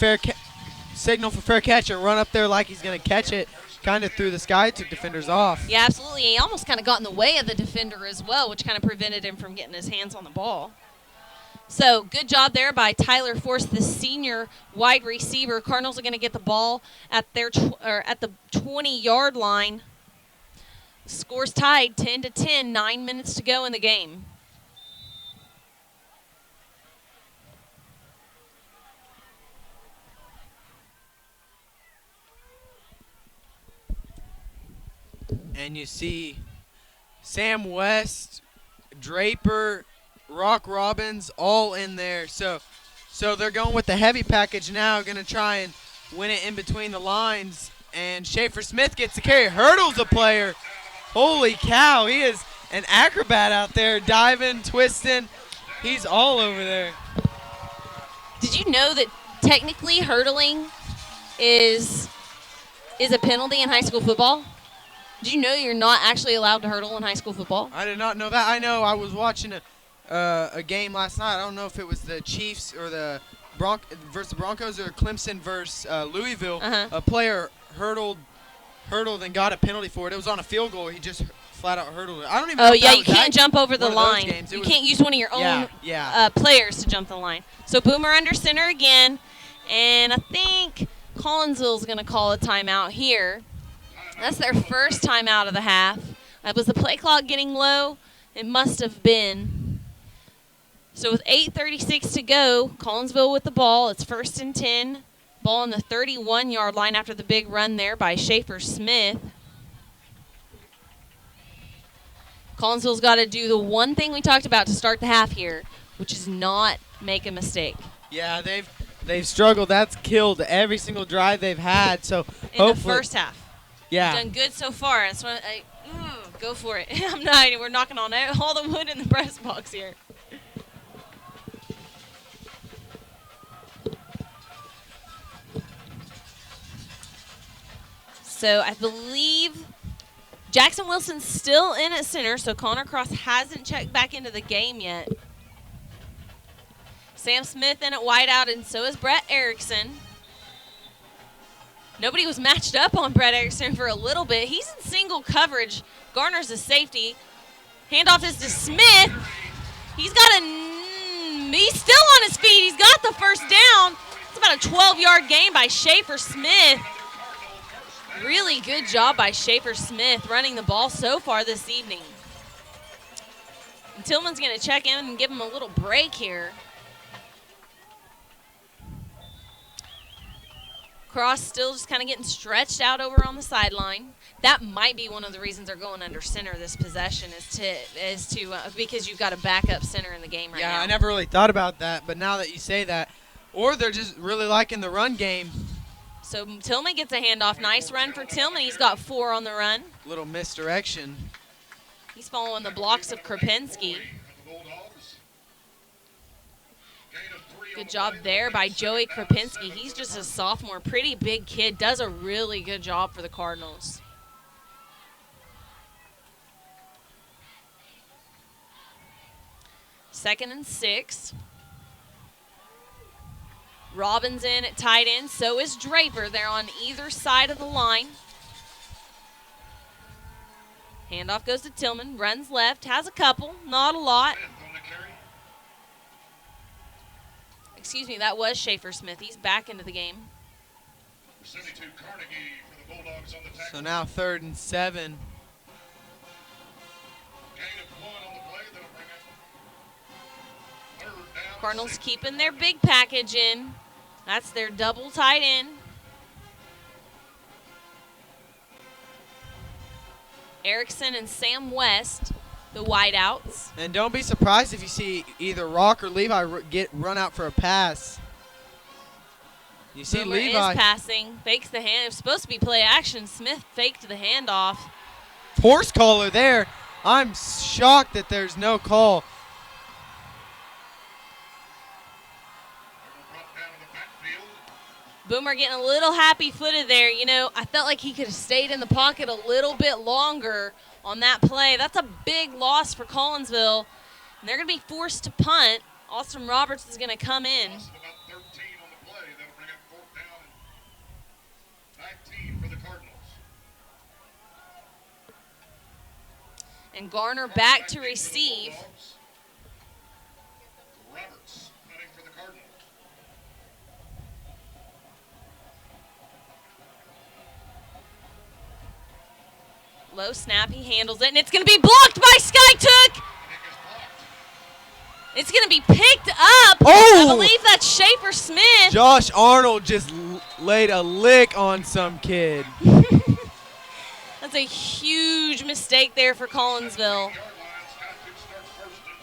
signal for fair catch, and run up there like he's going to catch it. Kind of threw the Skytook defenders off. Yeah, absolutely. He almost kind of got in the way of the defender as well, which kind of prevented him from getting his hands on the ball. So good job there by Tyler Forrest, the senior wide receiver. Cardinals are going to get the ball at their at the 20-yard line. Score's tied 10-10, 9 minutes to go in the game. And you see Sam West, Draper, Rock Robbins all in there. So they're going with the heavy package now, going to try and win it in between the lines. And Schaefer Smith gets the carry, hurdles a player. Holy cow, he is an acrobat out there, diving, twisting. He's all over there. Did you know that technically hurdling is a penalty in high school football? Did you know you're not actually allowed to hurdle in high school football? I did not know that. I know I was watching a game last night. I don't know if it was the Chiefs or the versus the Broncos or Clemson versus Louisville. A player hurdled and got a penalty for it. It was on a field goal. He just flat out hurdled it. I don't even know Oh, if yeah, that you was can't jump over the one of those line. games. It You was- can't use one of your own Yeah. players to jump the line. So Boomer under center again, and I think Collinsville's going to call a timeout here. That's their first timeout of the half. Was the play clock getting low? It must have been. So with 8:36 to go, Collinsville with the ball. It's 1st and 10. Ball on the 31-yard line after the big run there by Schaefer Smith. Collinsville's got to do the one thing we talked about to start the half here, which is not make a mistake. Yeah, they've struggled. That's killed every single drive they've had. So In hopefully, the first half. yeah. Done good so far. That's what go for it. I'm not. We're knocking on all the wood in the press box here. So I believe Jackson Wilson's still in at center, so Connor Cross hasn't checked back into the game yet. Sam Smith in at wideout, and so is Brett Erickson. Nobody was matched up on Brett Erickson for a little bit. He's in single coverage. Garner's a safety. Handoff is to Smith. He's still on his feet. He's got the first down. It's about a 12-yard gain by Schaefer Smith. Really good job by Schaefer Smith running the ball so far this evening. And Tillman's going to check in and give him a little break here. Cross still just kind of getting stretched out over on the sideline. That might be one of the reasons they're going under center this possession is to because you've got a backup center in the game right now. Yeah, I never really thought about that, but now that you say that, or they're just really liking the run game. So Tillman gets a handoff. Nice run for Tillman. He's got 4 on the run. Little misdirection. He's following the blocks of Krapinski. Good job there by Joey Krapinski. He's just a sophomore, pretty big kid. Does a really good job for the Cardinals. Second and 6. Robbins in at tight end. So is Draper. They're on either side of the line. Handoff goes to Tillman. Runs left. Has a couple. Not a lot. Excuse me, that was Schaefer Smith. He's back into the game. 72 Carnegie for the Bulldogs on the tackle. So now 3rd and 7. Gain of 1 on the play. That'll bring up 3rd down. Cardinals keeping their big package in. That's their double tight end. Erickson and Sam West, the wideouts. And don't be surprised if you see either Rock or Levi get run out for a pass. You see Boomer Levi. is passing, fakes the hand. It was supposed to be play action. Smith faked the handoff. Horse collar there. I'm shocked that there's no call. Brought down in the backfield. Boomer getting a little happy-footed there. You know, I felt like he could have stayed in the pocket a little bit longer on that play. That's a big loss for Collinsville. And they're going to be forced to punt. Austin Roberts is going to come in. Loss of about 13 on the play. That'll bring up 4th down and 19 for the Cardinals. And Garner back to receive. Roberts punting for the Cardinals. Low snap, he handles it, and it's going to be blocked by Skytook. Kick is blocked. It's going to be picked up. Oh! I believe that's Schaefer Smith. Josh Arnold just laid a lick on some kid. That's a huge mistake there for Collinsville. Yard line. Skytook starts 1st and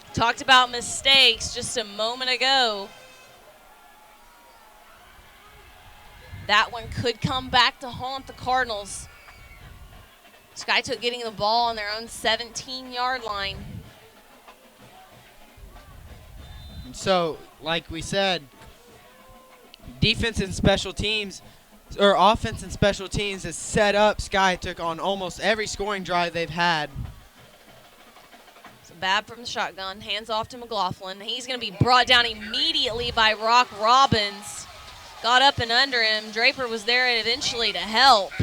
10. Talked about mistakes just a moment ago. That one could come back to haunt the Cardinals. Skytook getting the ball on their own 17-yard line. So, like we said, defense and special teams or offense and special teams has set up Skiatook on almost every scoring drive they've had. So Babb from the shotgun, hands off to McLaughlin. He's going to be brought down immediately by Rock Robbins. Got up and under him. Draper was there eventually to help.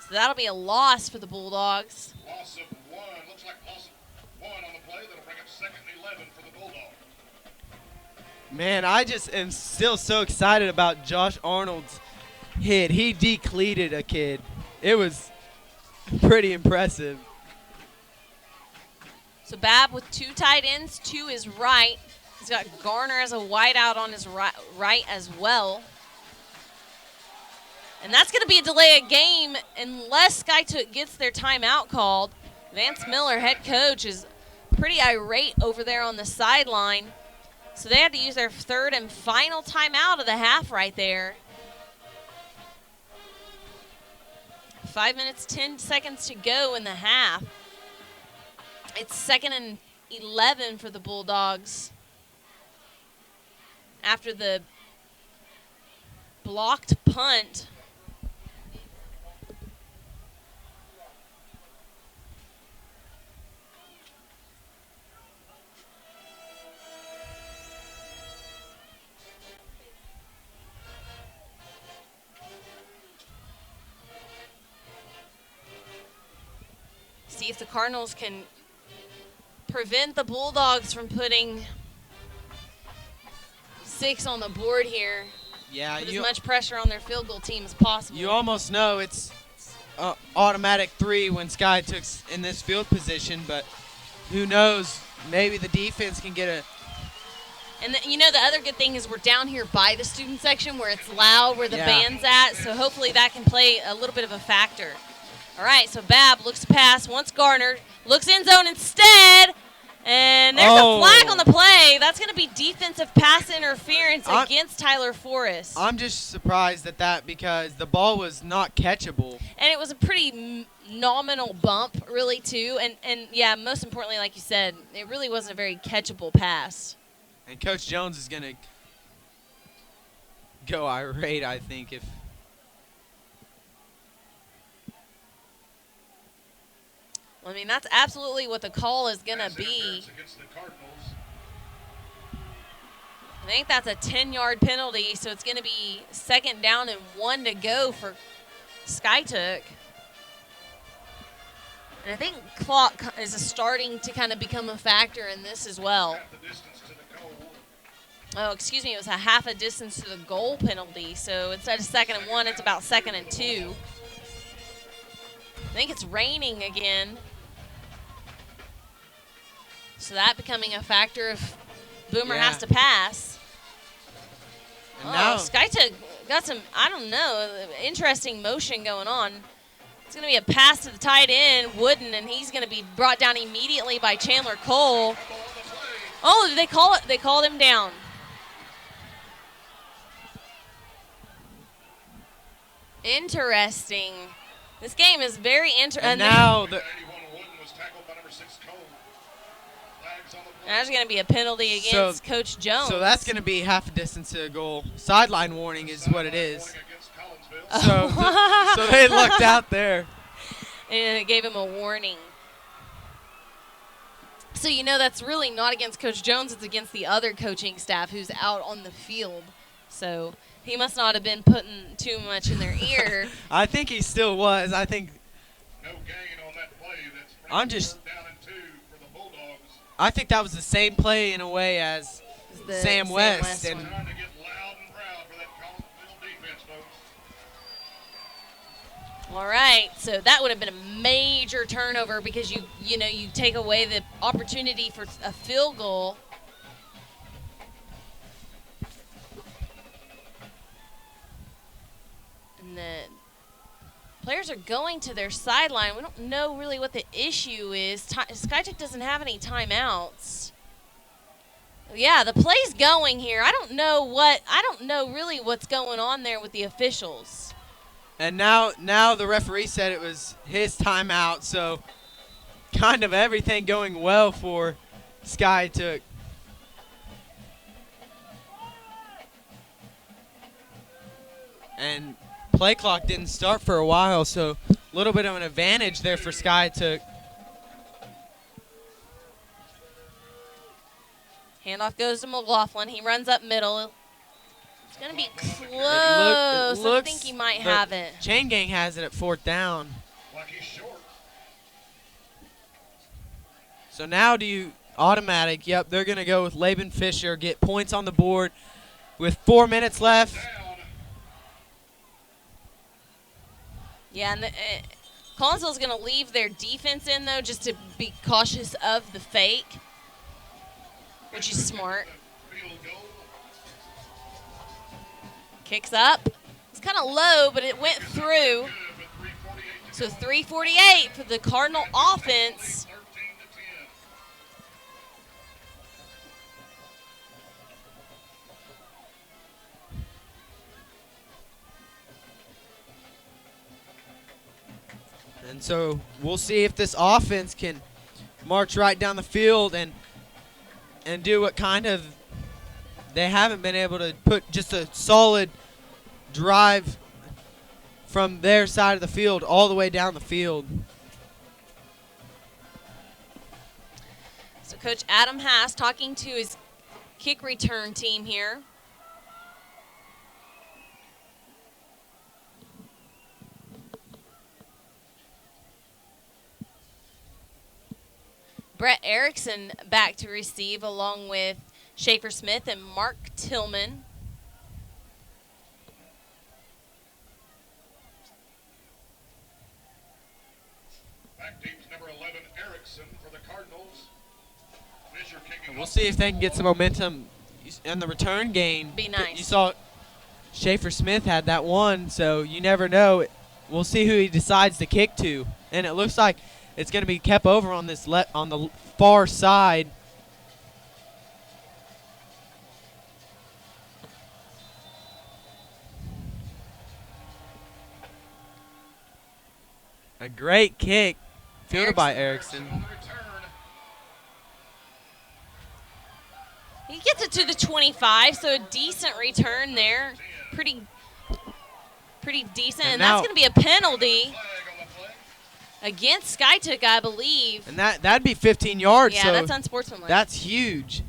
So that'll be a loss for the Bulldogs. Loss of one. Looks like loss of one on the play. That'll bring up 2nd and 11 for the Bulldogs. Man, I just am still so excited about Josh Arnold's hit. He decleated a kid. It was pretty impressive. So Babb with 2 tight ends to his right. He's got Garner as a wideout on his right as well. And that's going to be a delay of game unless Skiatook gets their timeout called. Vance Miller, head coach, is pretty irate over there on the sideline. So they had to use their 3rd and final timeout of the half right there. 5 minutes, 10 seconds to go in the half. It's 2nd and 11 for the Bulldogs after the blocked punt. See if the Cardinals can prevent the Bulldogs from putting 6 on the board here. Yeah, Put as much pressure on their field goal team as possible. You almost know it's automatic 3 when Skiatook's in this field position, but who knows? Maybe the defense can get a. And the other good thing is we're down here by the student section where it's loud, where the band's at, so hopefully that can play a little bit of a factor. All right, so Babb looks to pass, wants Garner, looks end zone instead, and there's a flag on the play. That's going to be defensive pass interference against Tyler Forrest. I'm just surprised at that because the ball was not catchable. And it was a pretty nominal bump, really, too. And yeah, most importantly, like you said, it really wasn't a very catchable pass. And Coach Jones is going to go irate, I think, if. I mean, that's absolutely what the call is going to be. I think that's a 10-yard penalty, so it's going to be 2nd down and 1 to go for Skiatook. And I think clock is starting to kind of become a factor in this as well. Oh, excuse me, it was a half a distance to the goal penalty, so instead of 2nd and 1, it's about 2nd and 2. I think it's raining again. So that becoming a factor if Boomer has to pass. And now Skiatook got some, I don't know, interesting motion going on. It's going to be a pass to the tight end, Wooden, and he's going to be brought down immediately by Chandler Cole. Oh, did they call it? They called him down. Interesting. This game is very interesting. And now the. There's going to be a penalty against Coach Jones. So that's going to be half a distance to the goal. Sideline warning is what it is. So, so they lucked out there. And it gave him a warning. So that's really not against Coach Jones. It's against the other coaching staff who's out on the field. So he must not have been putting too much in their ear. I think he still was. I think. No gain on that play. That's I'm just. down and 2 for the Bulldogs. I think that was the same play in a way as Sam West. And Trying to get loud and proud for that Collinsville defense, folks. All right, so that would have been a major turnover because you take away the opportunity for a field goal. And the players are going to their sideline. We don't know really what the issue is. Skiatook doesn't have any timeouts. Yeah, the play's going here. I don't know really what's going on there with the officials. And now the referee said it was his timeout, so kind of everything going well for Skiatook. And play clock didn't start for a while, so a little bit of an advantage there for Skiatook. Handoff goes to McLaughlin. He runs up middle. It's going to be close. I think he might have it. Chain Gang has it at 4th down. Like he's short. So now do you automatic? Yep, they're going to go with Laban Fisher, get points on the board with 4 minutes left. Down. Yeah, and Collinsville's going to leave their defense in, though, just to be cautious of the fake, which is smart. Field goal. Kicks up. It's kind of low, but it went through. Good with 3:48 to So go. 3:48 for the Cardinal offense. 13 to 10. And so we'll see if this offense can march right down the field and do what kind of they haven't been able to put just a solid drive from their side of the field all the way down the field. So Coach Adam Haas talking to his kick return team here. Brett Erickson back to receive along with Schaefer Smith and Mark Tillman. Back deep's number 11, Erickson for the Cardinals. Fisher kicking And we'll up. see if they can get some momentum in the return game. Be nice. You saw Schaefer Smith had that one, so you never know. We'll see who he decides to kick to. And it looks like it's going to be kept over on this on the far side. A great kick, fielded by Erickson. On the return. He gets it to the 25, so a decent return there. Pretty decent. And And now- that's going to be a penalty Flag on the play. against Skiatook, I believe. And that'd be 15 yards. Yeah, so that's unsportsmanlike. that's huge.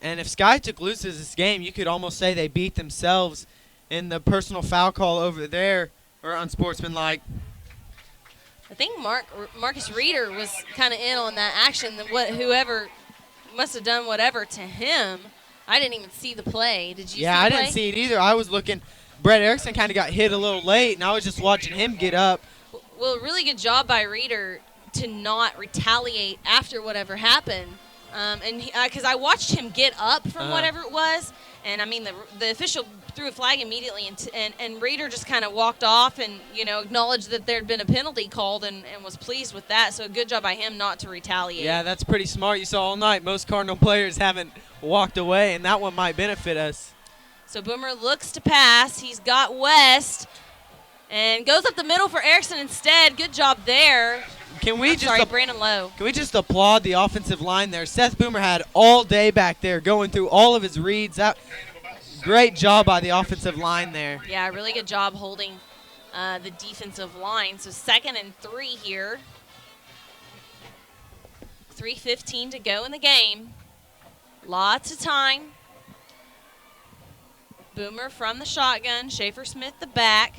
And if Skiatook loses this game, you could almost say they beat themselves in the personal foul call over there, or unsportsmanlike. I think Marcus Reeder was kind of in on that action. Whoever must have done whatever to him. I didn't even see the play. Did you? Yeah, see the I play? didn't see it either. I was looking. Brett Erickson kind of got hit a little late, and I was just watching him get up. Well, really good job by Reeder to not retaliate after whatever happened. And because I watched him get up from whatever it was, and I mean the official threw a flag immediately, and Reeder just kind of walked off and acknowledged that there had been a penalty called and was pleased with that. So good job by him not to retaliate. Yeah, that's pretty smart. You saw all night most Cardinal players haven't walked away, and that one might benefit us. So Boomer looks to pass. He's got West and goes up the middle for Erickson instead. Good job there. Can we just Sorry, Brandon Lowe. Can we just applaud the offensive line there? Seth Boomer had all day back there going through all of his reads. Great job by the offensive line there. Yeah, really good job holding the defensive line. So 2nd and 3 here. 3:15 to go in the game. Lots of time. Boomer from the shotgun. Schaefer Smith the back.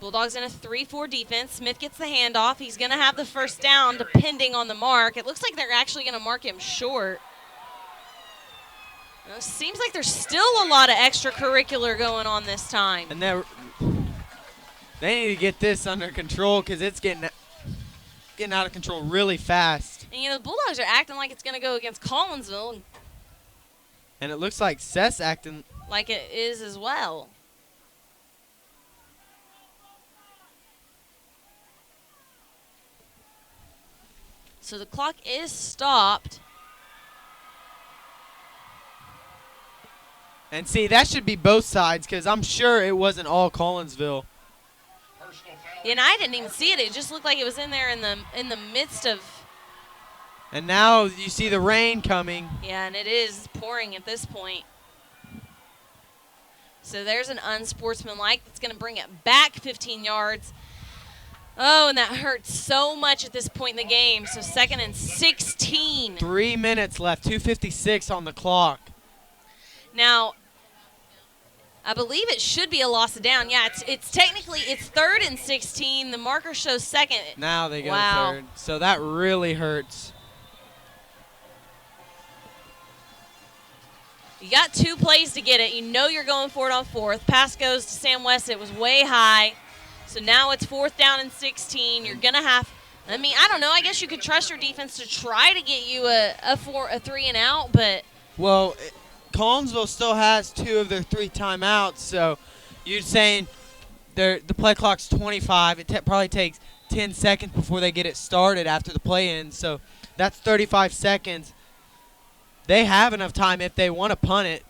Bulldogs in a 3-4 defense. Smith gets the handoff. He's going to have the first down depending on the mark. It looks like they're actually going to mark him short. It seems like there's still a lot of extracurricular going on this time. And they need to get this under control because it's getting out of control really fast. And, the Bulldogs are acting like it's going to go against Collinsville, And it looks like Seth's acting. like it is as well. So the clock is stopped. And see, that should be both sides because I'm sure it wasn't all Collinsville. Personal foul. And I didn't even see it. It just looked like it was in there in the midst of And now you see the rain coming. Yeah, and it is pouring at this point. So there's an unsportsmanlike that's going to bring it back 15 yards. Oh, and that hurts so much at this point in the game. So 2nd and 16. 3 minutes left, 2:56 on the clock. Now, I believe it should be a loss of down. Yeah, it's technically it's 3rd and 16. The marker shows 2nd. Now they go Wow. 3rd. So that really hurts. You got 2 plays to get it. You know you're going for it on 4th. Pass goes to Sam West. It was way high. So now it's 4th down and 16. You're going to have – I mean, I don't know. I guess you could trust your defense to try to get you a 3 and out, but – Well, Collinsville still has 2 of their 3 timeouts, so you're saying the play clock's 25. It probably takes 10 seconds before they get it started after the play ends, so that's 35 seconds. They have enough time if they want to punt it.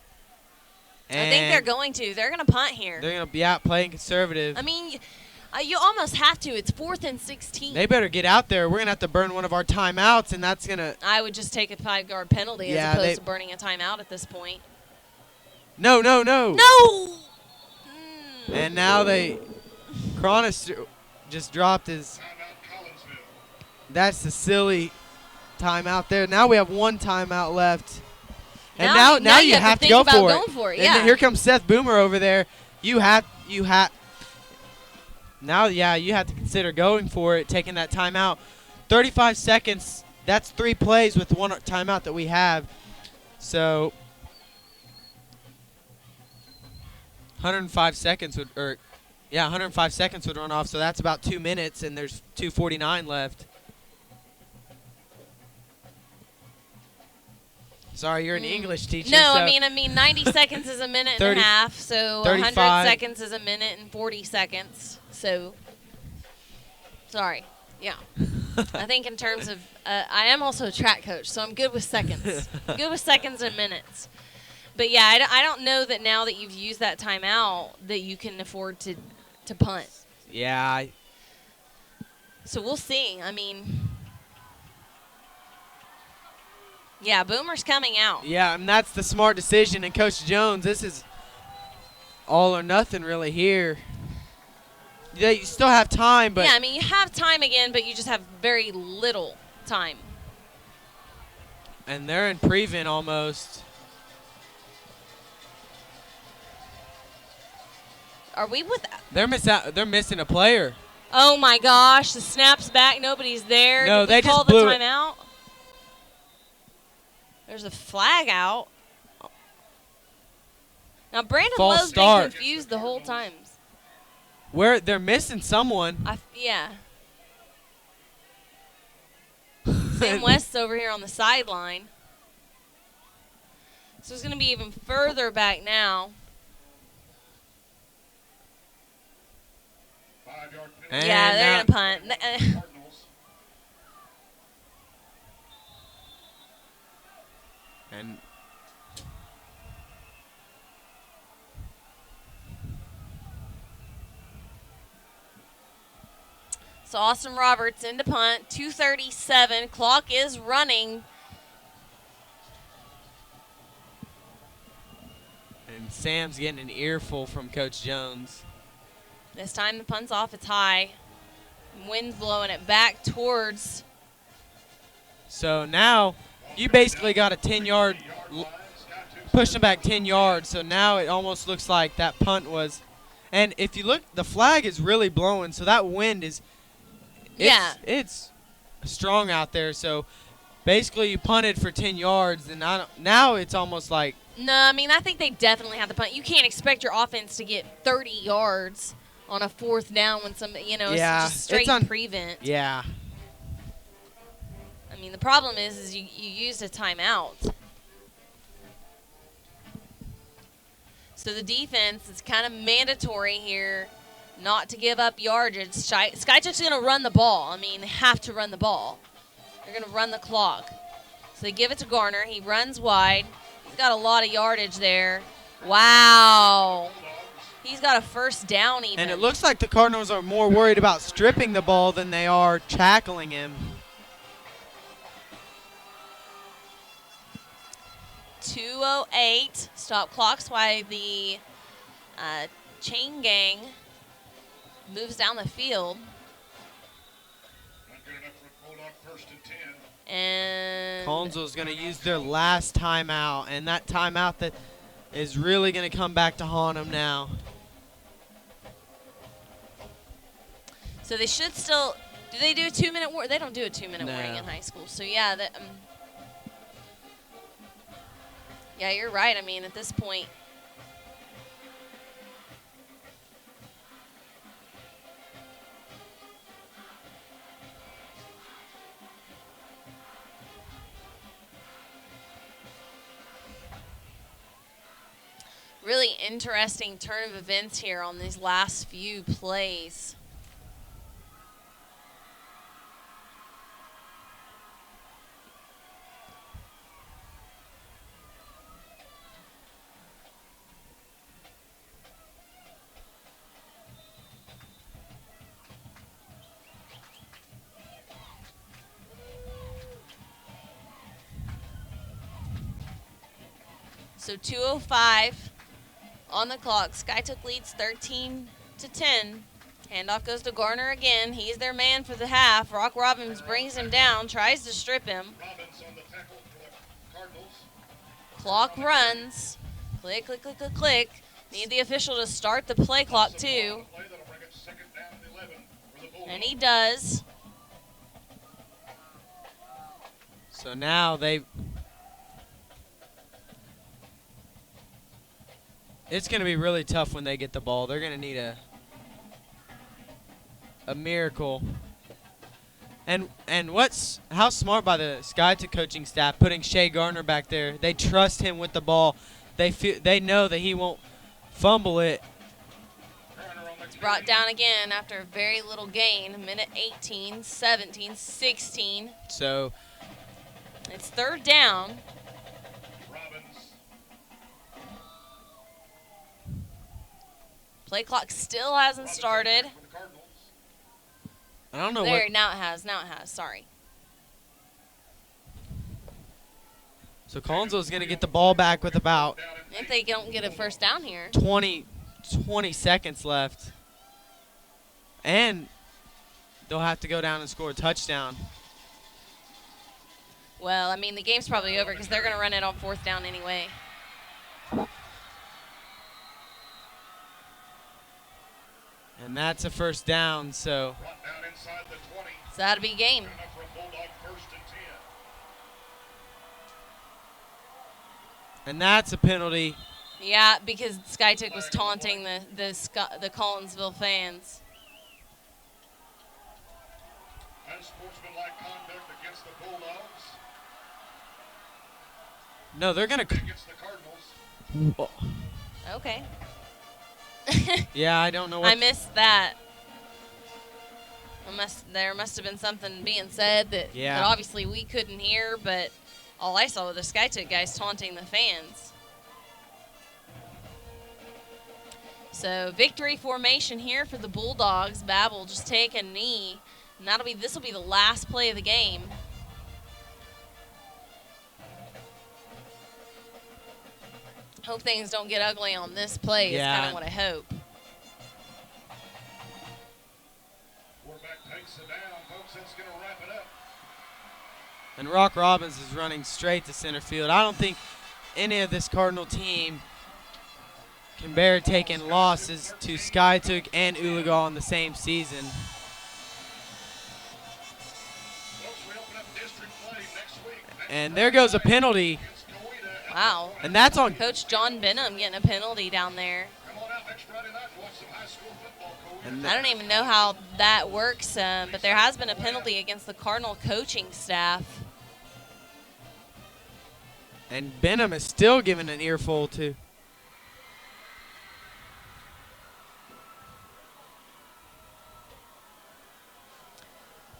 I think they're going to. They're going to punt here. They're going to be out playing conservative. I mean, you almost have to. It's 4th and 16. They better get out there. We're going to have to burn one of our timeouts, and that's going to – I would just take a 5-yard penalty Yeah, as opposed to burning a timeout at this point. No. No! And now Cronus just dropped his Timeout Collinsville. – that's the silly timeout there. Now we have 1 timeout left. And now you have to think go about for going it. for it, And yeah. then here comes Seth Boomer over there. You have now, yeah, you have to consider going for it, taking that timeout. 35 seconds. That's 3 plays with 1 timeout that we have. So 105 seconds would 105 seconds would run off. So that's about 2 minutes, and there's 2:49 left. Sorry, you're an English teacher. No, so I mean 90 seconds is a minute 30 and a half, so 35. 100 seconds is a minute and 40 seconds. So, sorry. Yeah. I think in terms of, I am also a track coach, so I'm good with seconds. Good with seconds and minutes. But yeah, I don't know that now that you've used that timeout that you can afford to punt. Yeah. So we'll see. I mean, yeah, Boomer's coming out. Yeah, and that's the smart decision. And Coach Jones, this is all or nothing really here. Yeah, you still have time, but Yeah, I mean, you have time again, but you just have very little time. and they're in prevent almost. Are we with? They're missing a player. Oh my gosh! The snap's back. Nobody's there. No, Did we they just call the blew it. timeout? There's a flag out. Now Brandon False Lowe's start. been confused the whole time. Where they're missing someone. Yeah. Sam West's over here on the sideline. So it's going to be even further back now. 5-yard penalty. And Yeah, they're now- going to punt. Cardinals. And So Austin Roberts into punt. 2:37. Clock is running. Sam's getting an earful from Coach Jones. This time the punt's off. It's high. Wind's blowing it back towards. So now you basically got a 10-yard push them back 10 yards. So now it almost looks like that punt was. And if you look, the flag is really blowing. So that wind is. It's strong out there. So basically you punted for 10 yards. And now it's almost like. No, I mean, I think they definitely have the punt. You can't expect your offense to get 30 yards on a 4th down when it's just straight prevent. Yeah. I mean, the problem is you used a timeout. So the defense is kind of mandatory here not to give up yardage. Skycheck's going to run the ball. I mean, they have to run the ball. They're going to run the clock. So they give it to Garner. He runs wide. He's got a lot of yardage there. Wow. He's got a first down even. And it looks like the Cardinals are more worried about stripping the ball than they are tackling him. 2:08 stop clocks while the chain gang moves down the field. Not good enough for a Bulldog 1st and 10. And Collinsville's going to use their last timeout, and that timeout that is really going to come back to haunt them now. so they should still. Do they do a 2-minute warning? They don't do a 2-minute No. warning in high school. So yeah, yeah, you're right. I mean, at this point, really interesting turn of events here on these last few plays. So 2:05 on the clock. Skytook leads 13-10. Handoff goes to Garner again. He's their man for the half. Rock Robbins brings him down, tries to strip him. Robbins on the tackle for the Cardinals. Clock runs. Click, click, click, click, click. Need the official to start the play clock too. Play that'll bring it 2nd down and 11 for the Bulldogs. And he does. So now it's going to be really tough when they get the ball. They're going to need a miracle. And how smart by the Skytook coaching staff putting Shea Garner back there. They trust him with the ball. They know that he won't fumble it. It's brought down again after a very little gain. Minute 18, 17, 16. So It's 3rd down. Robbins. Play clock still hasn't started. For the Cardinals. I don't know There, what. now it has. Sorry. So Collinsville's going to get the ball back with about If they don't get a first down here. 20 seconds left. And they'll have to go down and score a touchdown. Well, I mean, the game's probably over because they're going to run it on 4th down anyway. And that's a first down, so Brought down inside the 20. So that'll be game. Good enough for a Bulldog 1st and 10. and that's a penalty. Yeah, because Skytook was taunting the Collinsville fans. Unsportsmanlike conduct against the Bulldogs. No, they're going to Against the Cardinals. Okay. Yeah, I don't know what I missed that. There must have been something being said that obviously we couldn't hear, but all I saw were the Skytook guys taunting the fans. So victory formation here for the Bulldogs. Babel just take a knee, and this will be the last play of the game. Hope things don't get ugly on this play. Is kind of what I hope. Quarterback takes it down, folks. That's going to wrap it up. And Rock Robbins is running straight to center field. I don't think any of this Cardinal team can bear taking losses to Skytook and Oologah in the same season. Folks, we open up district play next week. And there goes a penalty. Against Coweta. Wow. And that's on Coach John Benham getting a penalty down there. Come on out next Friday night and watch some high school football, Coweta. and I don't even know how that works, but there has been a penalty against the Cardinal coaching staff. and Benham is still giving an earful to. So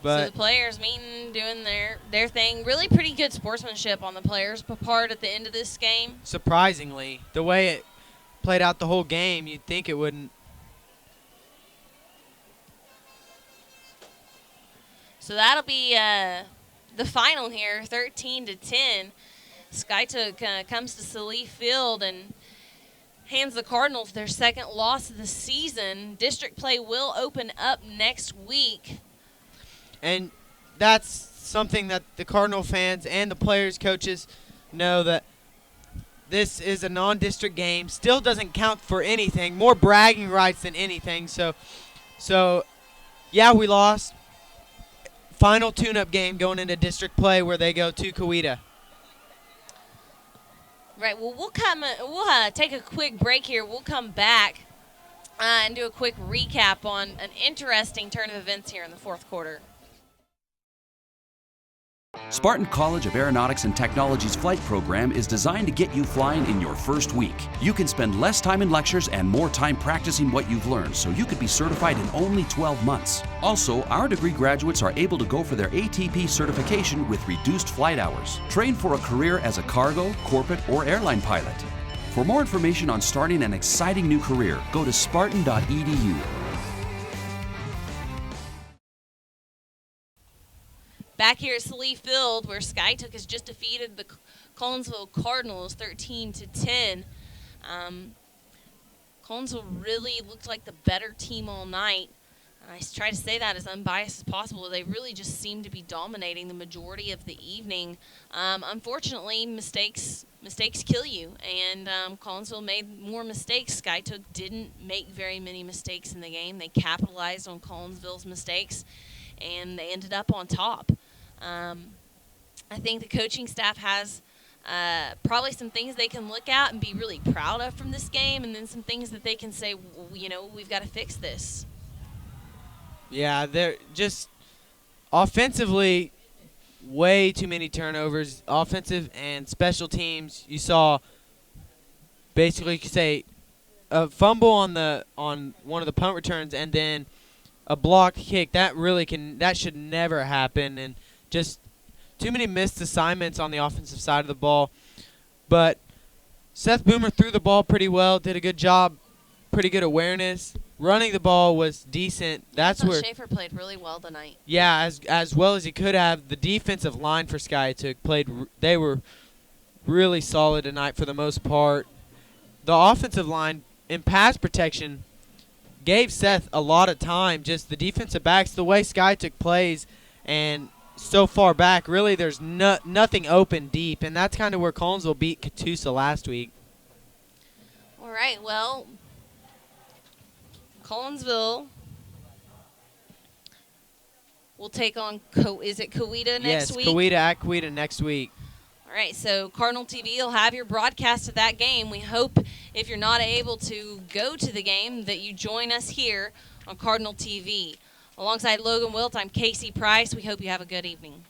But the players meeting, doing their thing. Really pretty good sportsmanship on the players' part at the end of this game. surprisingly, the way it played out the whole game, you'd think it wouldn't. So that'll be the final here, 13-10. Skytook comes to Salif Field and hands the Cardinals their second loss of the season. District play will open up next week. And that's something that the Cardinal fans and the players, coaches know, that this is a non-district game. Still doesn't count for anything. More bragging rights than anything. So yeah, we lost. Final tune-up game going into district play where they go to Coweta. Right. Well, we'll take a quick break here. We'll come back and do a quick recap on an interesting turn of events here in the fourth quarter. Spartan College of Aeronautics and Technology's flight program is designed to get you flying in your first week. You can spend less time in lectures and more time practicing what you've learned, so you could be certified in only 12 months. Also, our degree graduates are able to go for their ATP certification with reduced flight hours. Train for a career as a cargo, corporate, or airline pilot. For more information on starting an exciting new career, go to spartan.edu. Back here at Salif Field, where Skytook has just defeated the Collinsville Cardinals 13-10. Collinsville really looked like the better team all night. I try to say that as unbiased as possible. They really just seemed to be dominating the majority of the evening. Unfortunately, mistakes kill you, and Collinsville made more mistakes. Skytook didn't make very many mistakes in the game. They capitalized on Collinsville's mistakes, and they ended up on top. I think the coaching staff has probably some things they can look at and be really proud of from this game, and then some things that they can say, well, we've got to fix this. Yeah, they're just offensively way too many turnovers. Offensive and special teams, you saw basically, you could say, a fumble on one of the punt returns and then a blocked kick. That should never happen, and just too many missed assignments on the offensive side of the ball. But Seth Boomer threw the ball pretty well, did a good job, pretty good awareness. Running the ball was decent. That's where Schaefer played really well tonight. Yeah, as well as he could have. The defensive line for Skytook they were really solid tonight for the most part. The offensive line in pass protection gave Seth a lot of time. Just the defensive backs, the way Skytook plays, and so far back, really there's nothing open deep, and that's kind of where Collinsville beat Catoosa last week. All right, well, Collinsville will take on, is it Coweta next week? Yes, Coweta at Coweta next week. All right, so Cardinal TV will have your broadcast of that game. We hope if you're not able to go to the game that you join us here on Cardinal TV. Alongside Logan Wilt, I'm Casey Price. We hope you have a good evening.